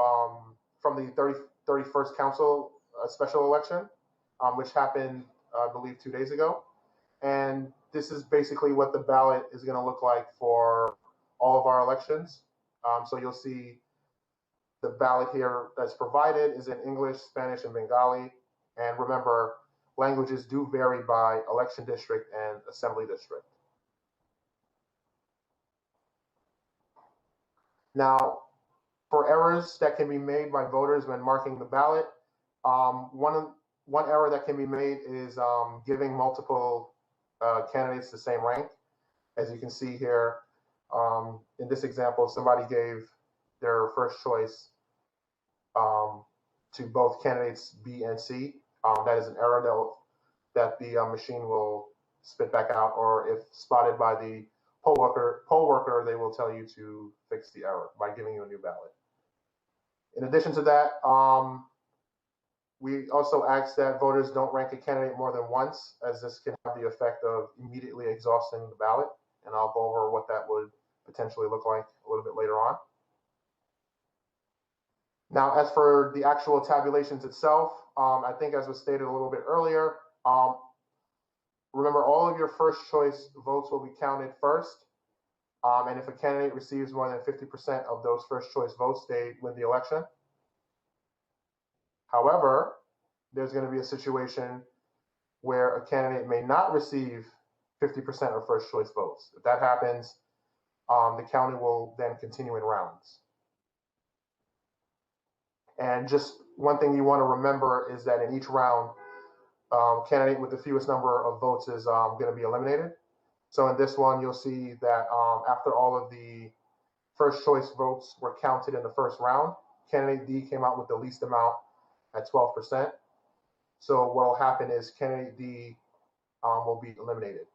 from the 31st Council special election, which happened, I believe, 2 days ago. And this is basically what the ballot is going to look like for all of our elections. So you'll see the ballot here that's provided is in English, Spanish, and Bengali. And remember, languages do vary by election district and assembly district. Now, for errors that can be made by voters when marking the ballot, one error that can be made is giving multiple candidates the same rank. As you can see here, in this example, somebody gave their first choice to both candidates B and C. That is an error that the machine will spit back out, or if spotted by the poll worker, they will tell you to fix the error by giving you a new ballot. In addition to that, we also ask that voters don't rank a candidate more than once, as this can have the effect of immediately exhausting the ballot, and I'll go over what that would potentially look like a little bit later on. Now, as for the actual tabulations itself, I think as was stated a little bit earlier, remember all of your first choice votes will be counted first. And if a candidate receives more than 50% of those first choice votes, they win the election. However, there's going to be a situation where a candidate may not receive 50% of first choice votes. If that happens, the counting will then continue in rounds. And just one thing you want to remember is that in each round, candidate with the fewest number of votes is going to be eliminated. So in this one, you'll see that after all of the first choice votes were counted in the first round, candidate D came out with the least amount at 12%. So what will happen is candidate D will be eliminated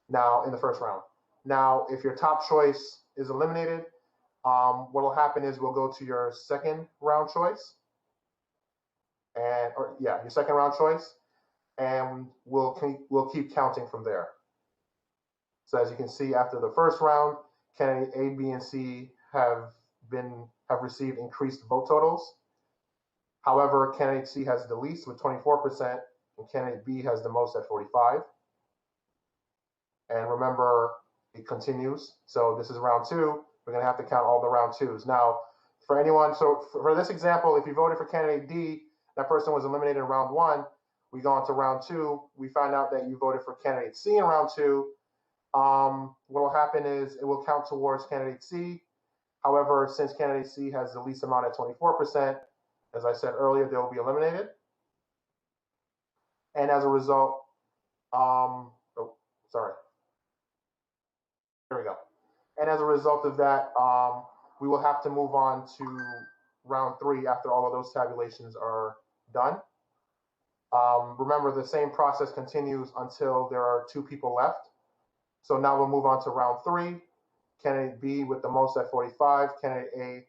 now in the first round. Now, if your top choice is eliminated, what will happen is we'll go to your second round choice, your second round choice, and we'll keep counting from there. So as you can see, after the first round, candidate A, B, and C have received increased vote totals. However, candidate C has the least with 24%, and candidate B has the most at 45%. And remember, it continues. So this is round two. We're going to have to count all the round twos. Now, for anyone, so for this example, if you voted for candidate D, that person was eliminated in round one. We go on to round two. We find out that you voted for candidate C in round two. What will happen is it will count towards candidate C. However, since candidate C has the least amount at 24%, as I said earlier, they will be eliminated. And as a result, there we go. And as a result of that, we will have to move on to round three after all of those tabulations are done. Remember, the same process continues until there are two people left. So now we'll move on to round three. Candidate B with the most at 45, candidate A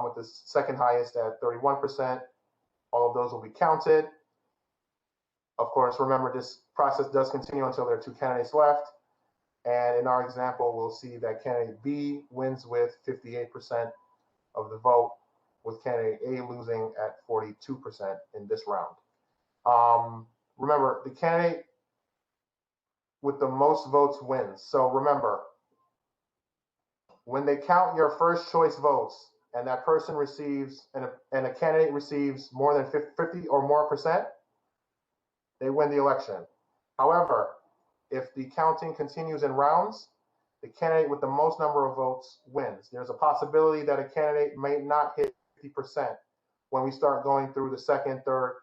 with the second highest at 31%. All of those will be counted. Of course, remember this process does continue until there are two candidates left. And in our example, we'll see that candidate B wins with 58% of the vote, with candidate A losing at 42% in this round. Remember, the candidate with the most votes wins. So remember, when they count your first choice votes and that person receives, and a candidate receives more than 50 or more percent, they win the election. However, if the counting continues in rounds, the candidate with the most number of votes wins. There's a possibility that a candidate may not hit 50% when we start going through the second, third,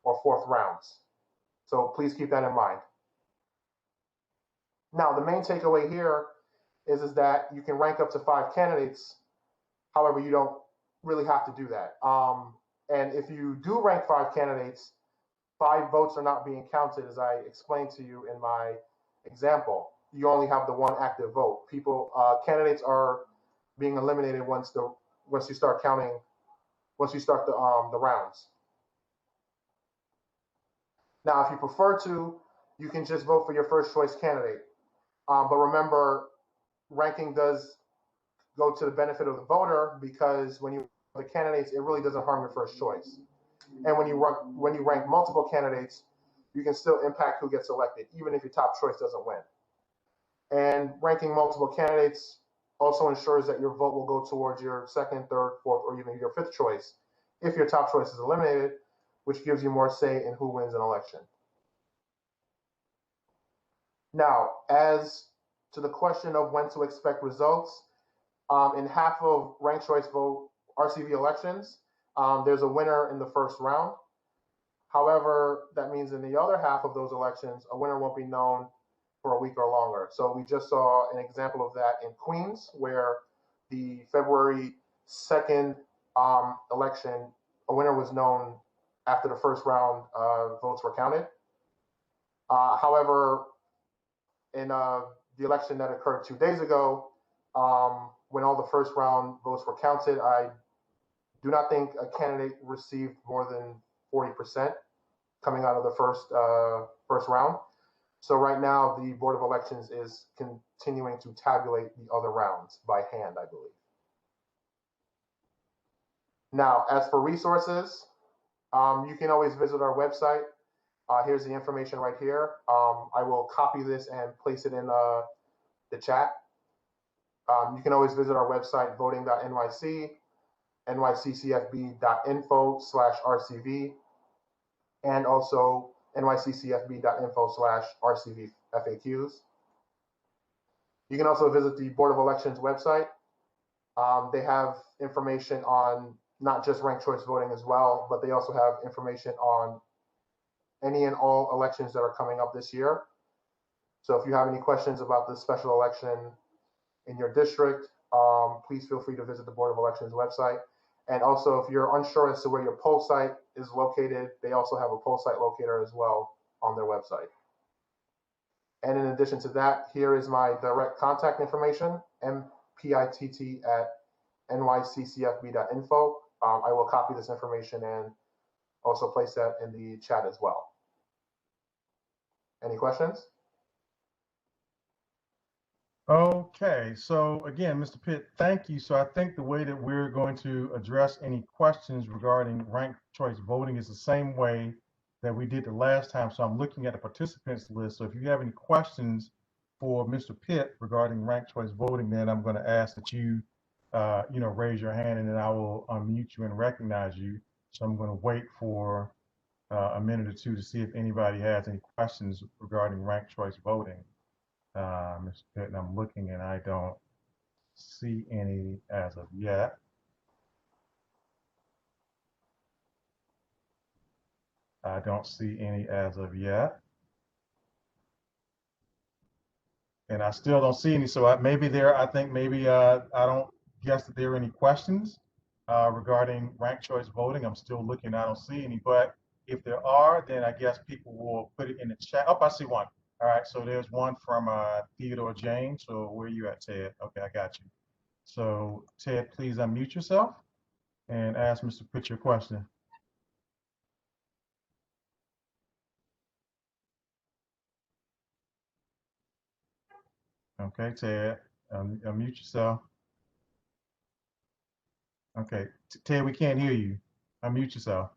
or fourth rounds. So please keep that in mind. Now, the main takeaway here is that you can rank up to 5 candidates. However, you don't really have to do that. And if you do rank 5 candidates, 5 votes are not being counted, as I explained to you in my example. You only have the 1 active vote. Candidates are being eliminated once you start counting, once you start the rounds. Now, if you prefer to, you can just vote for your first choice candidate. But remember, ranking does go to the benefit of the voter, because when you rank the candidates, it really doesn't harm your first choice. And when you rank multiple candidates, you can still impact who gets elected, even if your top choice doesn't win. And ranking multiple candidates also ensures that your vote will go towards your second, third, fourth, or even your 5th choice if your top choice is eliminated, which gives you more say in who wins an election. Now, as to the question of when to expect results, in half of ranked choice vote RCV elections, there's a winner in the first round. However, that means in the other half of those elections, a winner won't be known for a week or longer. So we just saw an example of that in Queens, where the February 2nd election, a winner was known after the first round votes were counted. However, in the election that occurred 2 days ago, when all the first round votes were counted, I do not think a candidate received more than 40% coming out of the first round. So right now, the Board of Elections is continuing to tabulate the other rounds by hand, I believe. Now, as for resources, you can always visit our website. Here's the information right here. I will copy this and place it in the chat. You can always visit our website, voting.nyc, nyccfb.info/RCV, and also nyccfb.info/RCVFAQs. You can also visit the Board of Elections website. They have information on not just ranked choice voting as well, but they also have information on any and all elections that are coming up this year. So if you have any questions about the special election in your district, please feel free to visit the Board of Elections website. And also, if you're unsure as to where your poll site is located, they also have a poll site locator as well on their website. And in addition to that, here is my direct contact information, mpitt@nyccfb.info. I will copy this information and also place that in the chat as well. Any questions? Okay, so again, Mr. Pitt, thank you. So I think the way that we're going to address any questions regarding ranked choice voting is the same way that we did the last time. So I'm looking at the participants list. So if you have any questions for Mr. Pitt regarding ranked choice voting, then I'm going to ask that you, raise your hand, and then I will unmute you and recognize you. So I'm going to wait for a minute or two to see if anybody has any questions regarding ranked choice voting. Mr. Pitt, and I'm looking and I don't see any as of yet. I don't see any as of yet. And I still don't see any. So I think maybe I don't guess that there are any questions regarding ranked choice voting. I'm still looking, I don't see any, but if there are, then I guess people will put it in the chat. Oh, I see one. All right, so there's one from Theodore James. So where are you at, Ted? Okay, I got you. So Ted, please unmute yourself and ask Mr. Pitt your question. Okay, Ted, unmute yourself. Okay, Ted, we can't hear you. Unmute yourself.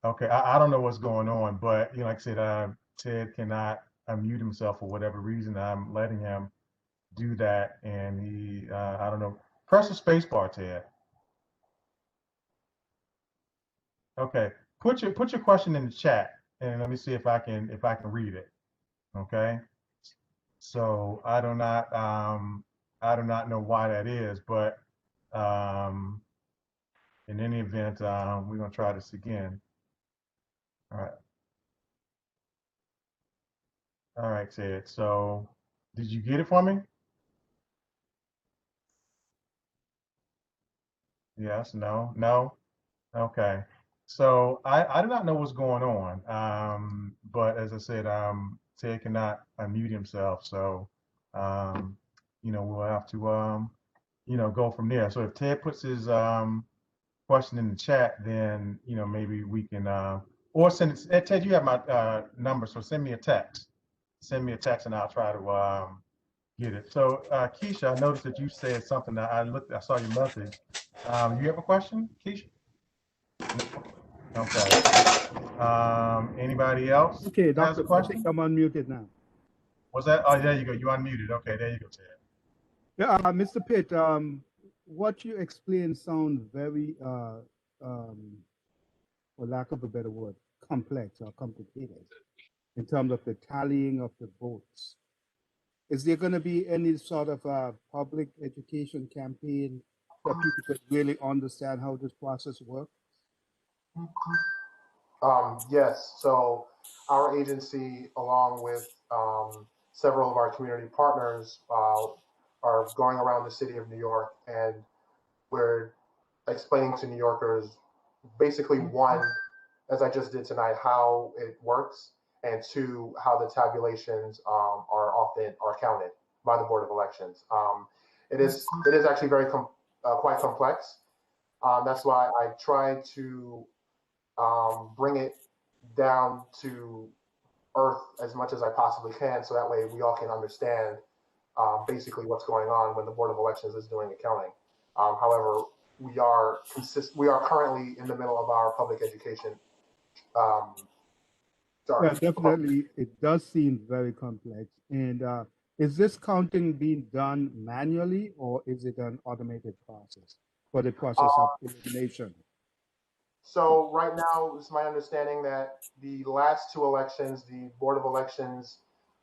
Okay, I don't know what's going on, but like I said, Ted cannot unmute himself for whatever reason. I'm letting him do that, and he, I don't know. Press the space bar, Ted. Okay, put your question in the chat, and let me see if I can read it. Okay, so I do not know why that is, but in any event, we're gonna try this again. All right, Ted. So, did you get it for me? Yes, no, no. Okay. So I do not know what's going on. But as I said, Ted cannot unmute himself. So, we'll have to, go from there. So if Ted puts his question in the chat, then, maybe we can, or send it. Ted, you have my number, so send me a text. Send me a text and I'll try to get it. So Keisha, I noticed that you said something that I saw your message. You have a question, Keisha? Okay. Anybody else? Okay, Has a Doctor, I question? think I'm unmuted now. Was that? Oh, there you go. You unmuted. Okay, there you go, Ted. Yeah, Mr. Pitt, what you explained sounds very, for lack of a better word, complex or complicated in terms of the tallying of the votes. Is there going to be any sort of public education campaign that people could really understand how this process works? Yes. So our agency, along with several of our community partners, are going around the city of New York, and we're explaining to New Yorkers basically, one, as I just did tonight, how it works, and two, how the tabulations are counted by the Board of Elections. It is actually quite complex. That's why I try to bring it down to earth as much as I possibly can, so that way we all can understand basically what's going on when the Board of Elections is doing accounting. However, we are currently in the middle of our public education. Yeah, definitely. It does seem very complex. And is this counting being done manually, or is it an automated process for the process of elimination? So right now, it's my understanding that the last two elections, the Board of Elections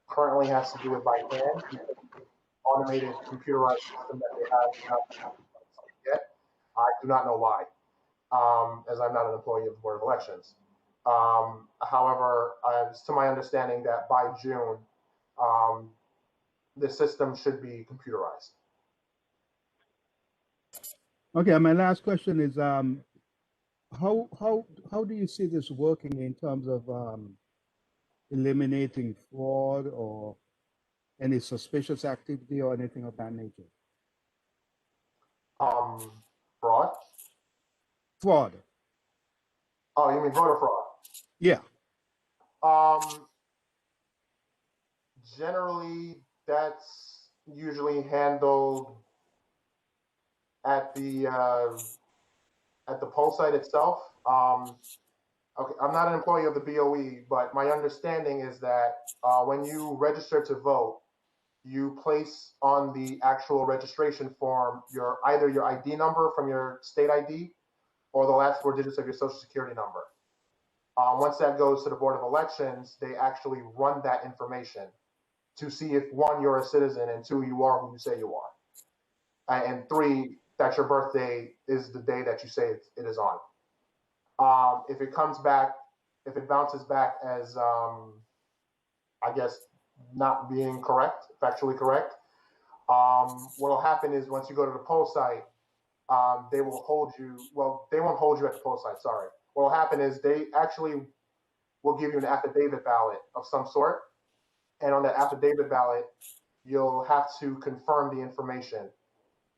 currently has to do it by hand, because the automated computerized system that they have yet. I do not know why, as I'm not an employee of the Board of Elections. However, it's to my understanding that by June, the system should be computerized. Okay, my last question is how do you see this working in terms of eliminating fraud or any suspicious activity or anything of that nature? Fraud? Fraud. Oh, you mean voter fraud? Yeah. Generally, that's usually handled at the poll site itself. Okay, I'm not an employee of the BOE, but my understanding is that when you register to vote, you place on the actual registration form either your ID number from your state ID or the last 4 digits of your social security number. Once that goes to the Board of Elections, they actually run that information to see if 1, you're a citizen, and 2, you are who you say you are, and 3, that your birthday is the day that you say it is on. If it bounces back as, I guess, not being correct, factually correct, what will happen is once you go to the poll site, they will hold you, well, they won't hold you at the poll site, sorry. What will happen is they actually will give you an affidavit ballot of some sort. And on that affidavit ballot, you'll have to confirm the information.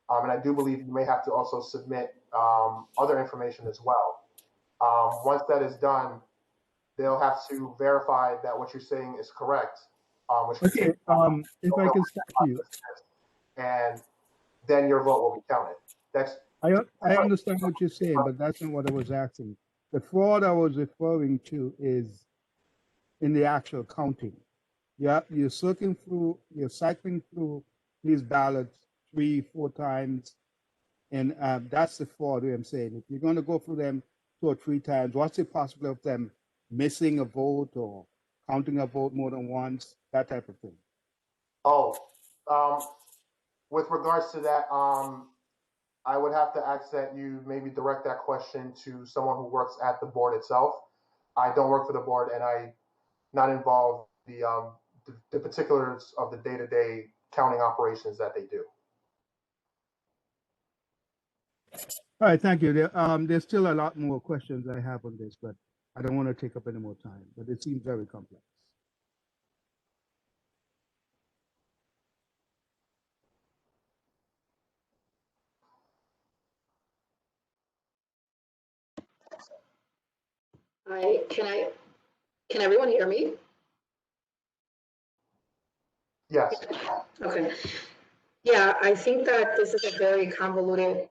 And I do believe you may have to also submit other information as well. Once that is done, they'll have to verify that what you're saying is correct. Okay, if I can stop you. And then your vote will be counted. I understand what you're saying, but that's not what I was asking. The fraud I was referring to is in the actual counting. Yeah, you're cycling through these ballots 3-4 times, and that's the fraud I'm saying. If you're going to go through them 2 or 3 times, what's the possibility of them missing a vote or counting a vote more than once, that type of thing? With regards to that, I would have to ask that you maybe direct that question to someone who works at the board itself. I don't work for the board, and I'm not involved in the particulars of the day-to-day counting operations that they do. All right, thank you. There's still a lot more questions I have on this, but I don't want to take up any more time, but it seems very complex. Can everyone hear me? Yes. Okay. Yeah, I think that this is a very convoluted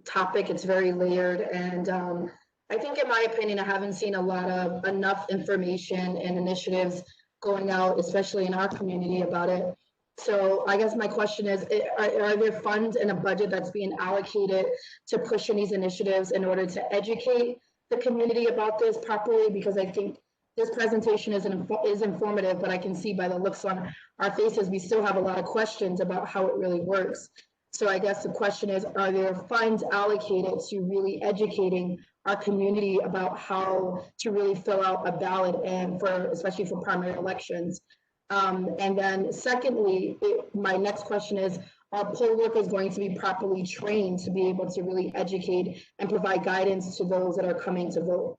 topic. It's very layered, and I think, in my opinion, I haven't seen enough information and initiatives going out, especially in our community, about it. So I guess my question is, are there funds in a budget that's being allocated to push in these initiatives in order to educate the community about this properly? Because I think this presentation is informative, but I can see by the looks on our faces, we still have a lot of questions about how it really works. So I guess the question is, are there funds allocated to really educating our community about how to really fill out a ballot, and especially for primary elections? And then secondly, my next question is, are poll workers going to be properly trained to be able to really educate and provide guidance to those that are coming to vote?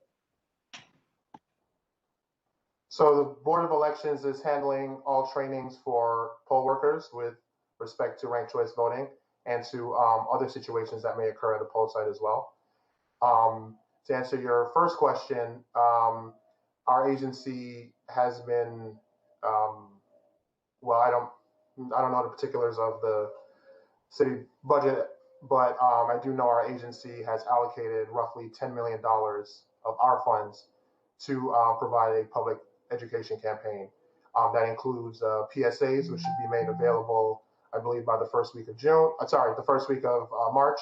So the Board of Elections is handling all trainings for poll workers with respect to ranked choice voting and to other situations that may occur at a poll site as well. To answer your first question, our agency has been, well, I don't know the particulars of the city budget, but I do know our agency has allocated roughly $10 million of our funds to provide a public education campaign. That includes PSAs, which should be made available, I believe, by the first week of the first week of March.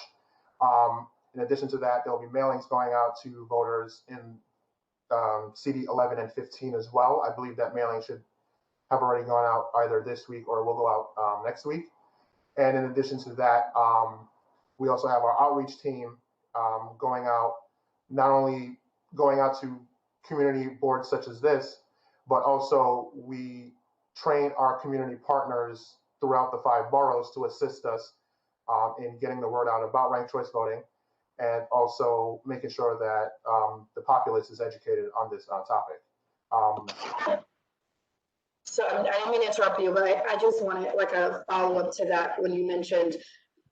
In addition to that, there'll be mailings going out to voters in CD 11 and 15 as well. I believe that mailing should have already gone out either this week or will go out next week. And in addition to that, we also have our outreach team going out, not only going out to community boards such as this, but also we train our community partners throughout the 5 boroughs to assist us in getting the word out about ranked choice voting, and also making sure that the populace is educated on this topic. So I don't mean to interrupt you, but I just wanted like a follow-up to that. When you mentioned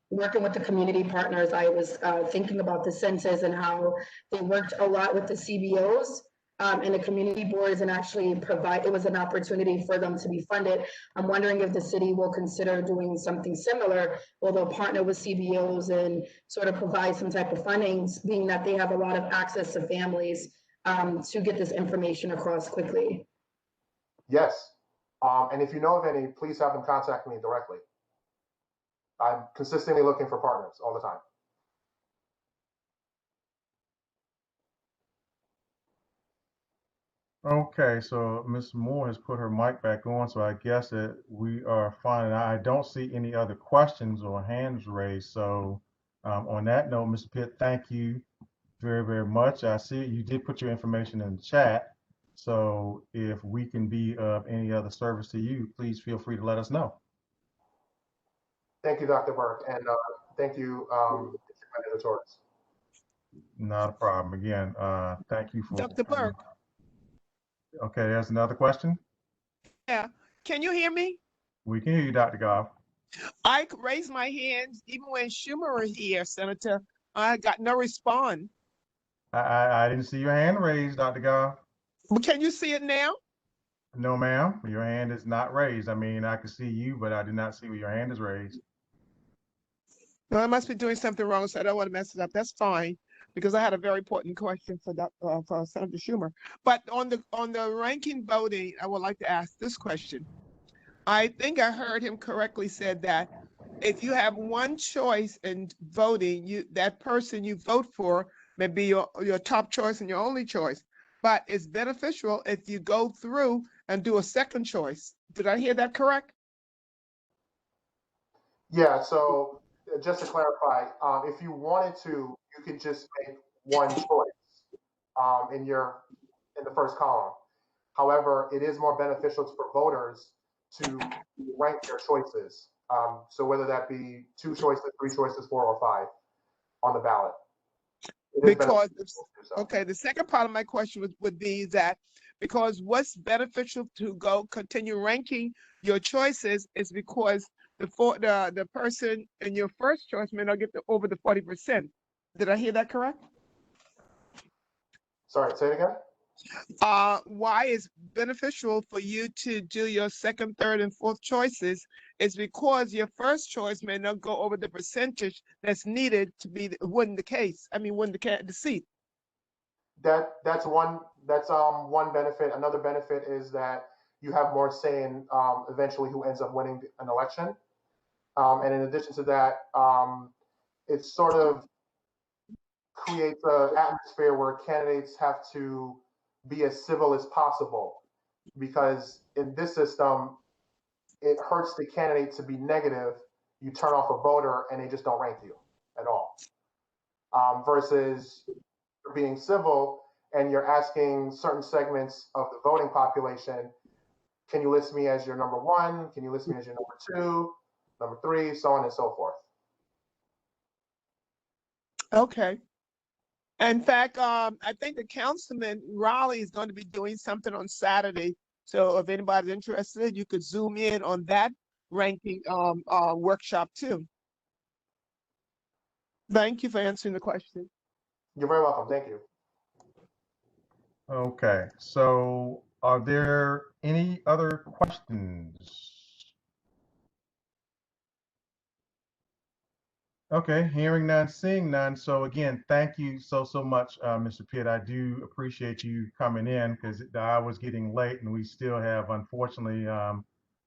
working with the community partners, I was thinking about the census and how they worked a lot with the CBOs and the community boards, and actually it was an opportunity for them to be funded. I'm wondering if the city will consider doing something similar, where they'll partner with CBOs and sort of provide some type of funding, being that they have a lot of access to families to get this information across quickly. Yes. And if you know of any, please have them contact me directly. I'm consistently looking for partners all the time. Okay, so Ms. Moore has put her mic back on, so I guess that we are fine. I don't see any other questions or hands raised. So on that note, Mr. Pitt, thank you very, very much. I see you did put your information in the chat. So if we can be of any other service to you, please feel free to let us know. Thank you, Dr. Burke, and thank you, Mr. Torres. Not a problem. Again, thank you for Dr. Burke. Okay, there's another question. Yeah, can you hear me? We can hear you, Dr. Goff. I raised my hands even when Schumer was here, Senator. I got no response. I didn't see your hand raised, Dr. Goff. Well, can you see it now? No, ma'am. Your hand is not raised. I mean, I can see you, but I did not see where your hand is raised. No, I must be doing something wrong, so I don't want to mess it up. That's fine, because I had a very important question for Senator Schumer. But on the ranking voting, I would like to ask this question. I think I heard him correctly said that if you have one choice in voting, that person you vote for may be your top choice and your only choice. But it's beneficial if you go through and do a second choice. Did I hear that correct? Yeah, so just to clarify, if you wanted to, you could just make one choice in the first column. However, it is more beneficial for voters to rank their choices. So whether that be 2 choices, 3 choices, 4 or 5 on the ballot. Because, okay, the second part of my question would be that because what's beneficial to continue ranking your choices is because the person in your first choice may not get over the 40%. Did I hear that correct? Sorry, say it again. Why it's beneficial for you to do your second, third, and fourth choices is because your first choice may not go over the percentage that's needed to win the seat. That's one benefit. Another benefit is that you have more say in eventually who ends up winning an election. And in addition to that, it sort of creates an atmosphere where candidates have to be as civil as possible, because in this system, it hurts the candidate to be negative. You turn off a voter and they just don't rank you at all. Versus being civil and you're asking certain segments of the voting population, can you list me as your number 1? Can you list me as your number 2, number 3, so on and so forth. Okay. In fact, I think the Councilman Reilly is going to be doing something on Saturday. So if anybody's interested, you could zoom in on that ranking workshop too. Thank you for answering the question. You're very welcome. Thank you. Okay, so are there any other questions? Okay, hearing none, seeing none. So again, thank you so much, Mr. Pitt. I do appreciate you coming in because the hour was getting late and we still have, unfortunately,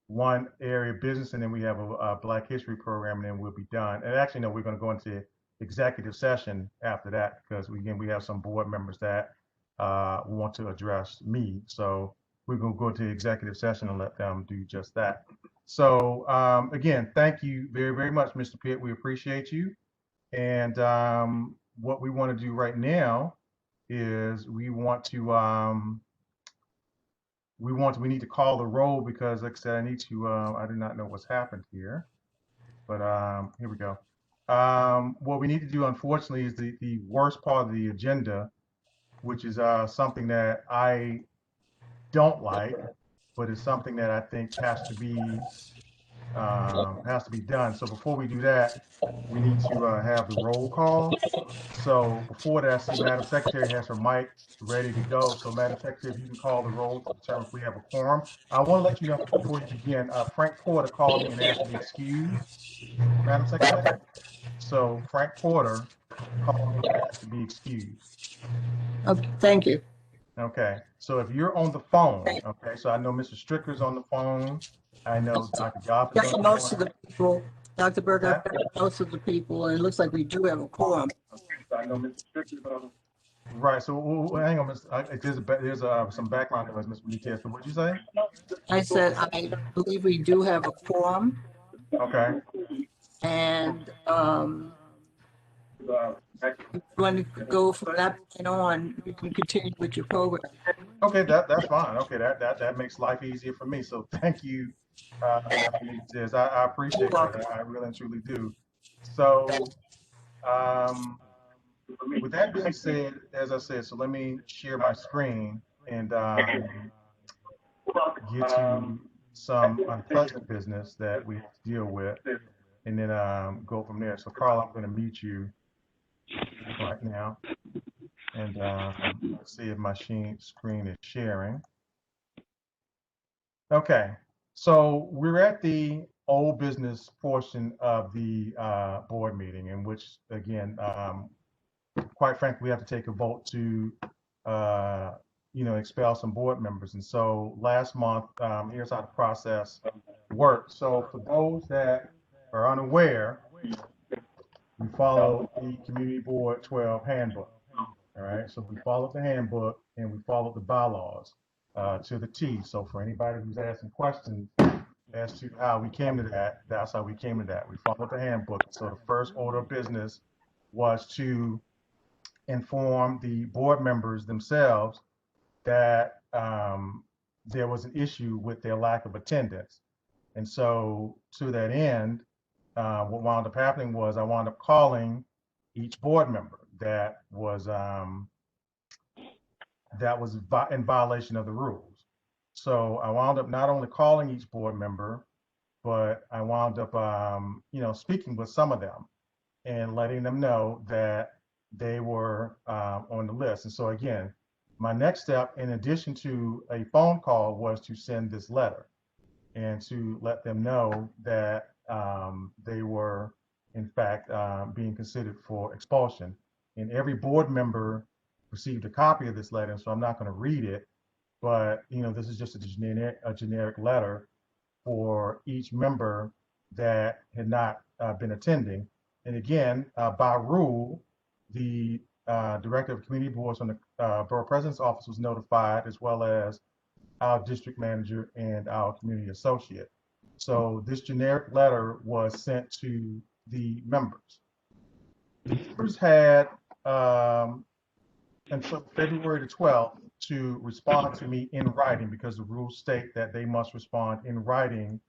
one area of business, and then we have a Black History program, and then we'll be done. And actually, no, we're going to go into executive session after that because we have some board members that want to address me. So we're going to go to executive session and let them do just that. So again, thank you very much, Mr. Pitt. We appreciate you. And what we want to do right now is we need to call the roll because, like I said, I do not know what's happened here, but here we go. What we need to do, unfortunately, is the worst part of the agenda, which is something that I don't like, but it's something that I think has to be done. So before we do that, we need to have the roll call. So before that, I see Madam Secretary has her mic ready to go. So Madam Secretary, if you can call the roll to determine if we have a quorum. I want to let you know before you begin, Frank Porter called me and asked to be excused, Madam Secretary. So Frank Porter called me and asked to be excused. Okay, thank you. Okay, so if you're on the phone, okay, so I know Mr. Stricker's on the phone. I know Dr. Goff is on the Most phone. of the people, Dr. Berger, I've got most of the people, and it looks like we do have a quorum. So I know Mr. Stricker's on. Right, so hang on, there's some background noise, Ms. Benitez. So what'd you say? I said, I believe we do have a quorum. Okay. And when you go from that point on, you can continue with your program. Okay, that's fine. Okay, that makes life easier for me. So thank you, Ms. Benitez. I appreciate that. I really and truly do. So with that being said, as I said, so let me share my screen and get to some unpleasant business that we have to deal with, and then go from there. So Carl, I'm going to mute you right now, and let's see if my screen is sharing. Okay, so we're at the old business portion of the board meeting, in which, again, quite frankly, we have to take a vote to expel some board members. And so last month, here's how the process worked. So for those that are unaware, we follow the Community Board 12 handbook. All right, so we followed the handbook and we followed the bylaws to the T. So for anybody who's asking questions as to how we came to that, that's how we came to that. We followed the handbook. So the first order of business was to inform the board members themselves that there was an issue with their lack of attendance. And so to that end, what wound up happening was I wound up calling each board member that was in violation of the rules. So I wound up not only calling each board member, but I wound up speaking with some of them and letting them know that they were on the list. And so again, my next step, in addition to a phone call, was to send this letter and to let them know that they were, in fact, being considered for expulsion. And every board member received a copy of this letter, and so I'm not going to read it, but this is just a generic letter for each member that had not been attending. And again, by rule, the Director of Community Boards from the Borough President's Office was notified, as well as our district manager and our community associate. So this generic letter was sent to the members. The members had until February the 12th to respond to me in writing, because the rules state that they must respond in writing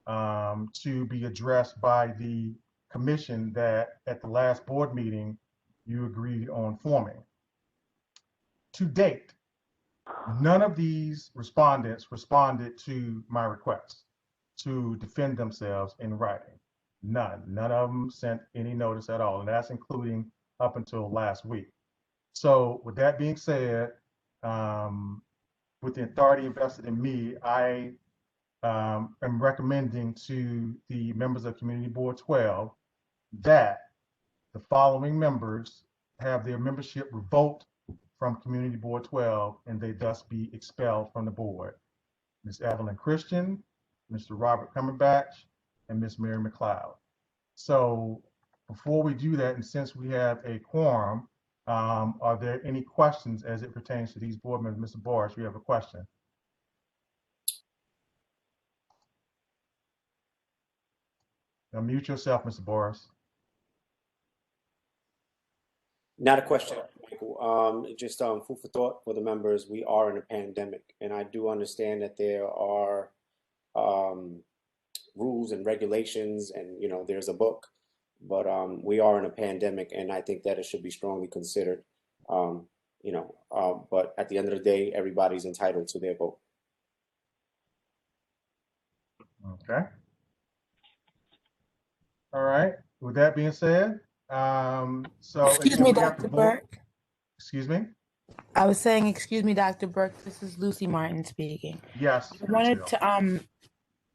to be addressed by the commission that at the last board meeting you agreed on forming. To date, none of these respondents responded to my request to defend themselves in writing. None of them sent any notice at all, and that's including up until last week. So with that being said, with the authority invested in me, I am recommending to the members of Community Board 12 that the following members have their membership revoked from Community Board 12, and they thus be expelled from the board. Ms. Evelyn Christian, Mr. Robert Cumberbatch, and Ms. Mary McLeod. So before we do that, and since we have a quorum, are there any questions as it pertains to these board members? Mr. Boris, you have a question. Now mute yourself, Mr. Boris. Not a question, Michael. Just food for thought for the members. We are in a pandemic, and I do understand that there are rules and regulations, and there's a book, but we are in a pandemic, and I think that it should be strongly considered. But at the end of the day, everybody's entitled to their vote. Okay. All right. With that being said, excuse me, Dr. Burke. Excuse me. I was saying, excuse me, Dr. Burke. This is Lucy Martin speaking. Yes. I wanted to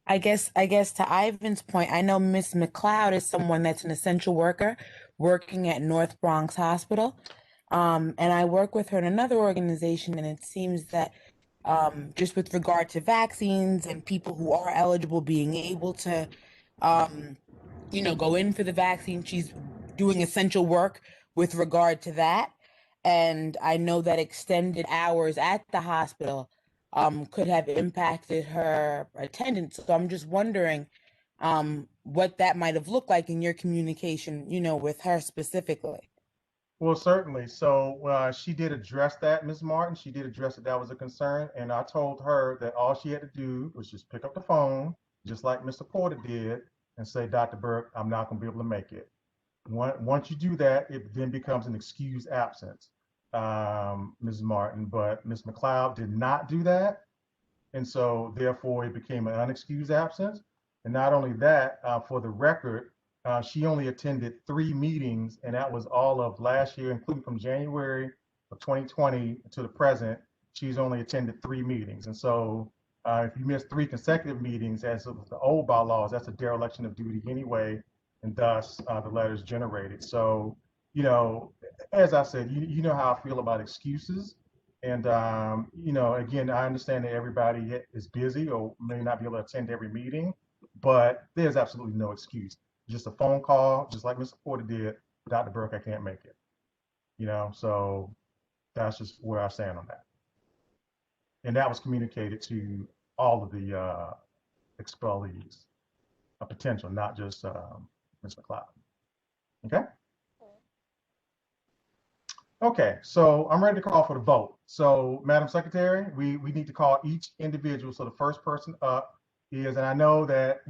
I guess to Ivan's point, I know Miss McLeod is someone that's an essential worker working at North Bronx Hospital. And I work with her in another organization, and it seems that just with regard to vaccines and people who are eligible being able to go in for the vaccine, she's doing essential work with regard to that. And I know that extended hours at the hospital could have impacted her attendance. So I'm just wondering what that might have looked like in your communication, with her specifically. Well, certainly. So she did address that, Ms. Martin. She did address that was a concern. And I told her that all she had to do was just pick up the phone, just like Mr. Porter did, and say, Dr. Burke, I'm not going to be able to make it. Once you do that, it then becomes an excused absence, Ms. Martin. But Ms. McLeod did not do that. And so therefore it became an unexcused absence. And not only that, for the record, she only attended 3 meetings, and that was all of last year, including from January of 2020 to the present. She's only attended 3 meetings. And so if you miss 3 consecutive meetings, as of the old bylaws, that's a dereliction of duty anyway, and thus the letter is generated. So, as I said, you know how I feel about excuses. And, again, I understand that everybody is busy or may not be able to attend every meeting, but there's absolutely no excuse. Just a phone call, just like Mr. Porter did, Dr. Burke, I can't make it. So that's just where I stand on that. And that was communicated to all of the expellees, a potential, not just Ms. McLeod. Okay? Okay, so I'm ready to call for the vote. So, Madam Secretary, we need to call each individual. So the first person up is, and I know that,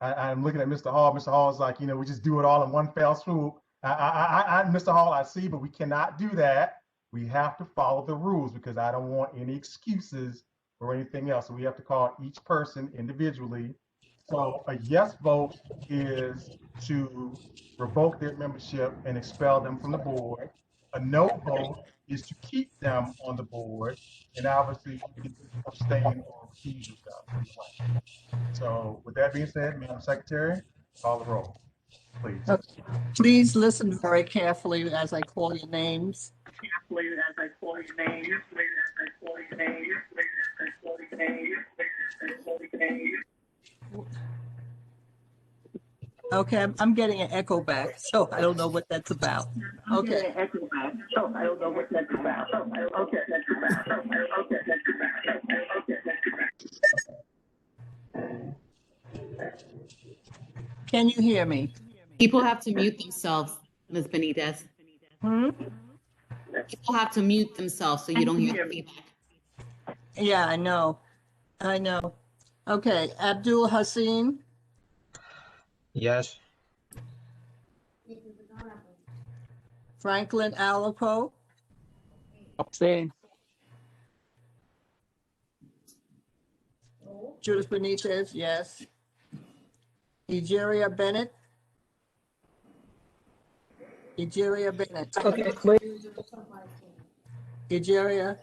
I'm looking at Mr. Hall. Mr. Hall is like, we just do it all in one fell swoop. Mr. Hall, I see, but we cannot do that. We have to follow the rules because I don't want any excuses or anything else. So we have to call each person individually. So a yes vote is to revoke their membership and expel them from the board. A no vote is to keep them on the board. And obviously you can abstain or recuse yourself. So with that being said, Madam Secretary, call the roll, please. Okay. Please listen very carefully as I call your names. Okay, I'm getting an echo back, so I don't know what that's about. Okay. Can you hear me? People have to mute themselves, Ms. Benitez. People have to mute themselves so you don't hear the feedback. Yeah, I know. Okay, Abdul Hassim. Yes. Franklin Alapo. Abstain. Judith Benitez, yes. Egeria Bennett. Egeria Bennett. Okay, wait. Egeria.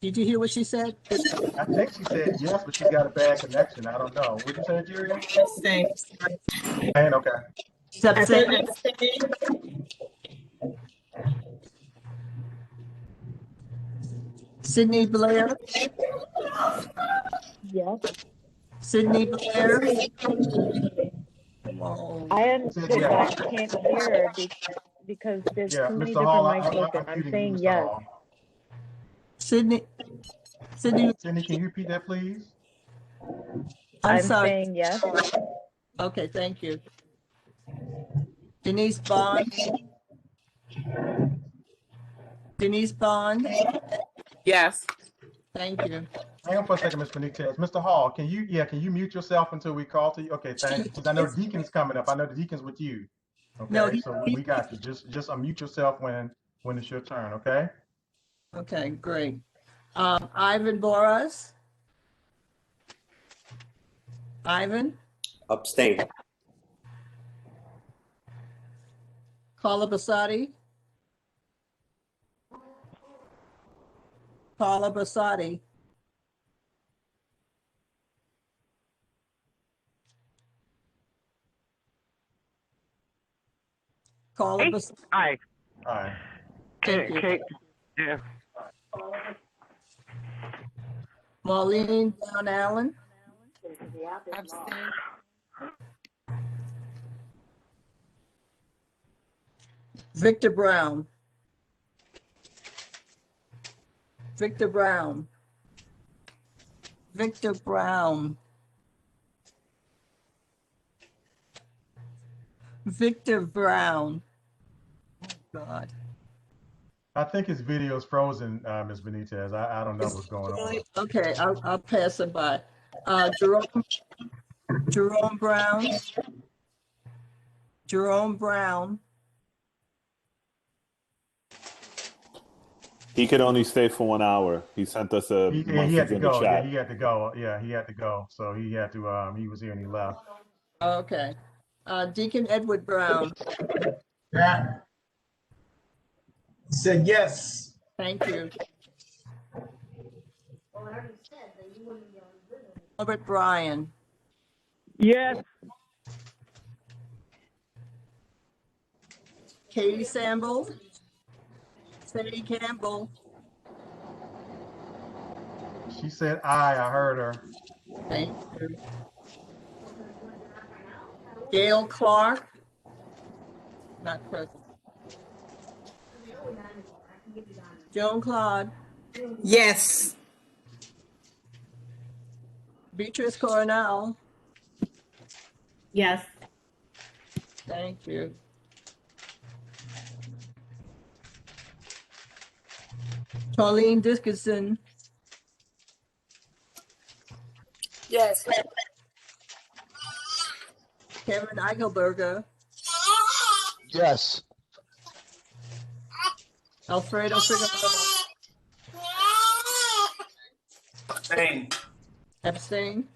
Did you hear what she said? I think she said yes, but she's got a bad connection. I don't know. What'd you say, Jerry? Abstain. And okay. Abstain. Sydney Blair. Yes. Sydney Blair. I understood, but I can't hear because there's Yeah, too many Mr. Hall, different mics open. I'm muting you, saying Mr. yes. Hall. Sydney, Sydney, can you repeat that, please? I'm sorry. saying yes. Okay, thank you. Denise Bond. Denise Bond. Yes. Thank you. Hang on for a second, Ms. Benitez. Mr. Hall, can you mute yourself until we call to you? Okay, thank you. Because I know Deacon's coming up. I know the Deacon's with you. Okay, No, so we got you. Just unmute yourself when it's your turn, okay? Okay, great. Ivan Boras. Ivan. Abstain. Carla Basati. Carla Basati. Carla Basati. Aye. Aye. Thank you. Okay. Yeah. Marlene Brown Allen. Abstain. Victor Brown. Victor Brown. Victor Brown. Victor Brown. Oh, God. I think his video is frozen, Ms. Benitez. I don't know what's going on. Okay, I'll pass it by. Jerome Brown. Jerome Brown. He could only stay for 1 hour. He sent us a He message had to in the go. chat. Yeah, he had to go. Yeah, he had to go. So he had to. He was here and he left. Okay. Deacon Edward Brown. Yeah. Said yes. Thank you. Robert Bryan. Yes. Katie Samble. Sadie Campbell. She said aye. I heard her. Thank you. Gail Clark. Not present. Joan Claude. Yes. Beatrice Coronel. Yes. Thank you. Pauline Dickinson. Yes. Kevin Eichelberger. Yes. Alfredo Figueroa. Abstain. Abstain.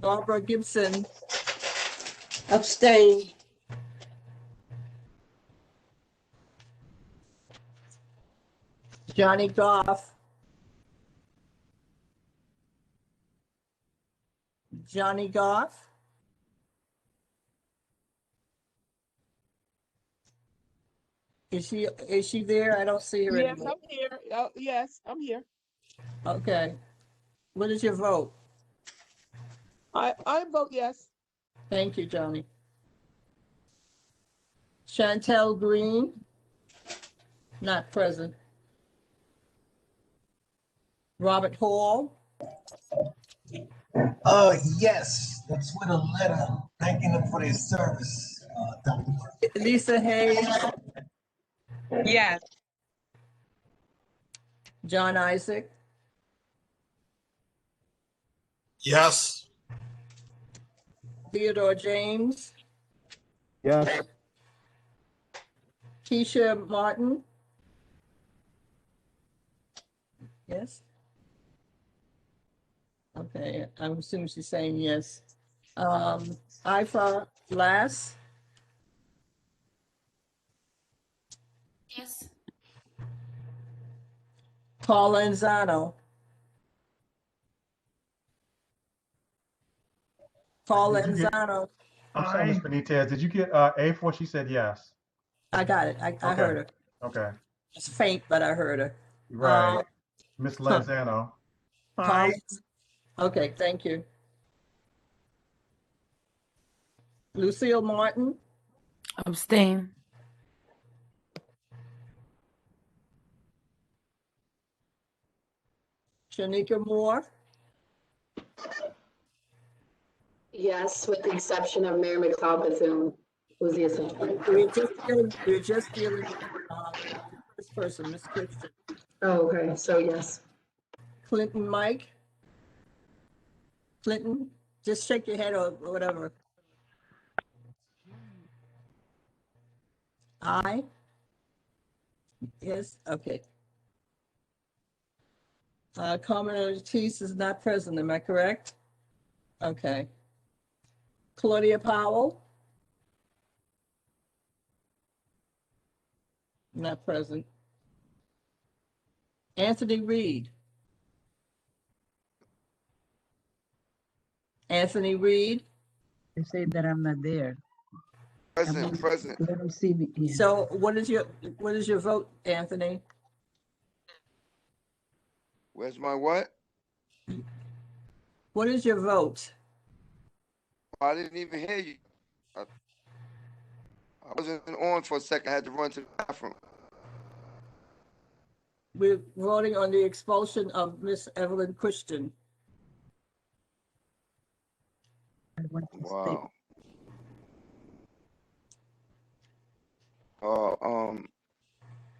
Barbara Gibson. Abstain. Johnny Goff. Johnny Goff. Is she there? I don't see her Yes, anymore. I'm here. Oh, yes, I'm here. Okay. What is your vote? I vote yes. Thank you, Johnny. Chantel Green, not present. Robert Hall. Yes. That's with a letter thanking them for their service. Dr. Lisa Hayes. Yes. John Isaac. Yes. Theodore James, Yes. Keisha Martin. Yes. Okay, I'm assuming she's saying yes. Ifa Lass, Yes. Paul Lanzano. Paul Did you get? Lanzano. I'm sorry, Ms. Benitez. Did you get A4? She said yes. I got it. I Okay. heard her. Okay. It's faint, but I heard her. Right. Ms. Lanzano. Paul. Okay, thank you. Lucille Martin, Abstain. Shanika Moore, Yes, with the exception of Mayor McLeod Bethune, who's the assistant. we're just dealing with this person, Miss Christian. Oh, okay, so yes. Clinton Mike. Clinton, just shake your head or whatever. Aye. Yes, okay. Carmen Ortiz is not present, am I correct? Okay. Claudia Powell? Not present. Anthony Reed? Anthony Reed? They say that I'm not there. Present. Let them see me. Yeah. So what is your vote, Anthony? Where's my what? What is your vote? I didn't even hear you. I wasn't on for a second. I had to run to the bathroom. We're voting on the expulsion of Miss Evelyn Christian. Wow.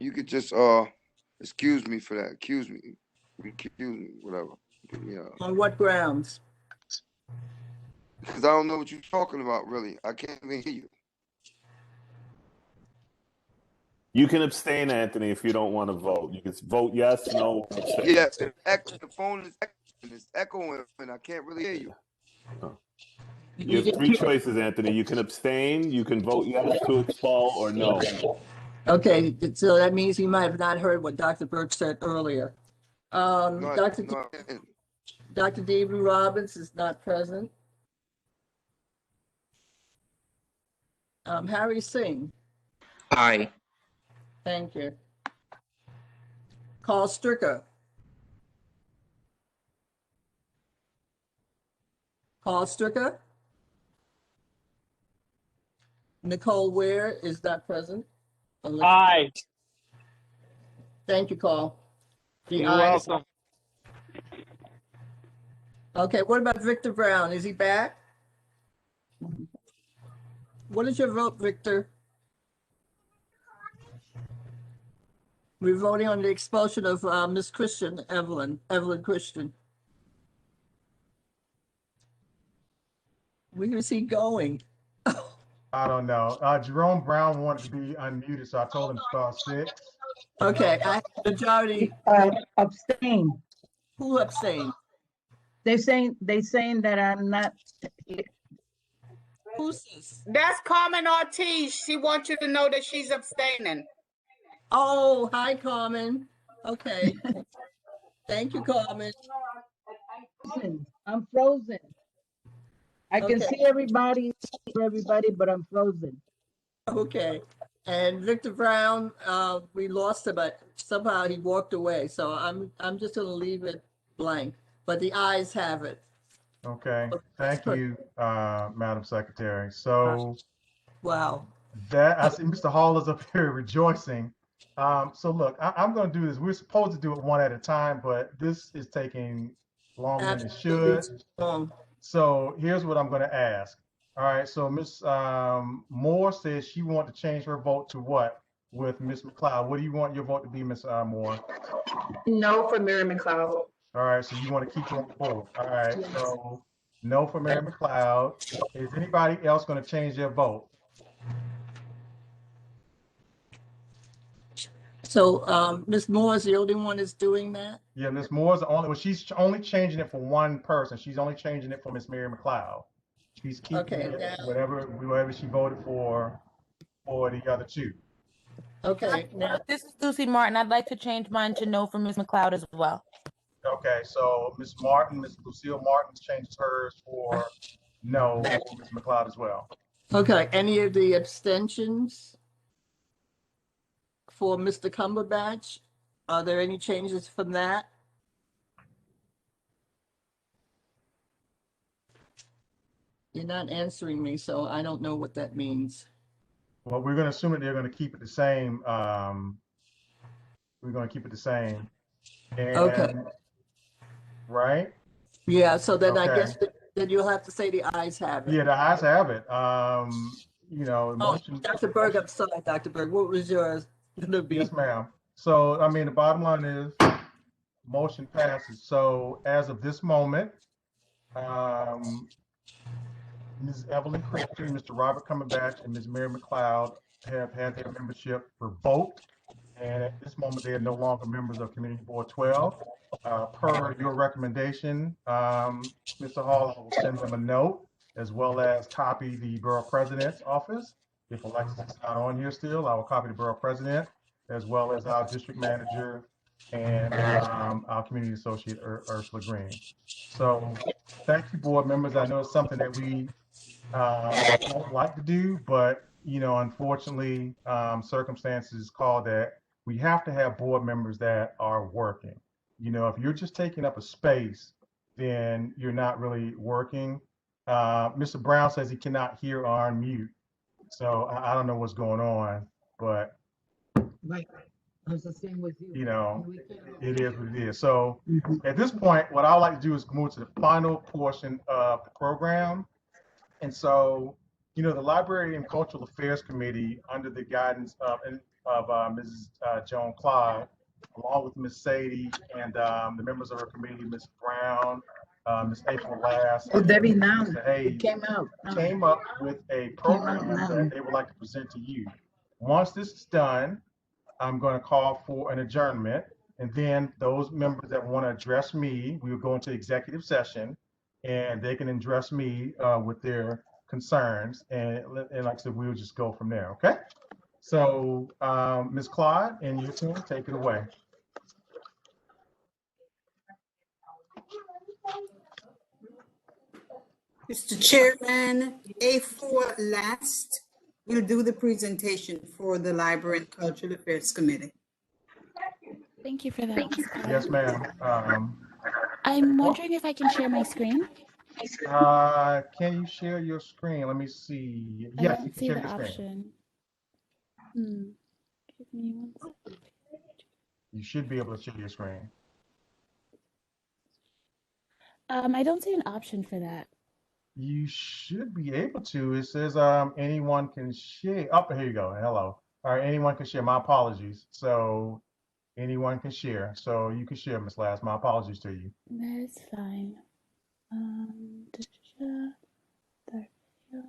You could just excuse me for that. Excuse me, whatever. Yeah. On what grounds? Because I don't know what you're talking about, really. I can't even hear you. You can abstain, Anthony, if you don't want to vote. You can vote yes, no, abstain. Yeah, the phone is echoing, and I can't really hear you. You have three choices, Anthony. You can abstain, you can vote yes to expel, or no. Okay, so that means he might have not heard what Dr. Burke said earlier. Dr. David Robbins is not present. Harry Singh. Aye. Thank you. Carl Stricker. Carl Stricker. Nicole Ware is not present. Aye. Thank you, Carl. You're welcome. Okay, what about Victor Brown? Is he back? What is your vote, Victor? We're voting on the expulsion of Miss Christian, Evelyn Christian. Where is he going? I don't know. Jerome Brown wanted to be unmuted, so I told him star 6. Okay, majority. Abstain. Who abstained? They saying that I'm not. Who's this? That's Carmen Ortiz. She wants you to know that she's abstaining. Oh, hi, Carmen. Okay. Thank you, Carmen. I'm frozen. I can Okay. see everybody, but I'm frozen. Okay. And Victor Brown, we lost him, but somehow he walked away. So I'm just gonna leave it blank, but the ayes have it. Okay. Thank you, Madam Secretary. So Wow. that I see Mr. Hall is up here rejoicing. So look, I'm going to do this. We're supposed to do it one at a time, but this is taking longer than it should. So here's what I'm going to ask. All right. So Ms. Moore says she wants to change her vote to what with Ms. McLeod? What do you want your vote to be, Ms. Moore? No for Mayor McLeod. All right, so you want to keep going forward. All right, so no for Mary McLeod. Is anybody else going to change their vote? So, Ms. Moore is the only one that's doing that? Yeah, Ms. Moore's the only, well, she's only changing it for one person. She's only changing it for Miss Mary McLeod. She's keeping Okay, it now, whatever she voted for the other two. okay, now, This is Lucy Martin. I'd like to change mine to no for Ms. McLeod as well. Okay, so Ms. Martin, Ms. Lucille Martin changes hers for no for Ms. McLeod as well. okay, any of the abstentions for Mr. Cumberbatch? Are there any changes from that? You're not answering me, so I don't know what that means. Well, we're going to assume that they're going to keep it the same. We're going to keep it the same. And, Okay. right? Yeah, so then I guess Okay. then you'll have to say the ayes have it. Yeah, the ayes have it. You know, Oh, motion. Dr. Berg, I'm sorry, Dr. Berg, what was yours gonna be? Yes, ma'am. So, I mean, the bottom line is motion passes. So as of this moment, Ms. Evelyn Christian, Mr. Robert Cumberbatch, and Ms. Mary McLeod have had their membership revoked. And at this moment, they are no longer members of Community Board 12. Per your recommendation, Mr. Hall, I will send them a note as well as copy the Borough President's office. If Alexis is not on here still, I will copy the Borough President as well as our district manager and our community associate, Ursula Green. So thank you, board members. I know it's something that we don't like to do, but you know, unfortunately, circumstances call that we have to have board members that are working. You know, if you're just taking up a space, then you're not really working. Mr. Brown says he cannot hear or unmute, so I don't know what's going on, but Right. I was the same with you. you know, it is what it is. So at this point, what I like to do is move to the final portion of the program. And so, you know, the Library and Cultural Affairs Committee, under the guidance of Mrs. Joan Clyde, along with Ms. Sadie and the members of her committee, Ms. Brown, Ms. April Lass, Oh, Debbie, now Mr. Hayes, it came out. came up with a program that they would like to present to you. Once this is done, I'm going to call for an adjournment, and then those members that want to address me, we will go into executive session, and they can address me with their concerns, and like I said, we'll just go from there. Okay. So, Ms. Clyde, and your team, take it away. Mr. Chairman, A4 last will do the presentation for the Library and Cultural Affairs Committee. Thank you for that. Yes, ma'am. I'm wondering if I can share my screen. Can you share your screen? Let me see. Yes, I you don't can see share the your screen. option. Give me 1 second. You should be able to share your screen. I don't see an option for that. You should be able to. It says anyone can share. Oh, here you go. Hello. All right, anyone can share. My apologies. So anyone can share. So you can share, Ms. Lass. My apologies to you. That's fine. There we go.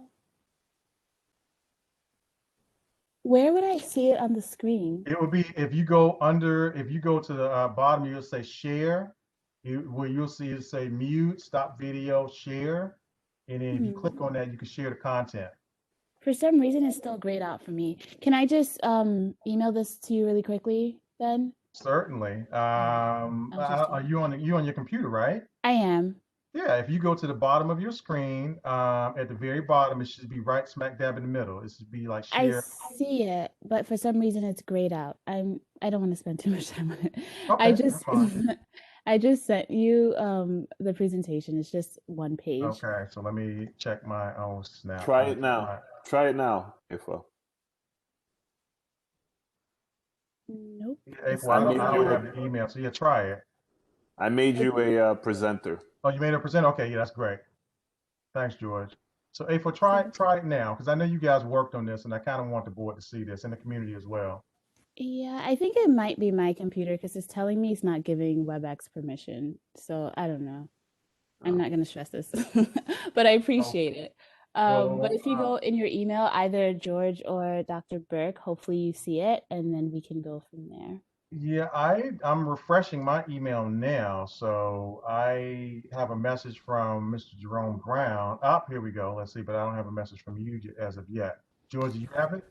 Where would I see it on the screen? It would be if you go to the bottom, you'll say share. Where you'll see it say mute, stop video, share. And then if you click on that, you can share the content. For some reason, it's still grayed out for me. Can I just email this to you really quickly then? Certainly. Are you on your computer, right? I am. Yeah, if you go to the bottom of your screen, at the very bottom, it should be right smack dab in the middle. It should be like share. I see it, but for some reason it's grayed out. I don't want to spend too much time on it. Okay, I just sent you the presentation. It's just one page. Okay, so let me check my own snap. Try it now. Try it now, Ifo. Nope. April, I don't have the email, so yeah, try it. I made you a presenter. Oh, you made a presenter? Okay, yeah, that's great. Thanks, George. So April, try it now, because I know you guys worked on this, and I kind of want the board to see this and the community as well. Yeah, I think it might be my computer because it's telling me it's not giving WebEx permission. So I don't know. I'm not gonna stress this, but I Oh, appreciate it. But well, if you go in your email, either George or Dr. Burke, hopefully you see it, and then we can go from there. yeah, I'm refreshing my email now, so I have a message from Mr. Jerome Brown. Up here we go. Let's see, but I don't have a message from you as of yet. George, do you have it?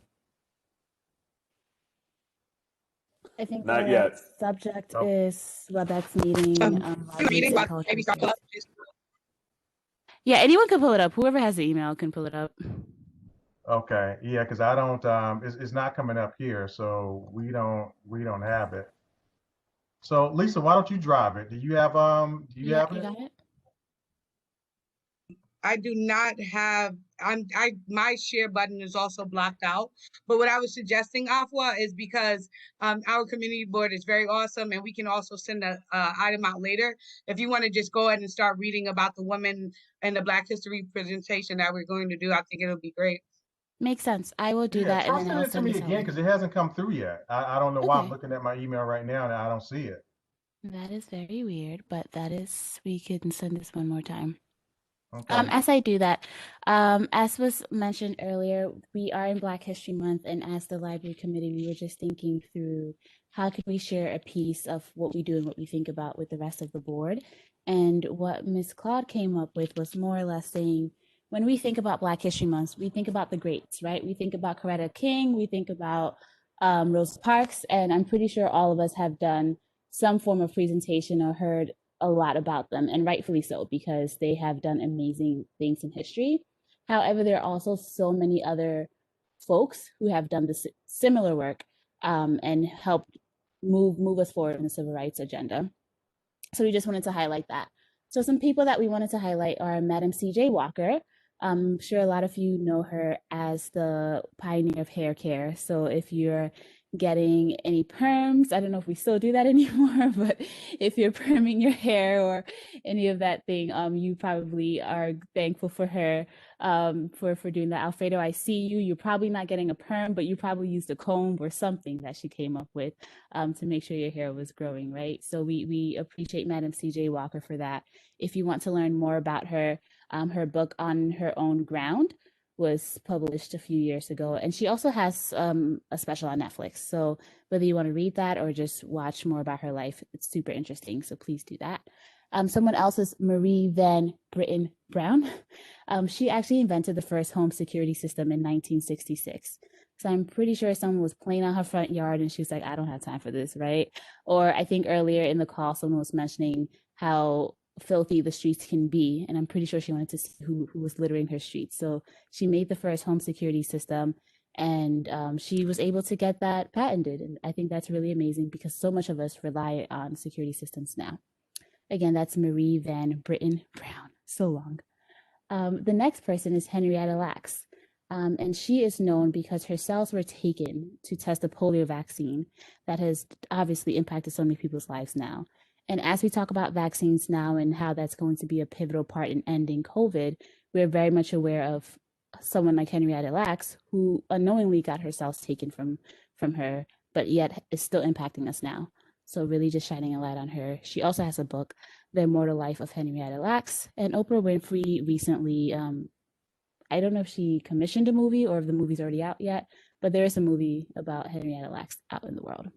I think Not the yet. subject Oh, is WebEx meeting, Libraries Meeting and about Culture. psychology. Yeah, anyone can pull it up. Whoever has the email can pull it up. okay. Yeah, because I don't. It's not coming up here, so we don't have it. So Lisa, why don't you drive it? Do you have You it? got it? I do not have, my share button is also blocked out. But what I was suggesting, Afua, is because our community board is very awesome and we can also send a item out later. If you want to just go ahead and start reading about the women and the Black History presentation that we're going to do, I think it'll be great. Makes sense. I will do Yeah, that, and try then sending I'll it to send me this out again later. because it hasn't come through yet. I don't know why I'm Okay. looking at my email right now and I don't see it. That is very weird, but we can send this one more time. Okay. As I do that, as was mentioned earlier, we are in Black History Month, and as the library committee, we were just thinking through how could we share a piece of what we do and what we think about with the rest of the board. And what Ms. Claude came up with was more or less saying, when we think about Black History Month, we think about the greats, right? We think about Coretta King, we think about Rosa Parks, and I'm pretty sure all of us have done some form of presentation or heard a lot about them, and rightfully so, because they have done amazing things in history. However, there are also so many other folks who have done this similar work and helped move us forward in the civil rights agenda. So we just wanted to highlight that. So some people that we wanted to highlight are Madam C.J. Walker. I'm sure a lot of you know her as the pioneer of hair care. So if you're getting any perms, I don't know if we still do that anymore, but if you're perming your hair or any of that thing, you probably are thankful for her for doing that. Alfredo, I see you. You're probably not getting a perm, but you probably used a comb or something that she came up with to make sure your hair was growing, right? So we appreciate Madam C.J. Walker for that. If you want to learn more about her, her book On Her Own Ground was published a few years ago, and she also has a special on Netflix. So whether you want to read that or just watch more about her life, it's super interesting. So please do that. Someone else is Marie Van Brittan Brown. She actually invented the first home security system in 1966. So I'm pretty sure someone was playing on her front yard and she was like, I don't have time for this, right? Or I think earlier in the call, someone was mentioning how filthy the streets can be. And I'm pretty sure she wanted to see who was littering her streets. So she made the first home security system and she was able to get that patented. And I think that's really amazing because so much of us rely on security systems now. Again, that's Marie Van Brittan Brown. So long. The next person is Henrietta Lacks. And she is known because her cells were taken to test the polio vaccine that has obviously impacted so many people's lives now. And as we talk about vaccines now and how that's going to be a pivotal part in ending COVID, we're very much aware of someone like Henrietta Lacks, who unknowingly got her cells taken from her, but yet is still impacting us now. So really just shining a light on her. She also has a book, The Immortal Life of Henrietta Lacks. And Oprah Winfrey recently, I don't know if she commissioned a movie or if the movie's already out yet, but there is a movie about Henrietta Lacks out in the world.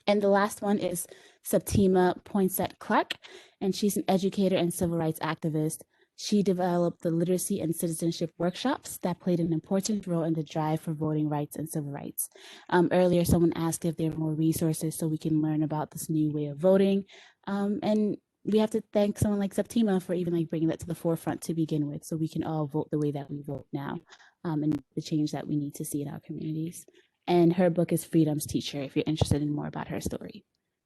And the last one is Septima Poinsett Clark, and she's an educator and civil rights activist. She developed the literacy and citizenship workshops that played an important role in the drive for voting rights and civil rights. Earlier, someone asked if there were more resources so we can learn about this new way of voting. And we have to thank someone like Septima for even like bringing that to the forefront to begin with, so we can all vote the way that we vote now, and the change that we need to see in our communities. And her book is Freedom's Teacher, if you're interested in more about her story.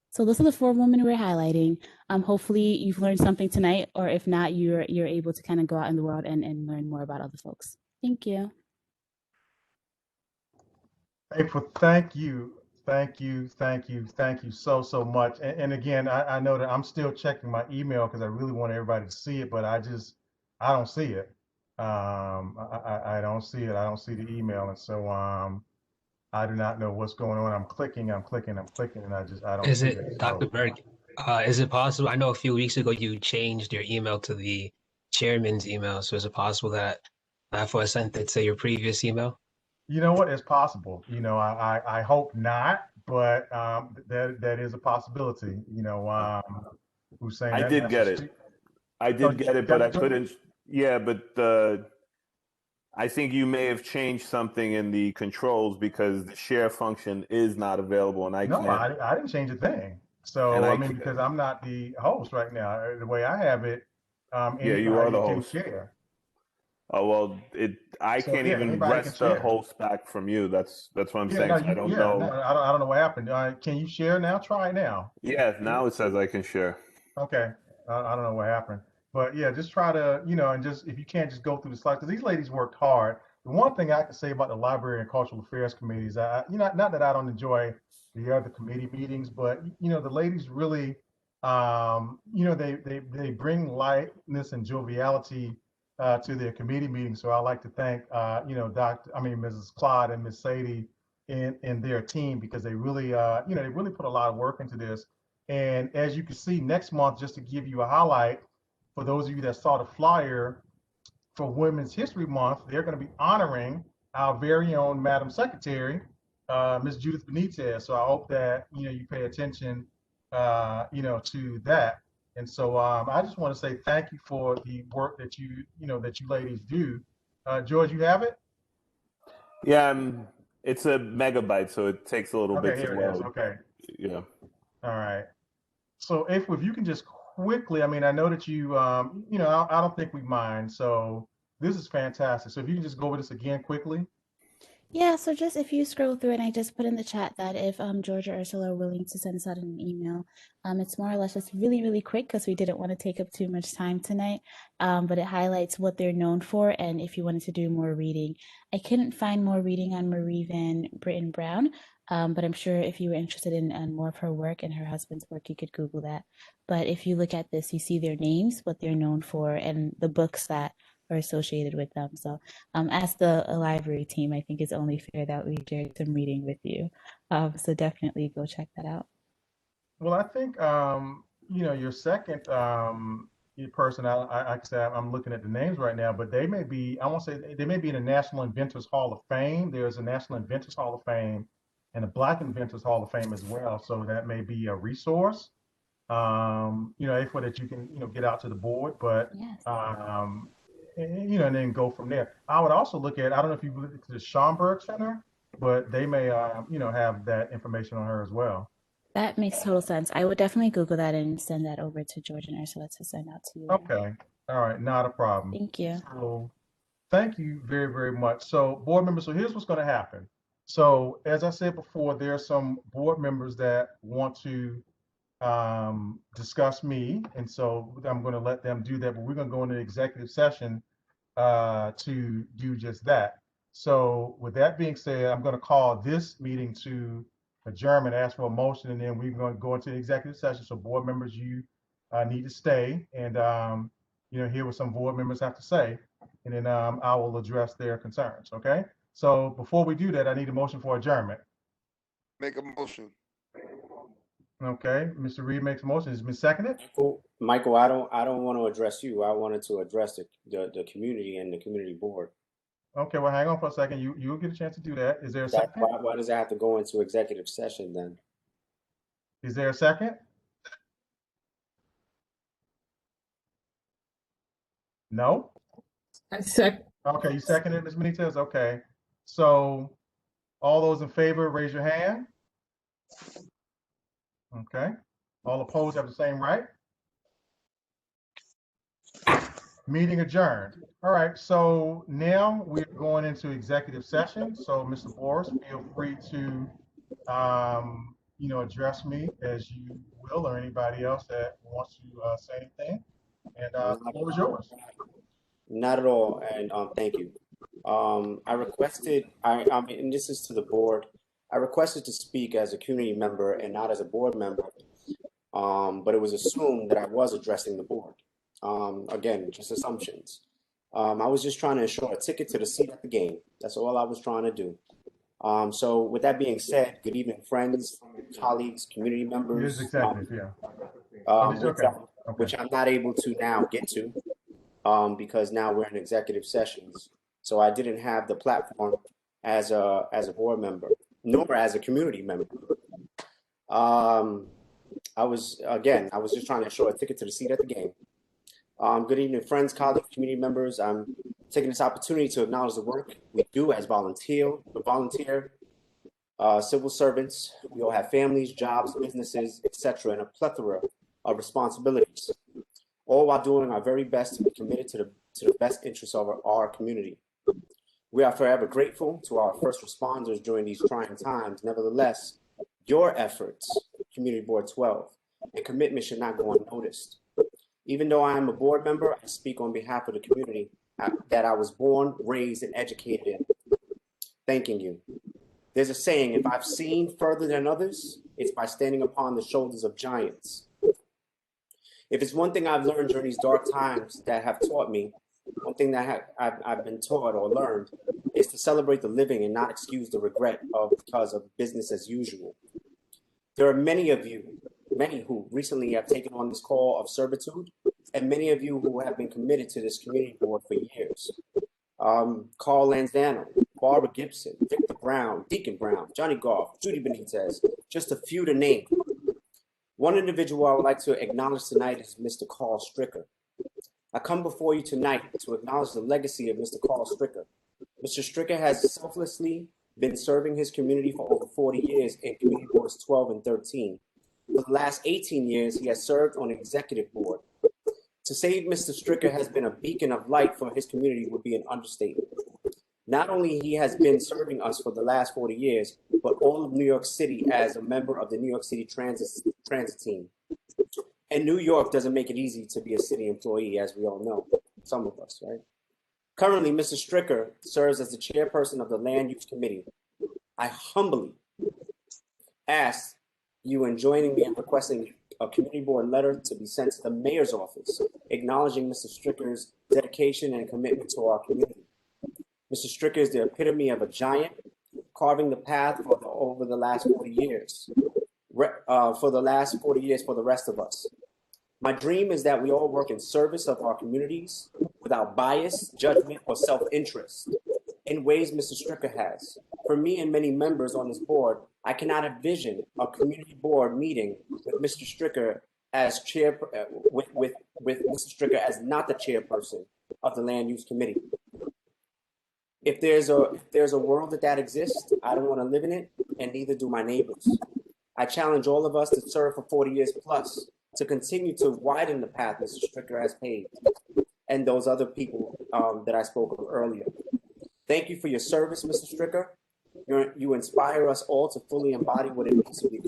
So those are the 4 women we're highlighting. Hopefully you've learned something tonight, or if not, you're able to kind of go out in the world and learn more about other folks. Thank you. April, thank you. Thank you so much. And again, I know that I'm still checking my email because I really want everybody to see it, but I don't see it. I don't see it. I don't see the email. And so I do not know what's going on. I'm clicking, and I don't Is see it, it. Dr. So, Berg, is it possible? I know a few weeks ago you changed your email to the chairman's email. So is it possible that I sent it to your previous email? you know what? It's possible. I hope not, but that is a possibility. Who's saying I that? did get it. I did get it, but I couldn't. Yeah, but I think you may have changed something in the controls because the share function is not available, and I No, can't. I didn't change a thing. And So, I because I'm not the host right now, the way I have it, yeah, you are anybody the can host. share. Oh well, I So can't yeah, even anybody can wrest the share. host back from you. That's what I'm Yeah, no, saying. So I don't no, know. I don't know what happened. Can you share now? Try it now. Yeah, now it says I can share. Okay. I don't know what happened. But yeah, just try to, and just if you can't just go through the slides, because these ladies worked hard. The one thing I can say about the Library and Cultural Affairs Committees, not that I don't enjoy the other committee meetings, but the ladies really, they bring lightness and joviality to their committee meetings. So I like to thank, Mrs. Claude and Miss Sadie and their team, because they really, they really put a lot of work into this. And as you can see, next month, just to give you a highlight, for those of you that saw the flyer for Women's History Month, they're going to be honoring our very own Madam Secretary, Ms. Judith Benitez. So I hope that you pay attention, to that. And so I just want to say thank you for the work that you ladies do. George, you have it? Yeah, it's a megabyte, so it takes a little Okay, bit to here it is. load. Okay. Yeah. All right. So if you can just quickly, I know that I don't think we mind. So this is fantastic. So if you can just go over this again quickly. Yeah, so just if you scroll through, and I just put in the chat that if George or Ursula are willing to send us out an email, it's more or less just really, really quick because we didn't want to take up too much time tonight. But it highlights what they're known for, and if you wanted to do more reading. I couldn't find more reading on Marie Van Britton Brown, but I'm sure if you were interested in more of her work and her husband's work, you could Google that. But if you look at this, you see their names, what they're known for, and the books that are associated with them. So as the library team, I think it's only fair that we share some reading with you. So definitely go check that out. Well, I think your second person. I say I'm looking at the names right now, but they may be. I won't say they may be in the National Inventors Hall of Fame. There's a National Inventors Hall of Fame and a Black Inventors Hall of Fame as well. So that may be a resource. For that you can get out to the board, but yes. And then go from there. I would also look at, I don't know if you look at the Schomburg Center, but they may have that information on her as well. That makes total sense. I would definitely Google that and send that over to George and Ursula to send out to you. Okay. All right, not a problem. Thank you. So thank you very, very much. So board members, so here's what's going to happen. So as I said before, there are some board members that want to discuss me, and so I'm going to let them do that, but we're going to go into executive session to do just that. So with that being said, I'm going to call this meeting to adjourn and ask for a motion, and then we're going to go into the executive session. So board members, you need to stay and hear what some board members have to say, and then I will address their concerns. Okay. So before we do that, I need a motion for adjournment. Make a motion. Okay, Mr. Reed makes a motion. Has it been seconded? Michael, I don't want to address you. I wanted to address the community and the community board. Okay, well, hang on for a second. You'll get a chance to do that. Is there a second? Why does it have to go into executive session then? Is there a second? No? I second. Okay, you seconded, Ms. Benitez? Okay. So all those in favor, raise your hand. Okay. All opposed have the same right. Meeting adjourned. All right, so now we're going into executive session. So Mr. Boris, feel free to address me as you will, or anybody else that wants to say anything. And the floor is yours. Not at all, and thank you. I requested, and this is to the board, I requested to speak as a community member and not as a board member, but it was assumed that I was addressing the board. Again, just assumptions. I was just trying to ensure a ticket to the seat at the game. That's all I was trying to do. So with that being said, good evening, friends, colleagues, community It is members, executive, yeah. Oh, this, okay. which I'm not able to now get to because now we're in executive sessions. So I didn't have the platform as a board member, nor as a community member. I was just trying to show a ticket to the seat at the game. Good evening, friends, colleagues, community members. I'm taking this opportunity to acknowledge the work we do as volunteer civil servants. We all have families, jobs, businesses, etc., and a plethora of responsibilities, all while doing our very best to be committed to the best interests of our community. We are forever grateful to our first responders during these trying times. Nevertheless, your efforts, Community Board 12, and commitment should not go unnoticed. Even though I am a board member, I speak on behalf of the community that I was born, raised, and educated in. Thanking you. There's a saying, if I've seen further than others, it's by standing upon the shoulders of giants. If it's one thing I've learned during these dark times that have taught me, one thing that I've been taught or learned is to celebrate the living and not excuse the regret because of business as usual. There are many who recently have taken on this call of servitude, and many of you who have been committed to this community board for years. Carl Lanzano, Barbara Gibson, Victor Brown, Deacon Brown, Johnny Goff, Judy Benitez, just a few to name. One individual I would like to acknowledge tonight is Mr. Carl Stricker. I come before you tonight to acknowledge the legacy of Mr. Carl Stricker. Mr. Stricker has selflessly been serving his community for over 40 years in Community Boards 12 and 13. For the last 18 years, he has served on the executive board. To say Mr. Stricker has been a beacon of light for his community would be an understatement. Not only he has been serving us for the last 40 years, but all of New York City as a member of the New York City transit team. And New York doesn't make it easy to be a city employee, as we all know, some of us, right? Currently, Mr. Stricker serves as the chairperson of the Land Use Committee. I humbly ask you in joining me in requesting a community board letter to be sent to the mayor's office, acknowledging Mr. Stricker's dedication and commitment to our community. Mr. Stricker is the epitome of a giant, carving the path over the last 40 years, for the rest of us. My dream is that we all work in service of our communities without bias, judgment, or self-interest in ways Mr. Stricker has. For me and many members on this board, I cannot envision a community board meeting with Mr. Stricker as chair, with Mr. Stricker as not the chairperson of the Land Use Committee. If there's a world that exists, I don't want to live in it, and neither do my neighbors. I challenge all of us to serve for 40 years plus, to continue to widen the path Mr. Stricker has paved, and those other people that I spoke of earlier. Thank you for your service, Mr. Stricker. You inspire us all to fully embody what it means to be a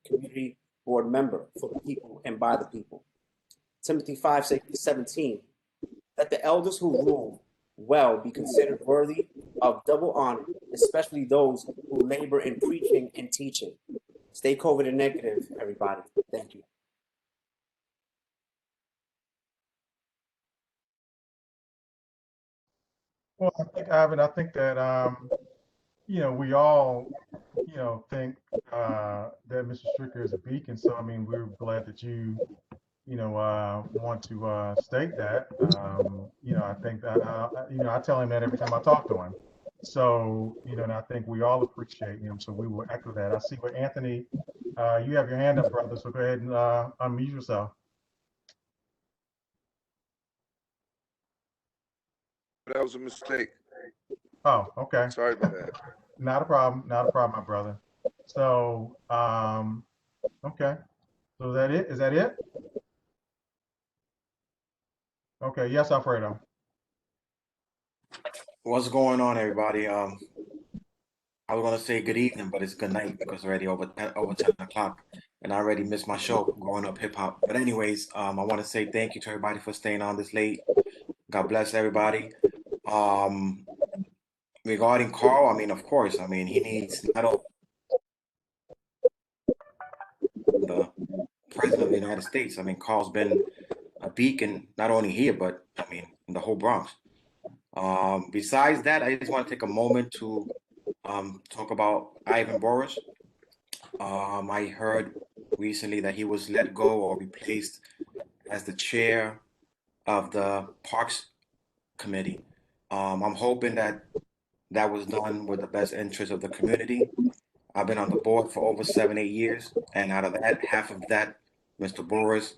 community board member for the people and by the people. Timothy 5:17, let the elders who rule well be considered worthy of double honor, especially those who labor in preaching and teaching. Stay COVID and negative, everybody. Thank you. Well, I think, Ivan, that, we all, think that Mr. Stricker is a beacon. So, I mean, we're glad that you, want to state that. I think that, I tell him that every time I talk to him. So, and I think we all appreciate him. So we will echo that. I see where Anthony, you have your hand up, brother. So go ahead and unmute yourself. That was a mistake. Oh, okay. Sorry about that. Not a problem, my brother. So, okay. So is that it? Is that it? Okay. Yes, Alfredo. What's going on, everybody? I was gonna say good evening, but it's good night because already over 10 o'clock, and I already missed my show growing up hip hop. But anyways, I want to say thank you to everybody for staying on this late. God bless everybody. Regarding Carl, I mean, of course, I mean, he needs not only the president of the United States. I mean, Carl's been a beacon, not only here, but I mean, in the whole Bronx. Besides that, I just want to take a moment to talk about Ivan Boris. I heard recently that he was let go or replaced as the chair of the Parks Committee. I'm hoping that that was done with the best interest of the community. I've been on the board for over 7-8 years, and out of that, half of that, Mr. Boris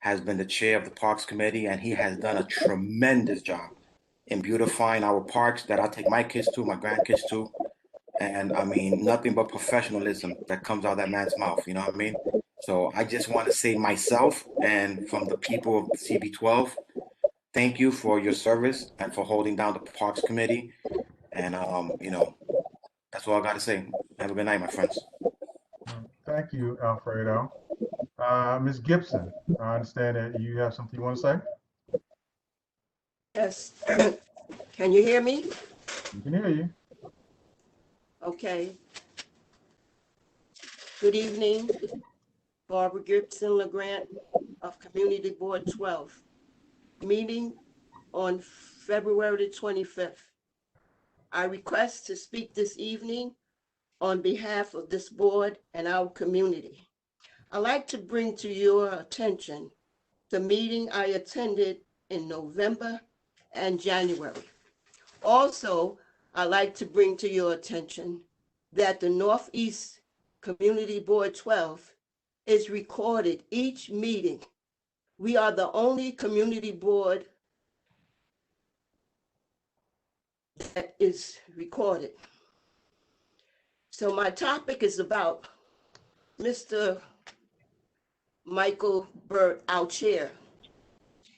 has been the chair of the Parks Committee, and he has done a tremendous job in beautifying our parks that I take my kids to, my grandkids to. And I mean, nothing but professionalism that comes out of that man's mouth, you know what I mean? So I just want to say myself and from the people of CB12, thank you for your service and for holding down the Parks Committee. And, you know, that's all I got to say. Have a good night, my friends. Thank you, Alfredo. Ms. Gibson, I understand that you have something you want to say? Yes. Can you hear me? We can hear you. Okay. Good evening. Barbara Gibson LeGrant of Community Board 12. Meeting on February the 25th. I request to speak this evening on behalf of this board and our community. I'd like to bring to your attention the meeting I attended in November and January. Also, I'd like to bring to your attention that the Northeast Community Board 12 is recorded each meeting. We are the only community board that is recorded. So my topic is about Mr. Michael Burt, our chair,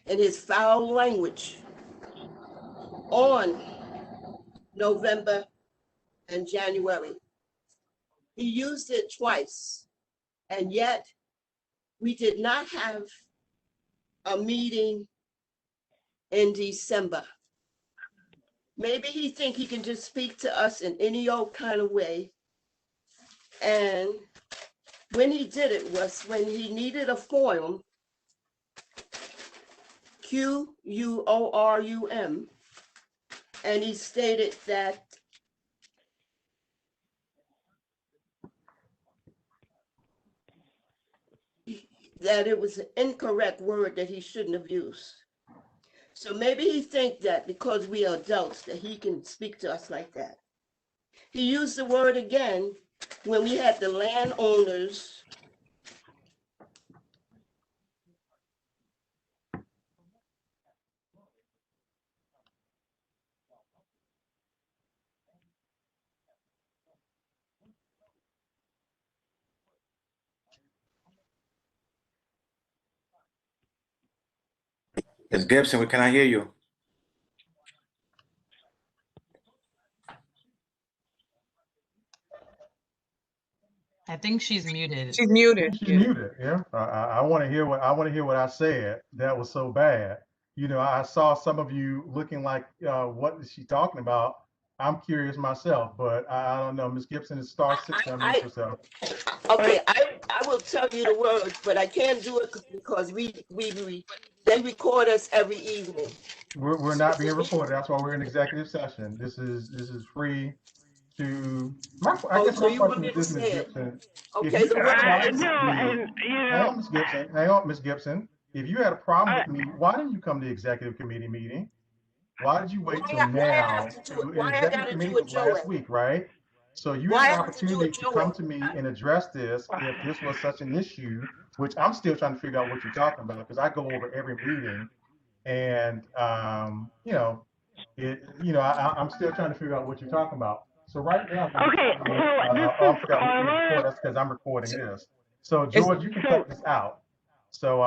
and his foul language on November and January. He used it twice, and yet we did not have a meeting in December. Maybe he think he can just speak to us in any old kind of way. And when he did it was when he needed a forum, Quorum, and he stated that it was an incorrect word that he shouldn't have used. So maybe he think that because we are adults that he can speak to us like that. He used the word again when we had the landowners Ms. Gibson, we cannot hear you. I think she's muted. She's muted. She's muted. Yeah. I want to hear what I said. That was so bad. You know, I saw some of you looking like, what is she talking about? I'm curious myself, but I don't know. Ms. Gibson is star six to unmute herself. Okay, I will tell you the words, but I can't do it because they record us every evening. We're not being recorded. That's why we're in executive session. This is free to. I guess my question is this, Ms. Gibson. Okay, If you had a problem with and me, hang on, Ms. Gibson. Hang on, Ms. Gibson. If you had a problem with me, why didn't you come to the executive committee meeting? Why did you wait till now? The executive committee was last week, right? So you had an opportunity to come to me and address this if this was such an issue, which I'm still trying to figure out what you're talking about because I go over every meeting, and you know, I'm still trying to figure out what you're talking about. So right now, okay, I forgot we can't record us because I'm recording this. So George, you can cut this out. So